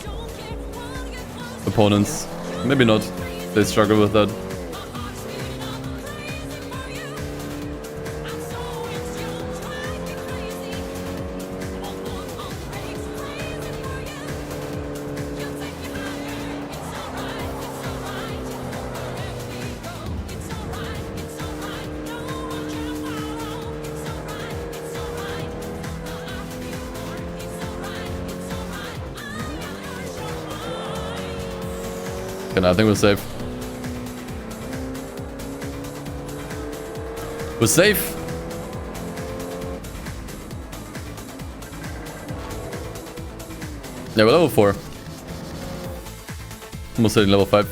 opponents. Maybe not. They struggle with that. I think we're safe. We're safe. Yeah, we're level 4. Almost hitting level 5.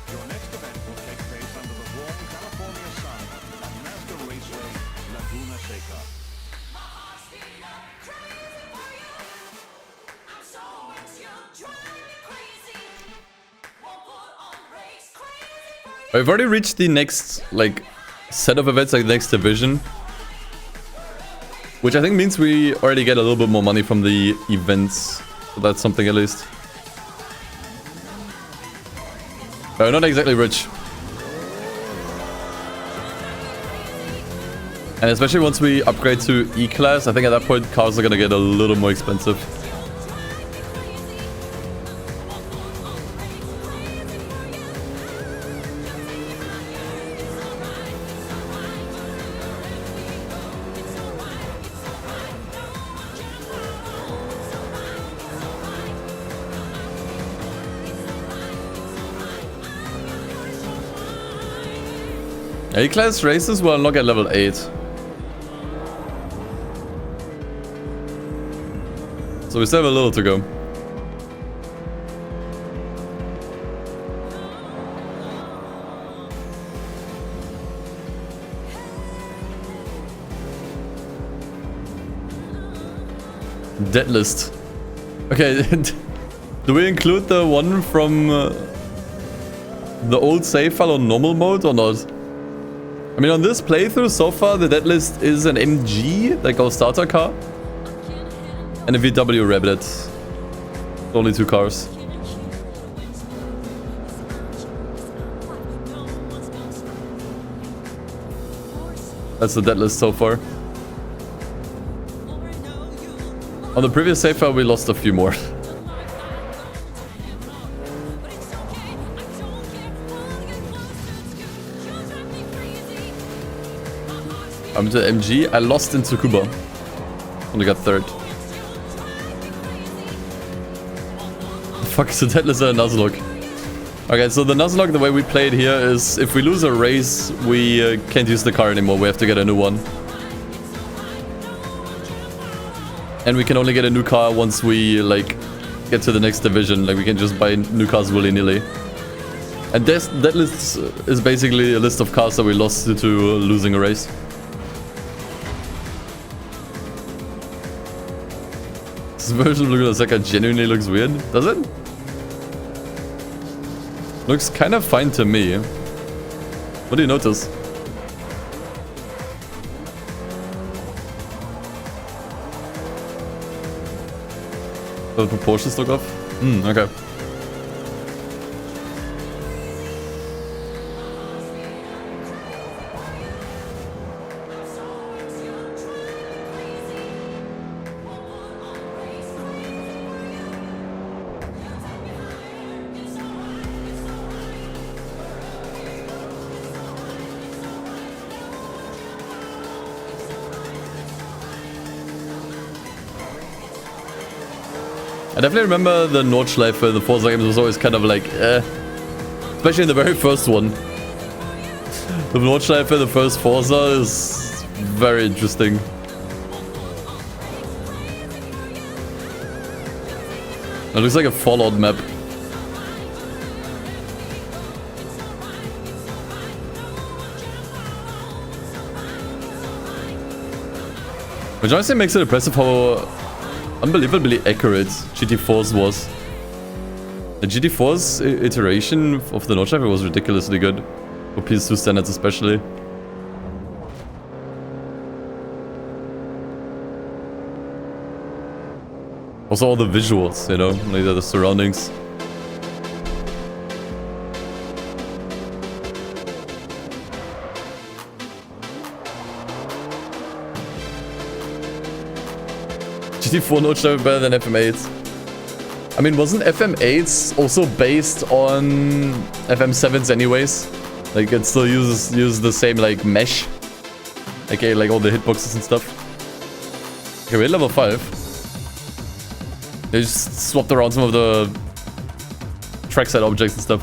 Your next event will take place under the warm California sun at NASCAR Raceway, Laguna Seca. We've already reached the next, like, set of events, like the next division. Which I think means we already get a little bit more money from the events. So that's something at least. But we're not exactly rich. And especially once we upgrade to E-Class, I think at that point cars are gonna get a little more expensive. A-Class races will unlock at level 8. So we still have a little to go. Dead list. Okay, do we include the one from the old save file on normal mode or not? I mean, on this playthrough so far, the dead list is an MG, like our starter car, and a VW Rabbit. Only 2 cars. That's the dead list so far. On the previous save file, we lost a few more. I'm to MG. I lost in Tsukuba. Only got third. The fuck is the dead list and a Nuzlocke? Okay, so the Nuzlocke, the way we play it here is if we lose a race, we can't use the car anymore. We have to get a new one. And we can only get a new car once we, like, get to the next division. Like, we can just buy new cars willy-nilly. And that list is basically a list of cars that we lost due to losing a race. This version of Nuzlocke genuinely looks weird. Does it? Looks kind of fine to me. What do you notice? The proportions look off? Okay. I definitely remember the Nordschleife, the Forza games was always kind of like, especially in the very first one. The Nordschleife, the first Forza is very interesting. It looks like a Fallout map. Which honestly makes it impressive how unbelievably accurate GT4's was. The GT4's iteration of the Nordschleife was ridiculously good. For PS2 standards especially. Also all the visuals, you know, like the surroundings. GT4 Nordschleife better than FM8. I mean, wasn't FM8s also based on FM7s anyways? Like, it still uses the same, like, mesh. Okay, like all the hitboxes and stuff. Okay, we're at level 5. They just swapped around some of the trackside objects and stuff.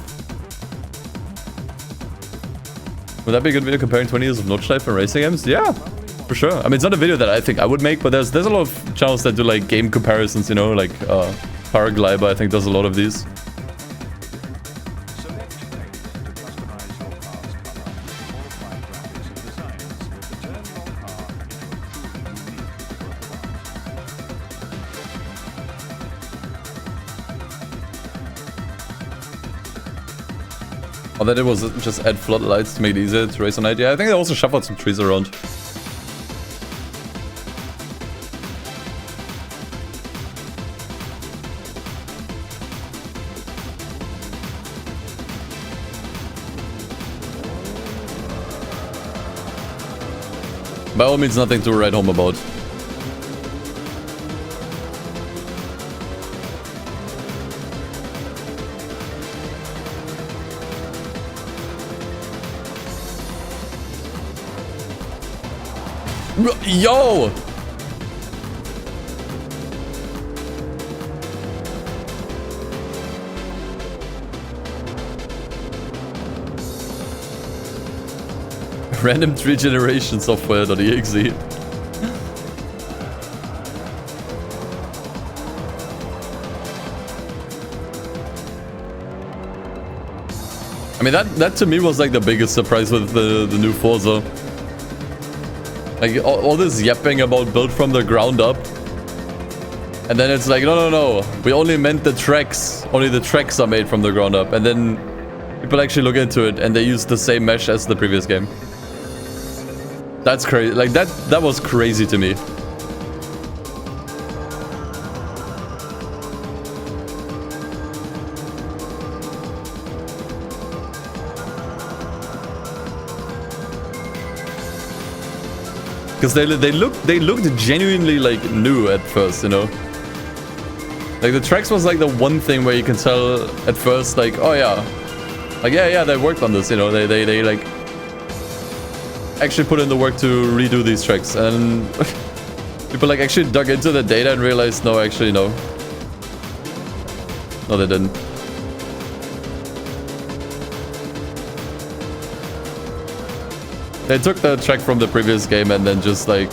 Would that be a good video comparing 20 years of Nordschleife and racing games? Yeah, for sure. I mean, it's not a video that I think I would make, but there's a lot of channels that do, like, game comparisons, you know, like, Paraglider, I think, does a lot of these. Or that it was just add floodlights to make it easier to race on night. Yeah, I think they also shuffled some trees around. By all means, nothing to write home about. Yo! Random tree generation software.exe. I mean, that to me was like the biggest surprise with the new Forza. Like, all this yapping about build from the ground up. And then it's like, no. We only meant the tracks. Only the tracks are made from the ground up. And then people actually look into it and they use the same mesh as the previous game. That's crazy. Like, that was crazy to me. Because they looked genuinely like new at first, you know. Like the tracks was like the one thing where you can tell at first, like, oh yeah, like yeah, they worked on this, you know. They like actually put in the work to redo these tracks, and people like actually dug into the data and realized, no, actually no, they didn't. They took the track from the previous game and then just like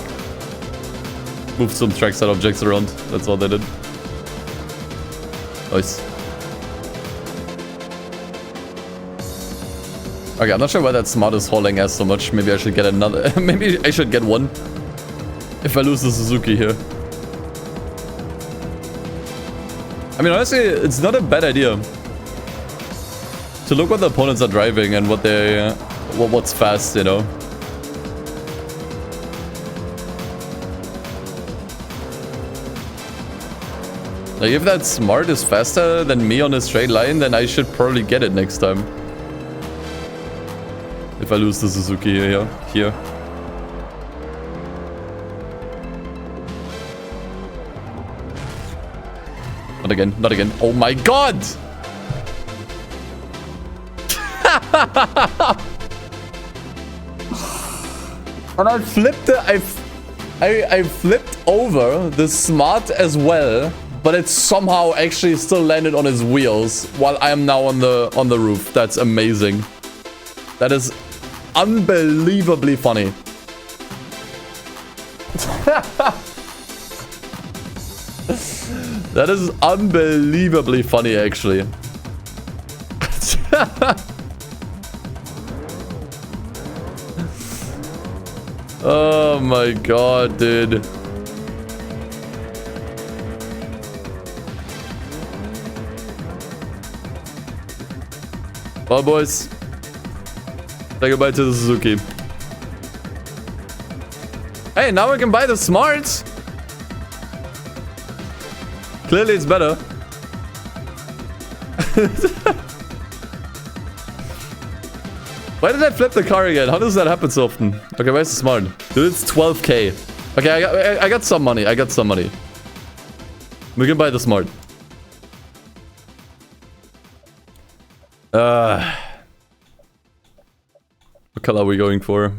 moved some tracks and objects around. That's all they did. Nice. Okay, I'm not sure why that smart is hauling ass so much. Maybe I should get another. Maybe I should get one. If I lose the Suzuki here. I mean, honestly, it's not a bad idea to look what the opponents are driving and what they, what's fast, you know. Like, if that smart is faster than me on a straight line, then I should probably get it next time. If I lose the Suzuki here. Not again, not again. Oh my god! And I flipped it, I flipped over the smart as well. But it somehow actually still landed on his wheels while I am now on the roof. That's amazing. That is unbelievably funny. That is unbelievably funny, actually. Oh my god, dude. Well, boys, say goodbye to the Suzuki. Hey, now we can buy the smarts. Clearly, it's better. Why did I flip the car again? How does that happen so often? Okay, where's the smart? Dude, it's 12k. Okay, I got some money. I got some money. We can buy the smart. What color are we going for?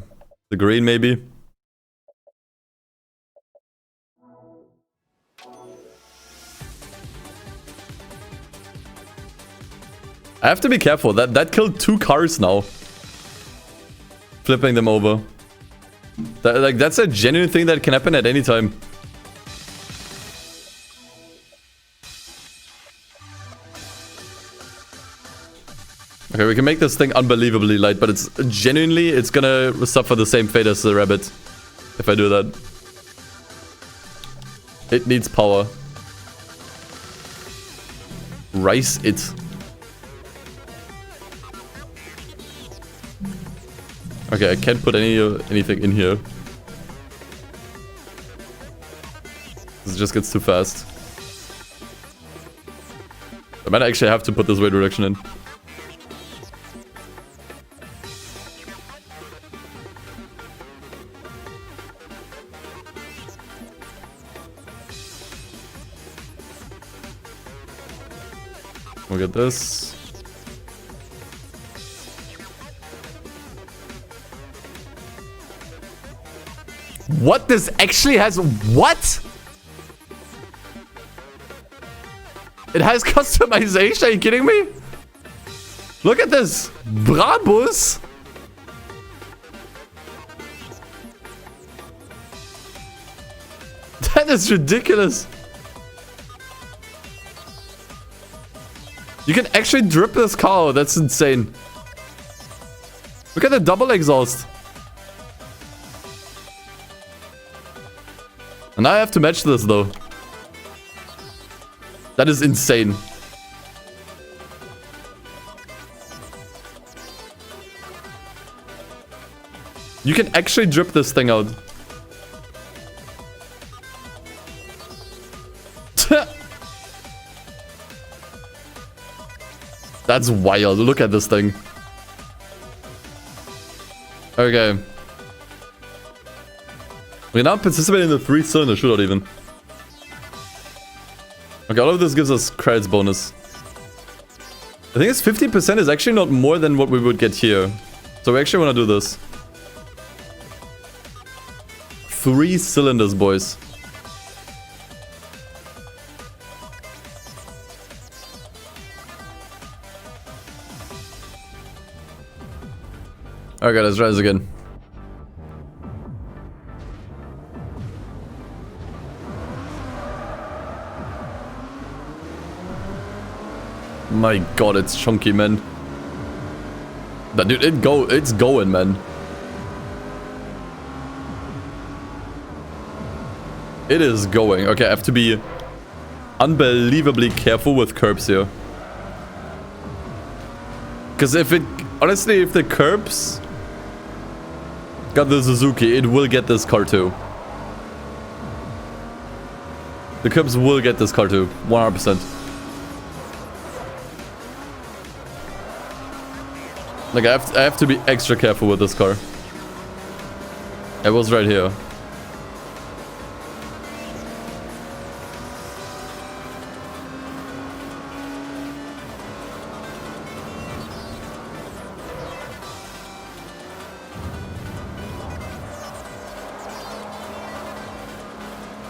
The green, maybe? I have to be careful. That killed 2 cars now. Flipping them over. That's a genuine thing that can happen at any time. Okay, we can make this thing unbelievably light, but it's genuinely, it's gonna suffer the same fate as the rabbit if I do that. It needs power. Rice it. Okay, I can't put anything in here. This just gets too fast. I might actually have to put this weight reduction in. Look at this. What? This actually has... What? It has customization? Are you kidding me? Look at this. Brabus. That is ridiculous. You can actually drip this car. That's insane. Look at the double exhaust. And now I have to match this though. That is insane. You can actually drip this thing out. That's wild. Look at this thing. We're now participating in the 3-cylinder shootout even. Okay, all of this gives us credits bonus. I think it's 50% is actually not more than what we would get here. So we actually want to do this. 3 cylinders, boys. Okay, let's try this again. My god, it's chunky, man. That dude, it's going, man. It is going. Okay, I have to be unbelievably careful with curbs here. Because honestly, if the curbs got the Suzuki, it will get this car too. The curbs will get this car too, 100%. Like, I have to be extra careful with this car. I was right here.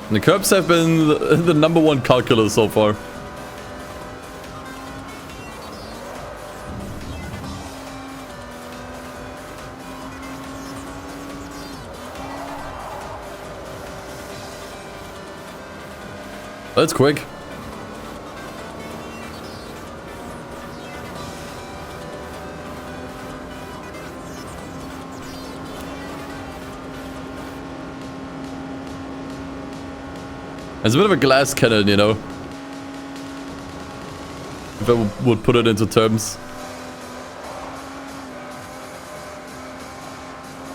The curbs have been the #1 calculus so far. That's quick. It's a bit of a glass cannon, you know. If I would put it into terms.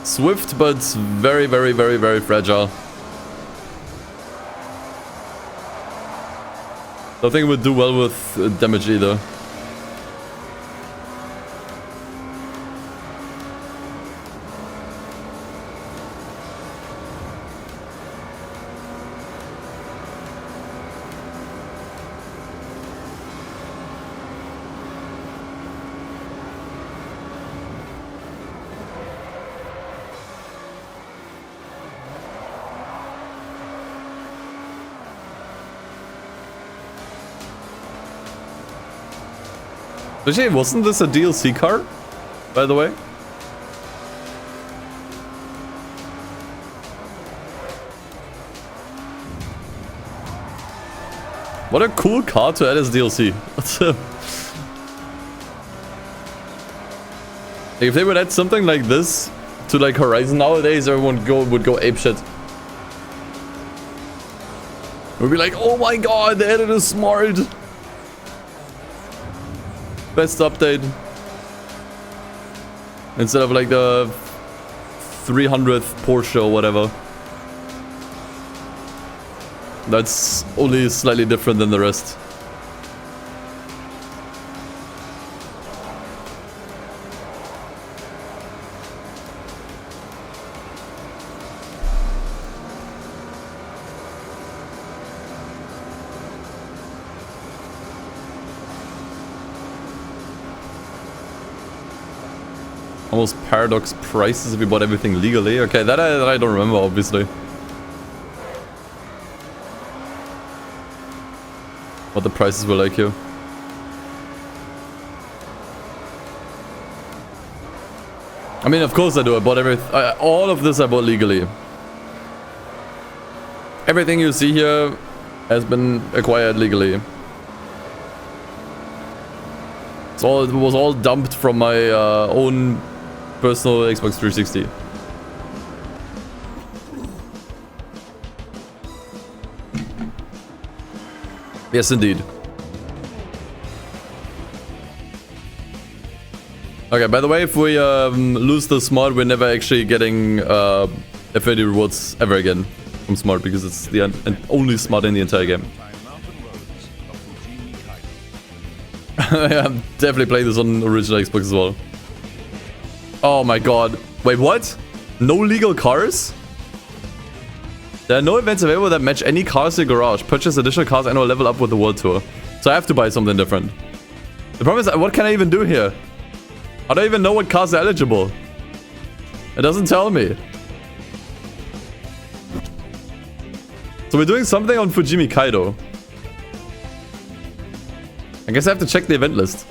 Swift, but very, very, very, very fragile. Don't think it would do well with damage either. Actually, wasn't this a DLC car, by the way? What a cool car to add as DLC. If they would add something like this to like Horizon nowadays, everyone would go apeshit. We'd be like, oh my god, they added a smart. Best update. Instead of like the 300th Porsche or whatever. That's only slightly different than the rest. Almost paradox prices if you bought everything legally. Okay, that I don't remember, obviously. What the prices were like here. I mean, of course I do. I bought all of this I bought legally. Everything you see here has been acquired legally. It was all dumped from my own personal Xbox 360. Yes, indeed. Okay, by the way, if we lose the Smart, we're never actually getting affinity rewards ever again from Smart, because it's the only Smart in the entire game. I'm definitely playing this on original Xbox as well. Oh my god. Wait, what? No legal cars? There are no events available that match any cars in your garage. Purchase additional cars and or level up with the World Tour. So I have to buy something different. The problem is, what can I even do here? I don't even know what cars are eligible. It doesn't tell me. So we're doing something on Fujimi Kaido. I guess I have to check the event list.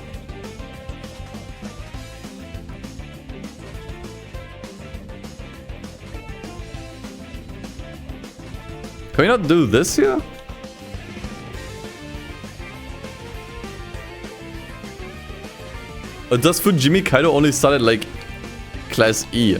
Can we not do this here? Or does Fujimi Kaido only start at like Class E?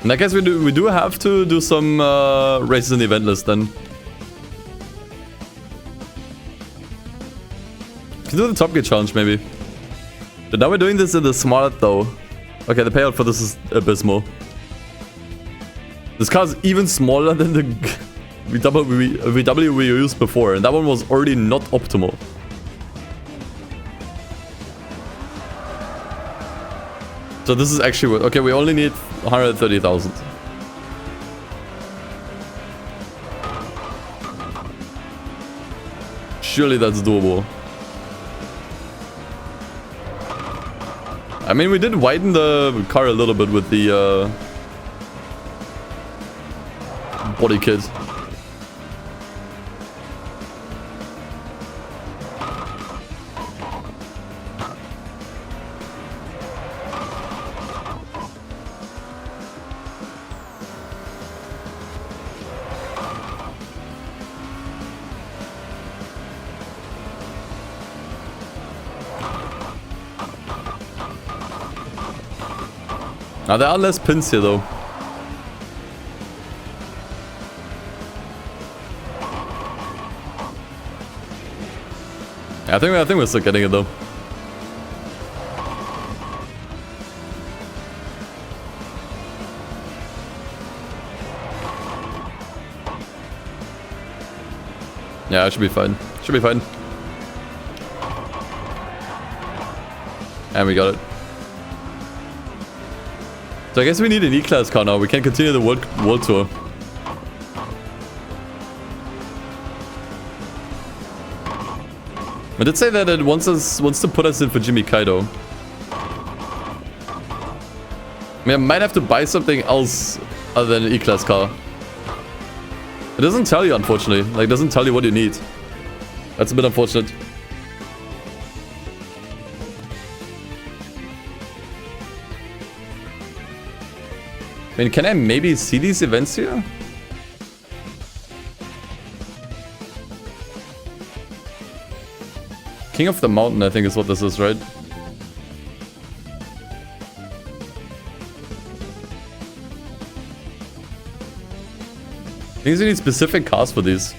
And I guess we do have to do some races in the event list then. Can do the Top Gear challenge maybe. But now we're doing this in the smart though. Okay, the payout for this is abysmal. This car is even smaller than the VW we used before, and that one was already not optimal. So this is actually what, okay, we only need 130,000. Surely that's doable. I mean, we did widen the car a little bit with the body kit. Now there are less pins here though. Yeah, I think we're still getting it though. Yeah, it should be fine. Should be fine. And we got it. So I guess we need an E-Class car now. We can continue the world tour. I did say that it wants to put us in Fujimi Kaido. I mean, I might have to buy something else other than an E-Class car. It doesn't tell you, unfortunately. Like, it doesn't tell you what you need. That's a bit unfortunate. I mean, can I maybe see these events here? King of the Mountain, I think is what this is, right? I think you need specific cars for these.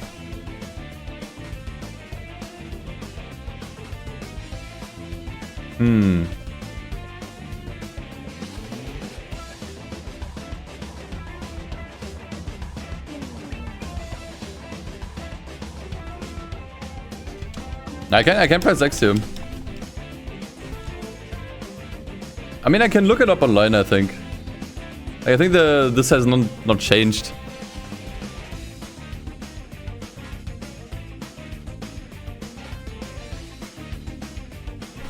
I can press X here. I mean, I can look it up online, I think. I think this has not changed.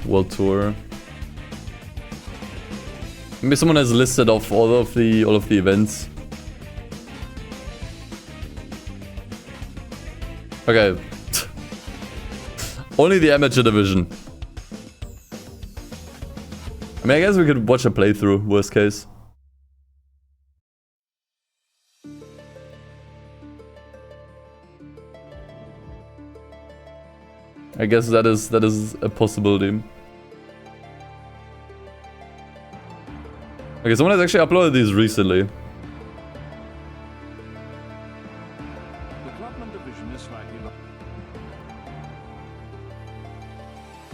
World Tour. Maybe someone has listed off all of the events. Okay. Only the amateur division. I mean, I guess we could watch a playthrough, worst case. I guess that is a possibility. Okay, someone has actually uploaded these recently.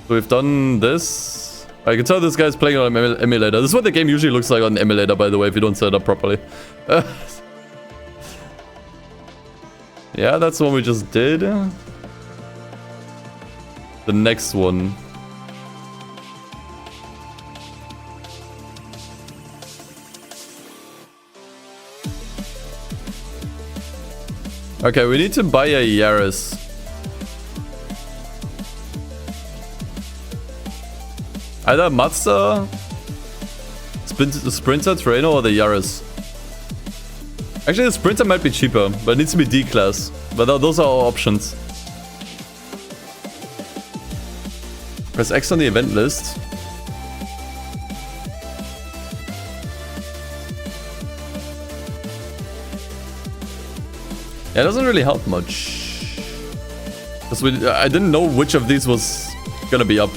So we've done this. I can tell this guy's playing on an emulator. This is what the game usually looks like on an emulator, by the way, if you don't set it up properly. Yeah, that's the one we just did. The next one. Okay, we need to buy a Yaris. Either Mazda, Sprinter, Trainer, or the Yaris. Actually, the Sprinter might be cheaper, but it needs to be D-Class. But those are our options. Press X on the event list. Yeah, it doesn't really help much. Because I didn't know which of these was gonna be up.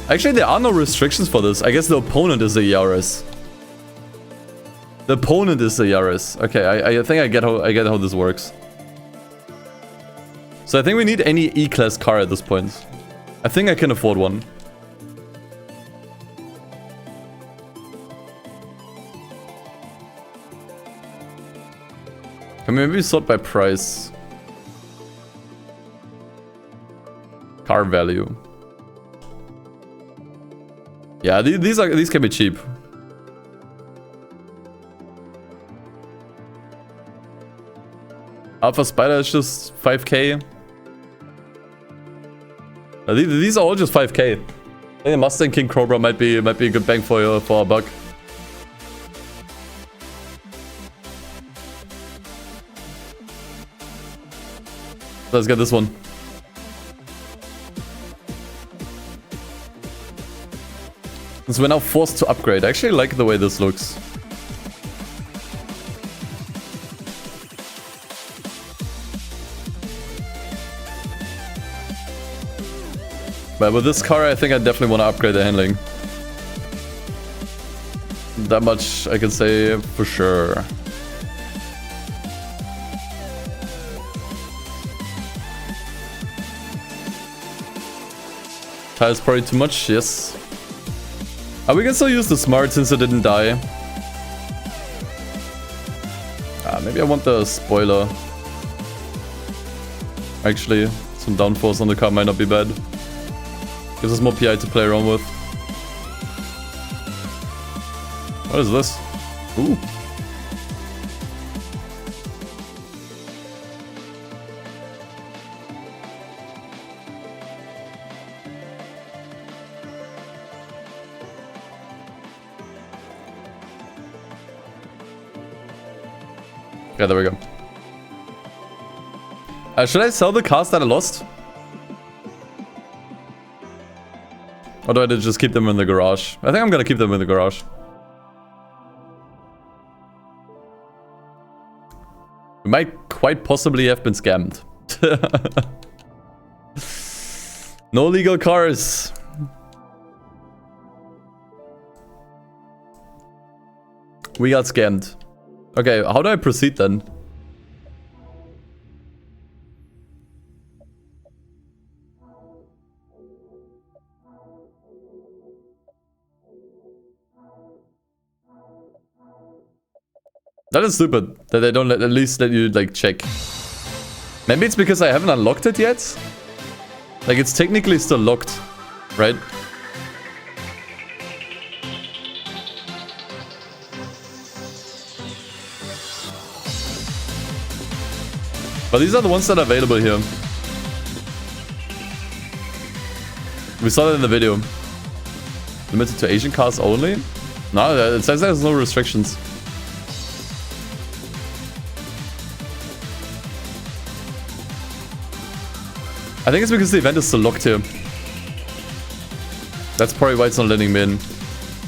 Actually, there are no restrictions for this. I guess the opponent is the Yaris. The opponent is the Yaris. Okay, I think I get how this works. So I think we need any E-Class car at this point. I think I can afford one. Can we maybe sort by price? Car value. Yeah, these can be cheap. Alpha Spider is just 5k. These are all just 5k. I think the Mustang King Cobra might be a good bang for a buck. Let's get this one. Since we're now forced to upgrade, I actually like the way this looks. But with this car, I think I definitely want to upgrade the handling. That much I can say for sure. Tire's probably too much, yes. We can still use the smart since it didn't die. Maybe I want the spoiler. Actually, some downforce on the car might not be bad. Gives us more PI to play around with. What is this? Ooh. Yeah, there we go. Should I sell the cars that I lost? Or do I just keep them in the garage? I think I'm gonna keep them in the garage. We might quite possibly have been scammed. No legal cars. We got scammed. Okay, how do I proceed then? That is stupid that they don't at least let you like check. Maybe it's because I haven't unlocked it yet. Like it's technically still locked, right? But these are the ones that are available here. We saw that in the video. Limited to Asian cars only? No, it says there's no restrictions. I think it's because the event is still locked here. That's probably why it's not letting me in.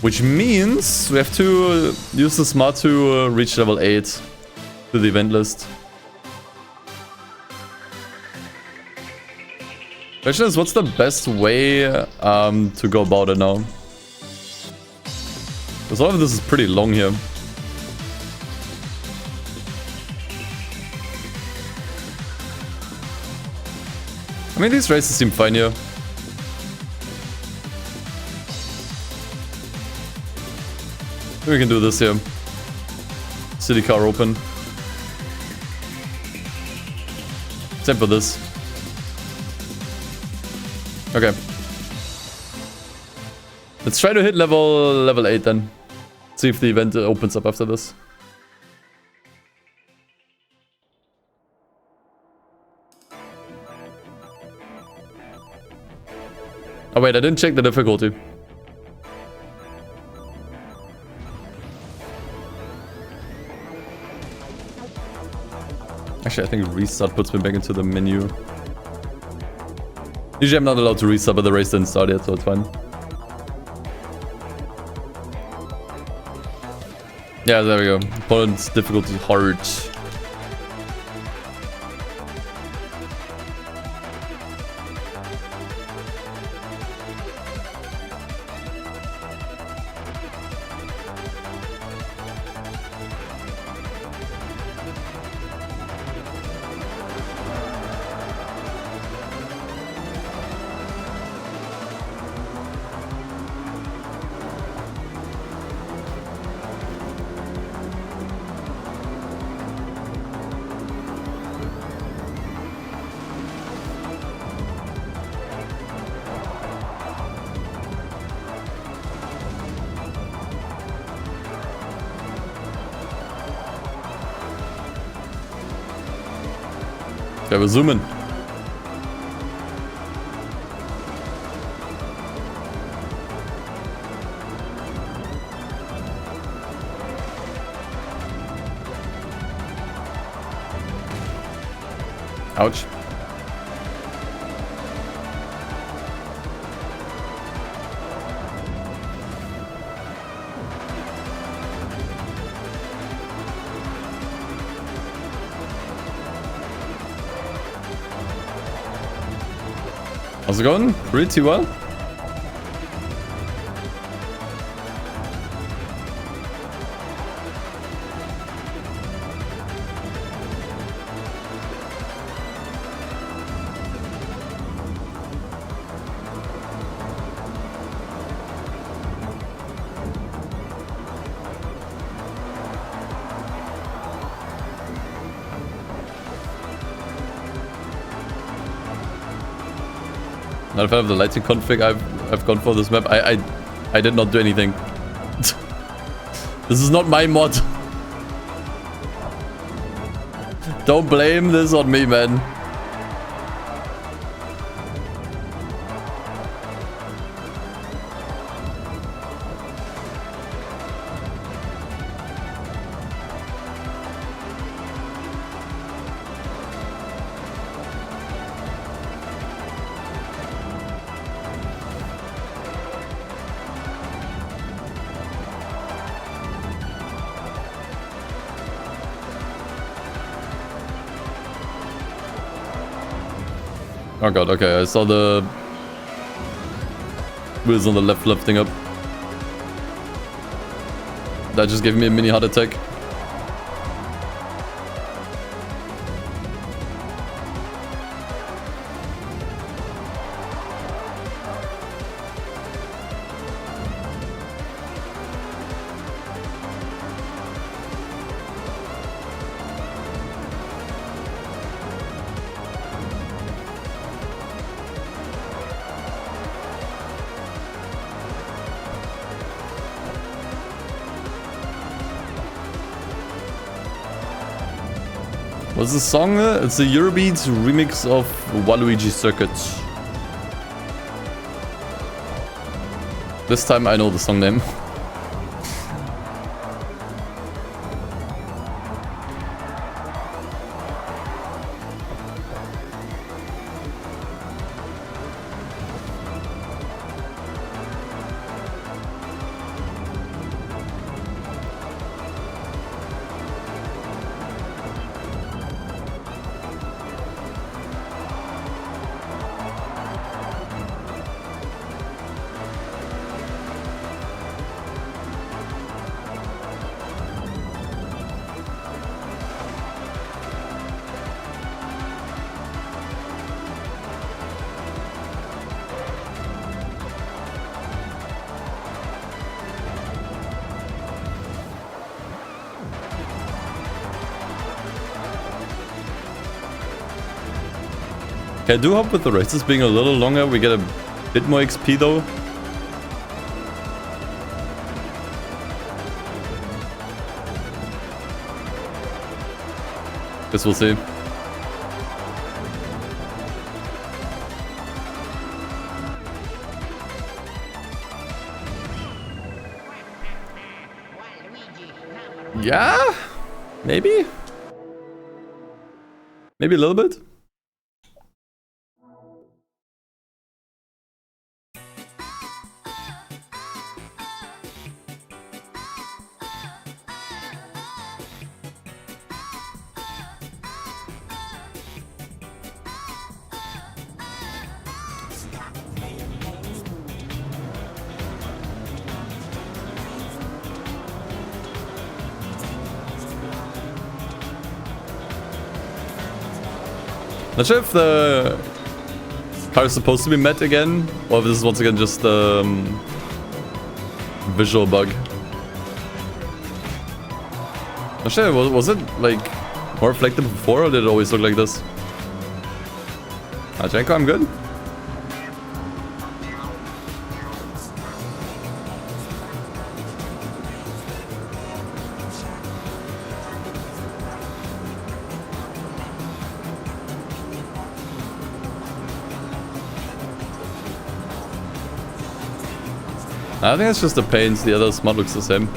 Which means we have to use the smart to reach level 8 to the event list. Question is, what's the best way to go about it now? Because all of this is pretty long here. I mean, these races seem fine here. Maybe we can do this here. City car open. Same for this. Okay. Let's try to hit level 8 then. See if the event opens up after this. Oh wait, I didn't check the difficulty. Actually, I think restart puts me back into the menu. Usually I'm not allowed to restart, but the race didn't start yet, so it's fine. Yeah, there we go. Opponent's difficulty hard. Okay, we're zooming. Ouch. How's it going? Pretty well. Not a fan of the lighting config I've gone for this map. I did not do anything. This is not my mod. Don't blame this on me, man. Oh god, okay, I saw the wheels on the left lifting up. That just gave me a mini heart attack. What's the song? It's a Eurobeats remix of Waluigi Circuit. This time I know the song name. Okay, I do hope with the races being a little longer, we get a bit more XP though. Guess we'll see. Yeah? Maybe? Maybe a little bit? Not sure if the car is supposed to be met again, or if this is once again just a visual bug. Not sure, was it like more reflective before, or did it always look like this? Janko, I'm good. I think it's just the paints, the other smut looks the same.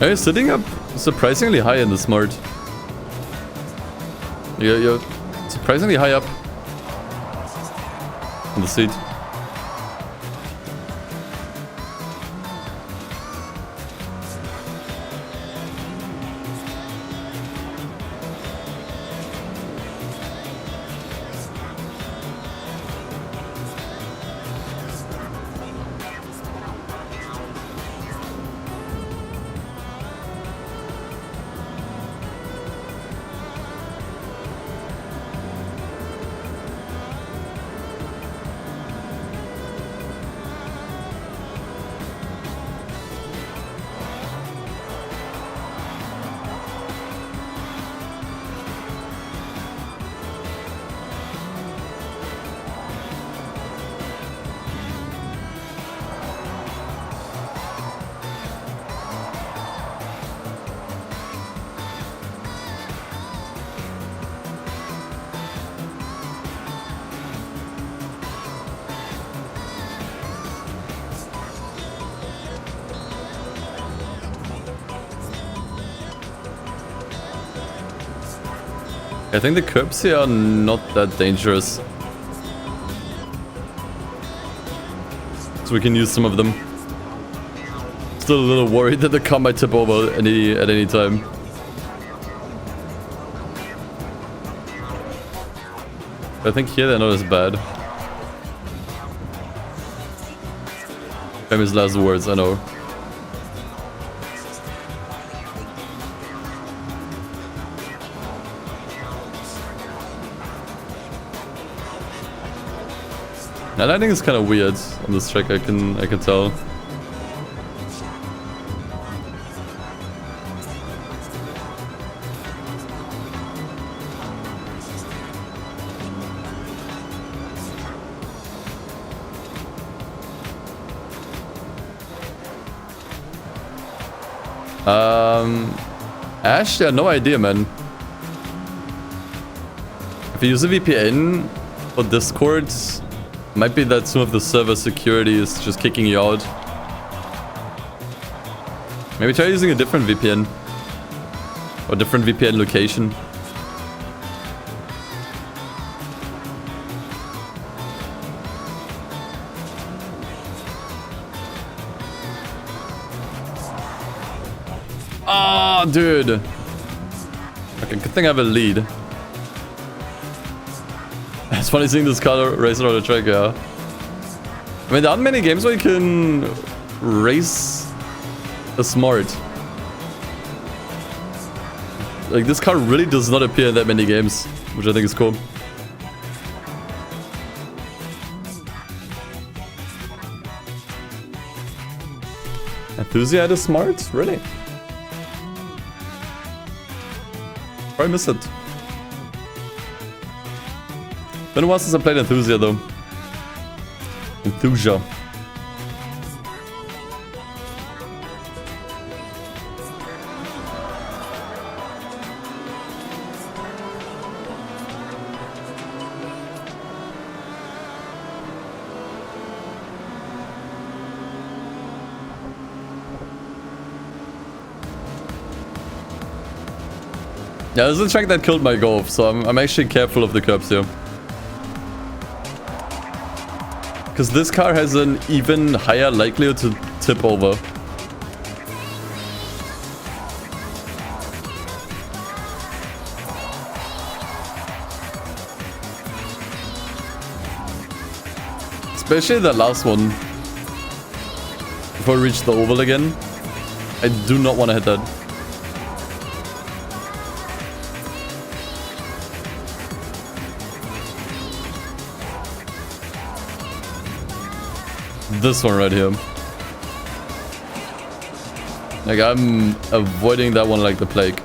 You're sitting up surprisingly high in the smart. You're surprisingly high up in the seat. I think the curbs here are not that dangerous. So we can use some of them. Still a little worried that the car might tip over at any time. I think here they're not as bad. Famous last words, I know. That lighting is kind of weird on this track. I can tell. Ash, yeah, no idea, man. If you use a VPN for Discord, might be that some of the server security is just kicking you out. Maybe try using a different VPN. Or different VPN location. Oh, dude. Okay, good thing I have a lead. It's funny seeing this car race around the track, yeah. I mean, there aren't many games where you can race a smart. Like, this car really does not appear in that many games, which I think is cool. Enthusiast is smart? Really? Probably missed it. Been a while since I played Enthusiast though. Enthusiast. Yeah, this is the track that killed my Golf, so I'm actually careful of the curbs here. Because this car has an even higher likelihood to tip over. Especially the last one. Before I reach the oval again. I do not want to hit that. This one right here. Like, I'm avoiding that one like the plague.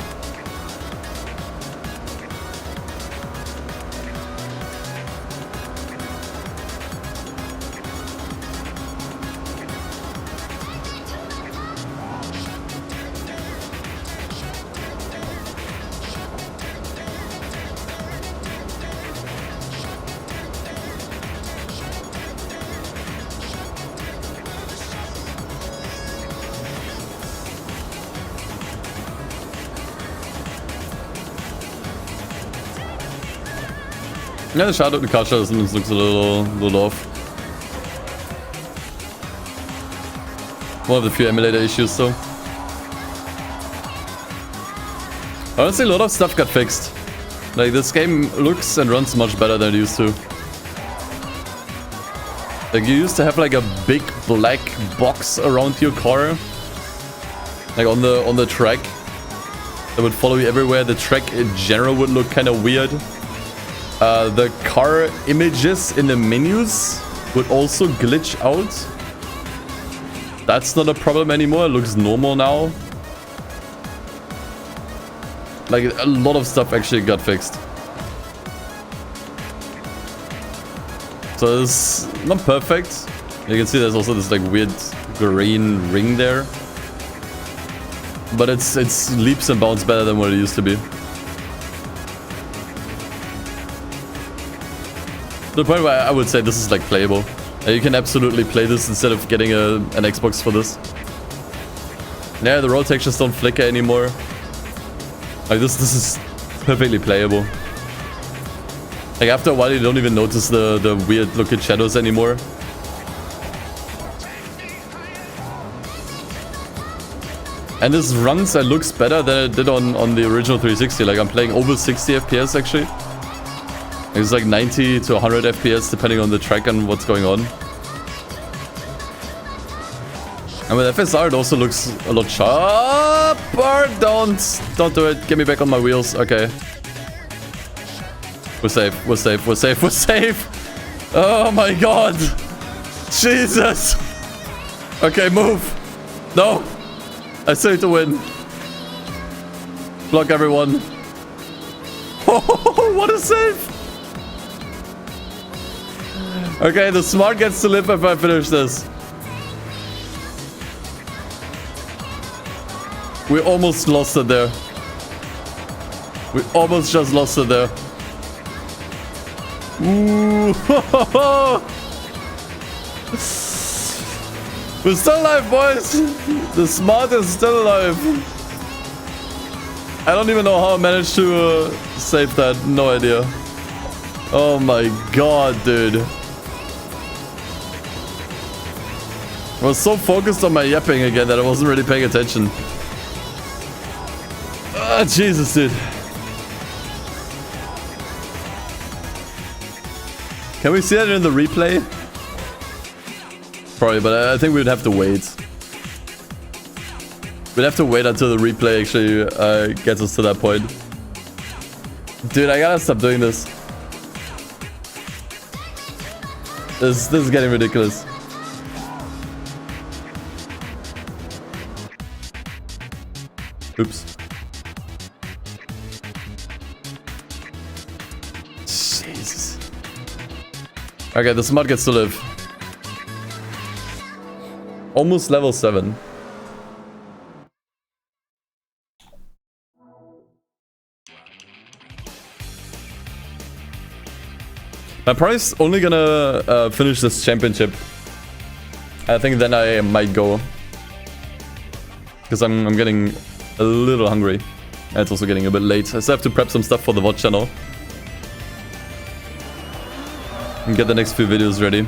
Yeah, the shadow of the car looks a little off. One of the few emulator issues though. Honestly, a lot of stuff got fixed. Like, this game looks and runs much better than it used to. Like, you used to have like a big black box around your car. Like on the track. That would follow you everywhere. The track in general would look kind of weird. The car images in the menus would also glitch out. That's not a problem anymore. It looks normal now. Like, a lot of stuff actually got fixed. So it's not perfect. You can see there's also this like weird green ring there. But it's leaps and bounds better than what it used to be. To the point where I would say this is like playable. You can absolutely play this instead of getting an Xbox for this. Yeah, the road textures don't flicker anymore. Like, this is perfectly playable. Like, after a while you don't even notice the weird looking shadows anymore. And this runs and looks better than it did on the original 360. Like, I'm playing over 60 FPS actually. It's like 90 to 100 FPS depending on the track and what's going on. And with FSR it also looks a lot sharper. Don't do it. Get me back on my wheels. Okay. We're safe. We're safe. We're safe. We're safe. Oh my god. Jesus. Okay, move. No. I still need to win. Block everyone. Oh, what a save. Okay, the smart gets to live if I finish this. We almost lost it there. We almost just lost it there. Ooh. We're still alive, boys. The smart is still alive. I don't even know how I managed to save that. No idea. Oh my god, dude. I was so focused on my yapping again that I wasn't really paying attention. Ah, Jesus, dude. Can we see that in the replay? Probably, but I think we'd have to wait. We'd have to wait until the replay actually gets us to that point. Dude, I gotta stop doing this. This is getting ridiculous. Oops. Jesus. Okay, the smart gets to live. Almost level 7. I'm probably only gonna finish this championship. I think then I might go. Because I'm getting a little hungry. And it's also getting a bit late. I still have to prep some stuff for the VOD channel. And get the next few videos ready.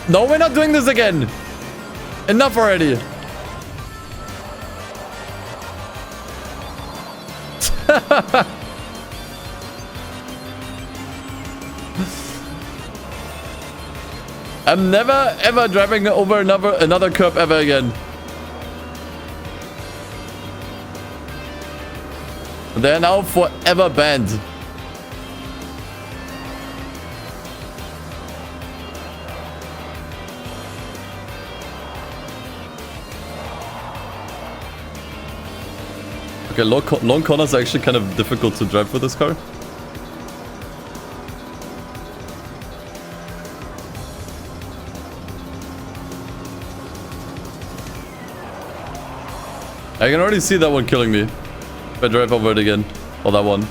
No, we're not doing this again. Enough already. I'm never ever driving over another curb ever again. They're now forever banned. Okay, long corners are actually kind of difficult to drive with this car. I can already see that one killing me if I drive over it again. Or that one.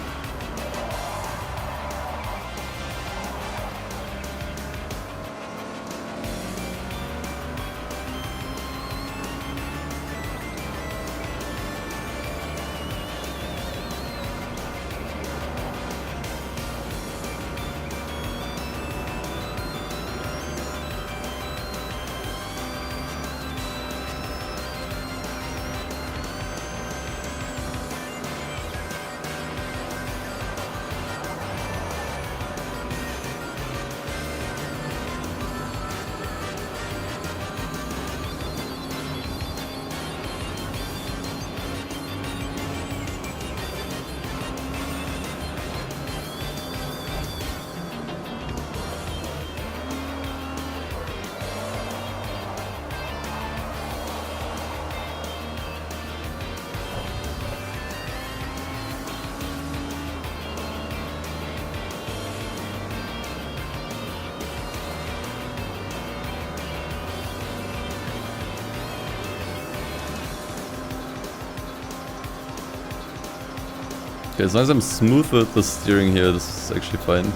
Okay, as long as I'm smooth with the steering here, this is actually fine.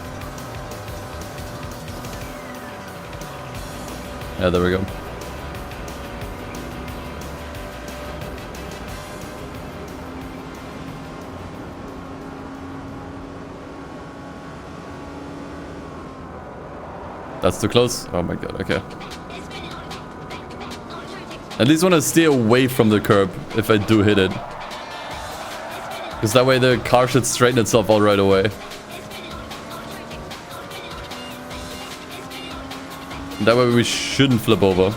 Yeah, there we go. That's too close. Oh my god, okay. At least want to steer away from the curb if I do hit it. Because that way the car should straighten itself out right away. That way we shouldn't flip over.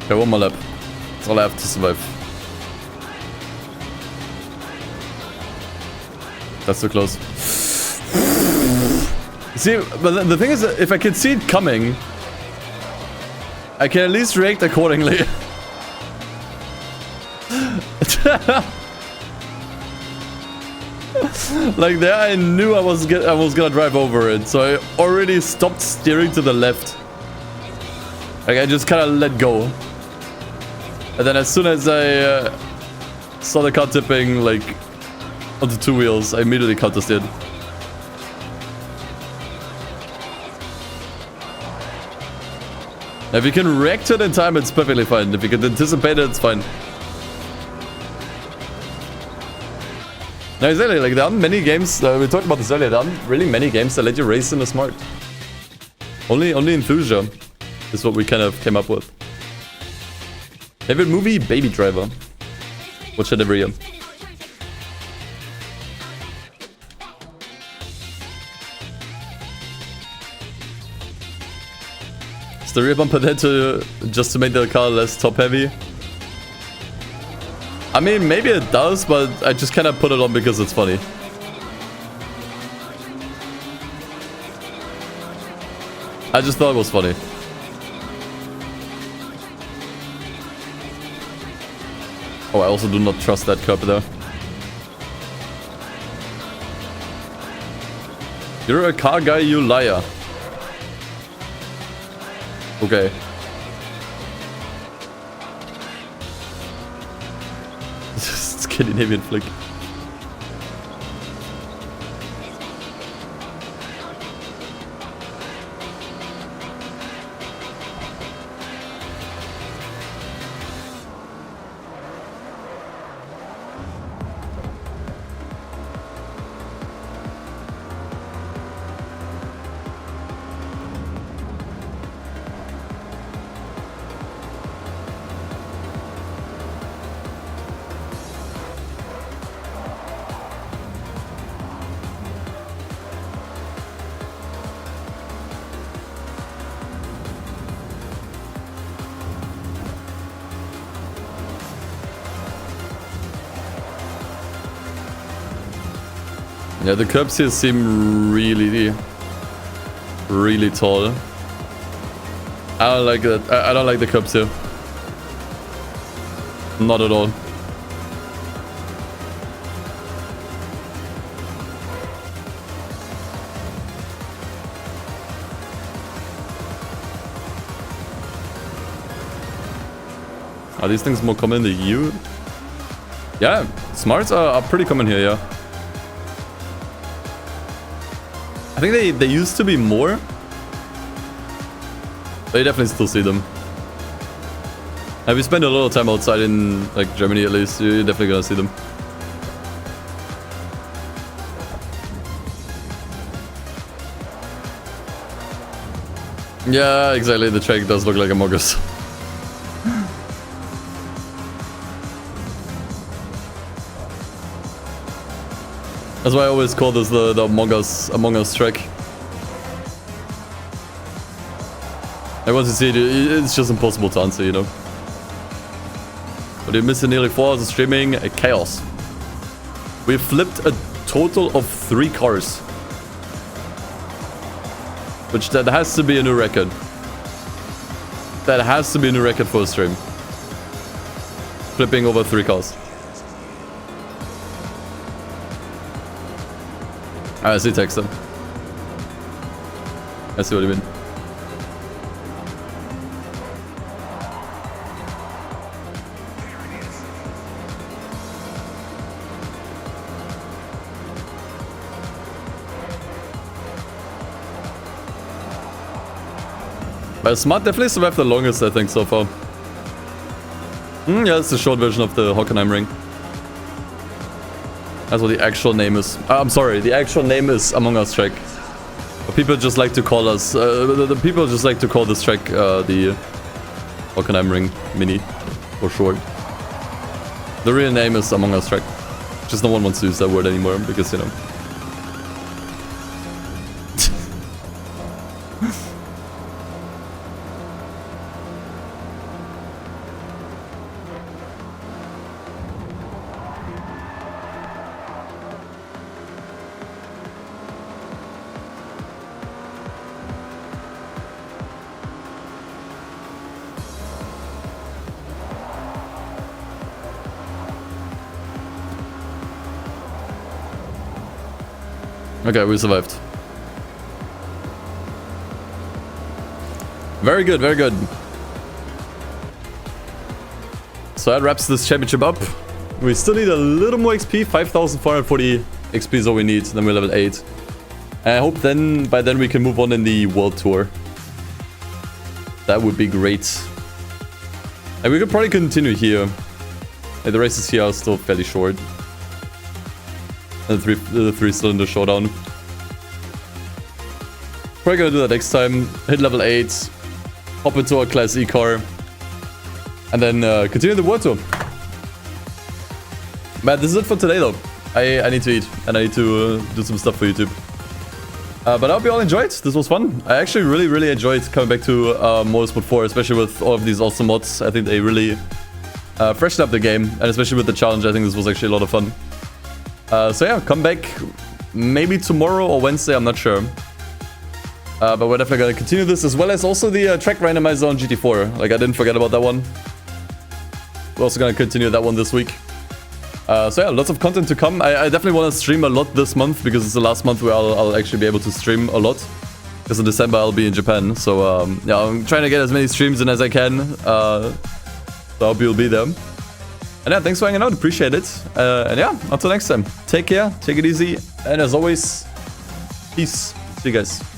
Okay, one more lap. That's all I have to survive. That's too close. See, but the thing is, if I can see it coming, I can at least react accordingly. Like there, I knew I was gonna drive over it, so I already stopped steering to the left. Like I just kind of let go, and then as soon as I saw the car tipping like onto two wheels, I immediately counter steered. If you can react to it in time, it's perfectly fine. If you can anticipate it, it's fine. No, exactly. Like there aren't many games. We talked about this earlier. There aren't really many games that let you race in a smart. Only Enthusia is what we kind of came up with. Favorite movie? Baby Driver. Watch it every year. Is the rear bumper there just to make the car less top heavy? I mean, maybe it does, but I just kind of put it on because it's funny. I just thought it was funny. Oh, I also do not trust that curb there. You're a car guy, you liar. Okay. Scandinavian flick. Yeah, the curbs here seem really tall. I don't like that. I don't like the curbs here. Not at all. Are these things more common in the EU? Yeah, smarts are pretty common here, yeah. I think they used to be more. But you definitely still see them. If you spend a lot of time outside in like Germany at least, you're definitely gonna see them. Yeah, exactly. The track does look like Among Us. That's why I always call this the Among Us track. And once you see it, it's just impossible to answer, you know. But you missed nearly 4 hours of streaming. Chaos. We flipped a total of 3 cars. Which that has to be a new record. That has to be a new record for a stream. Flipping over 3 cars. I see text them. I see what you mean. But Smart definitely survived the longest, I think, so far. Yeah, it's the short version of the Hockenheim ring. That's what the actual name is. I'm sorry, the actual name is Among Us track. But people just like to call us... the people just like to call this track the Hockenheim ring mini, for short. The real name is Among Us track. Just no one wants to use that word anymore, because, you know... Okay, we survived. Very good, very good. So that wraps this championship up. We still need a little more XP. 5,440 XP is all we need. Then we're level 8. And I hope then by then we can move on in the World Tour. That would be great. And we could probably continue here. Like, the races here are still fairly short. And the 3-cylinder showdown. Probably gonna do that next time. Hit level 8. Hop into our Class E car. And then continue the World Tour. Man, this is it for today though. I need to eat. And I need to do some stuff for YouTube. But I hope you all enjoyed. This was fun. I actually really enjoyed coming back to Motorsport 4. Especially with all of these awesome mods. I think they really freshened up the game. And especially with the challenge, I think this was actually a lot of fun. So yeah, come back maybe tomorrow or Wednesday. I'm not sure. But we're definitely going to continue this, as well as also the track randomizer on GT4. Like, I didn't forget about that one. We're also going to continue that one this week. So yeah, lots of content to come. I definitely want to stream a lot this month, because it's the last month where I'll actually be able to stream a lot. Because in December I'll be in Japan. So yeah, I'm trying to get as many streams in as I can. So I hope you'll be there. And yeah, thanks for hanging out. Appreciate it. And yeah, until next time. Take care. Take it easy. And as always, peace. See you guys.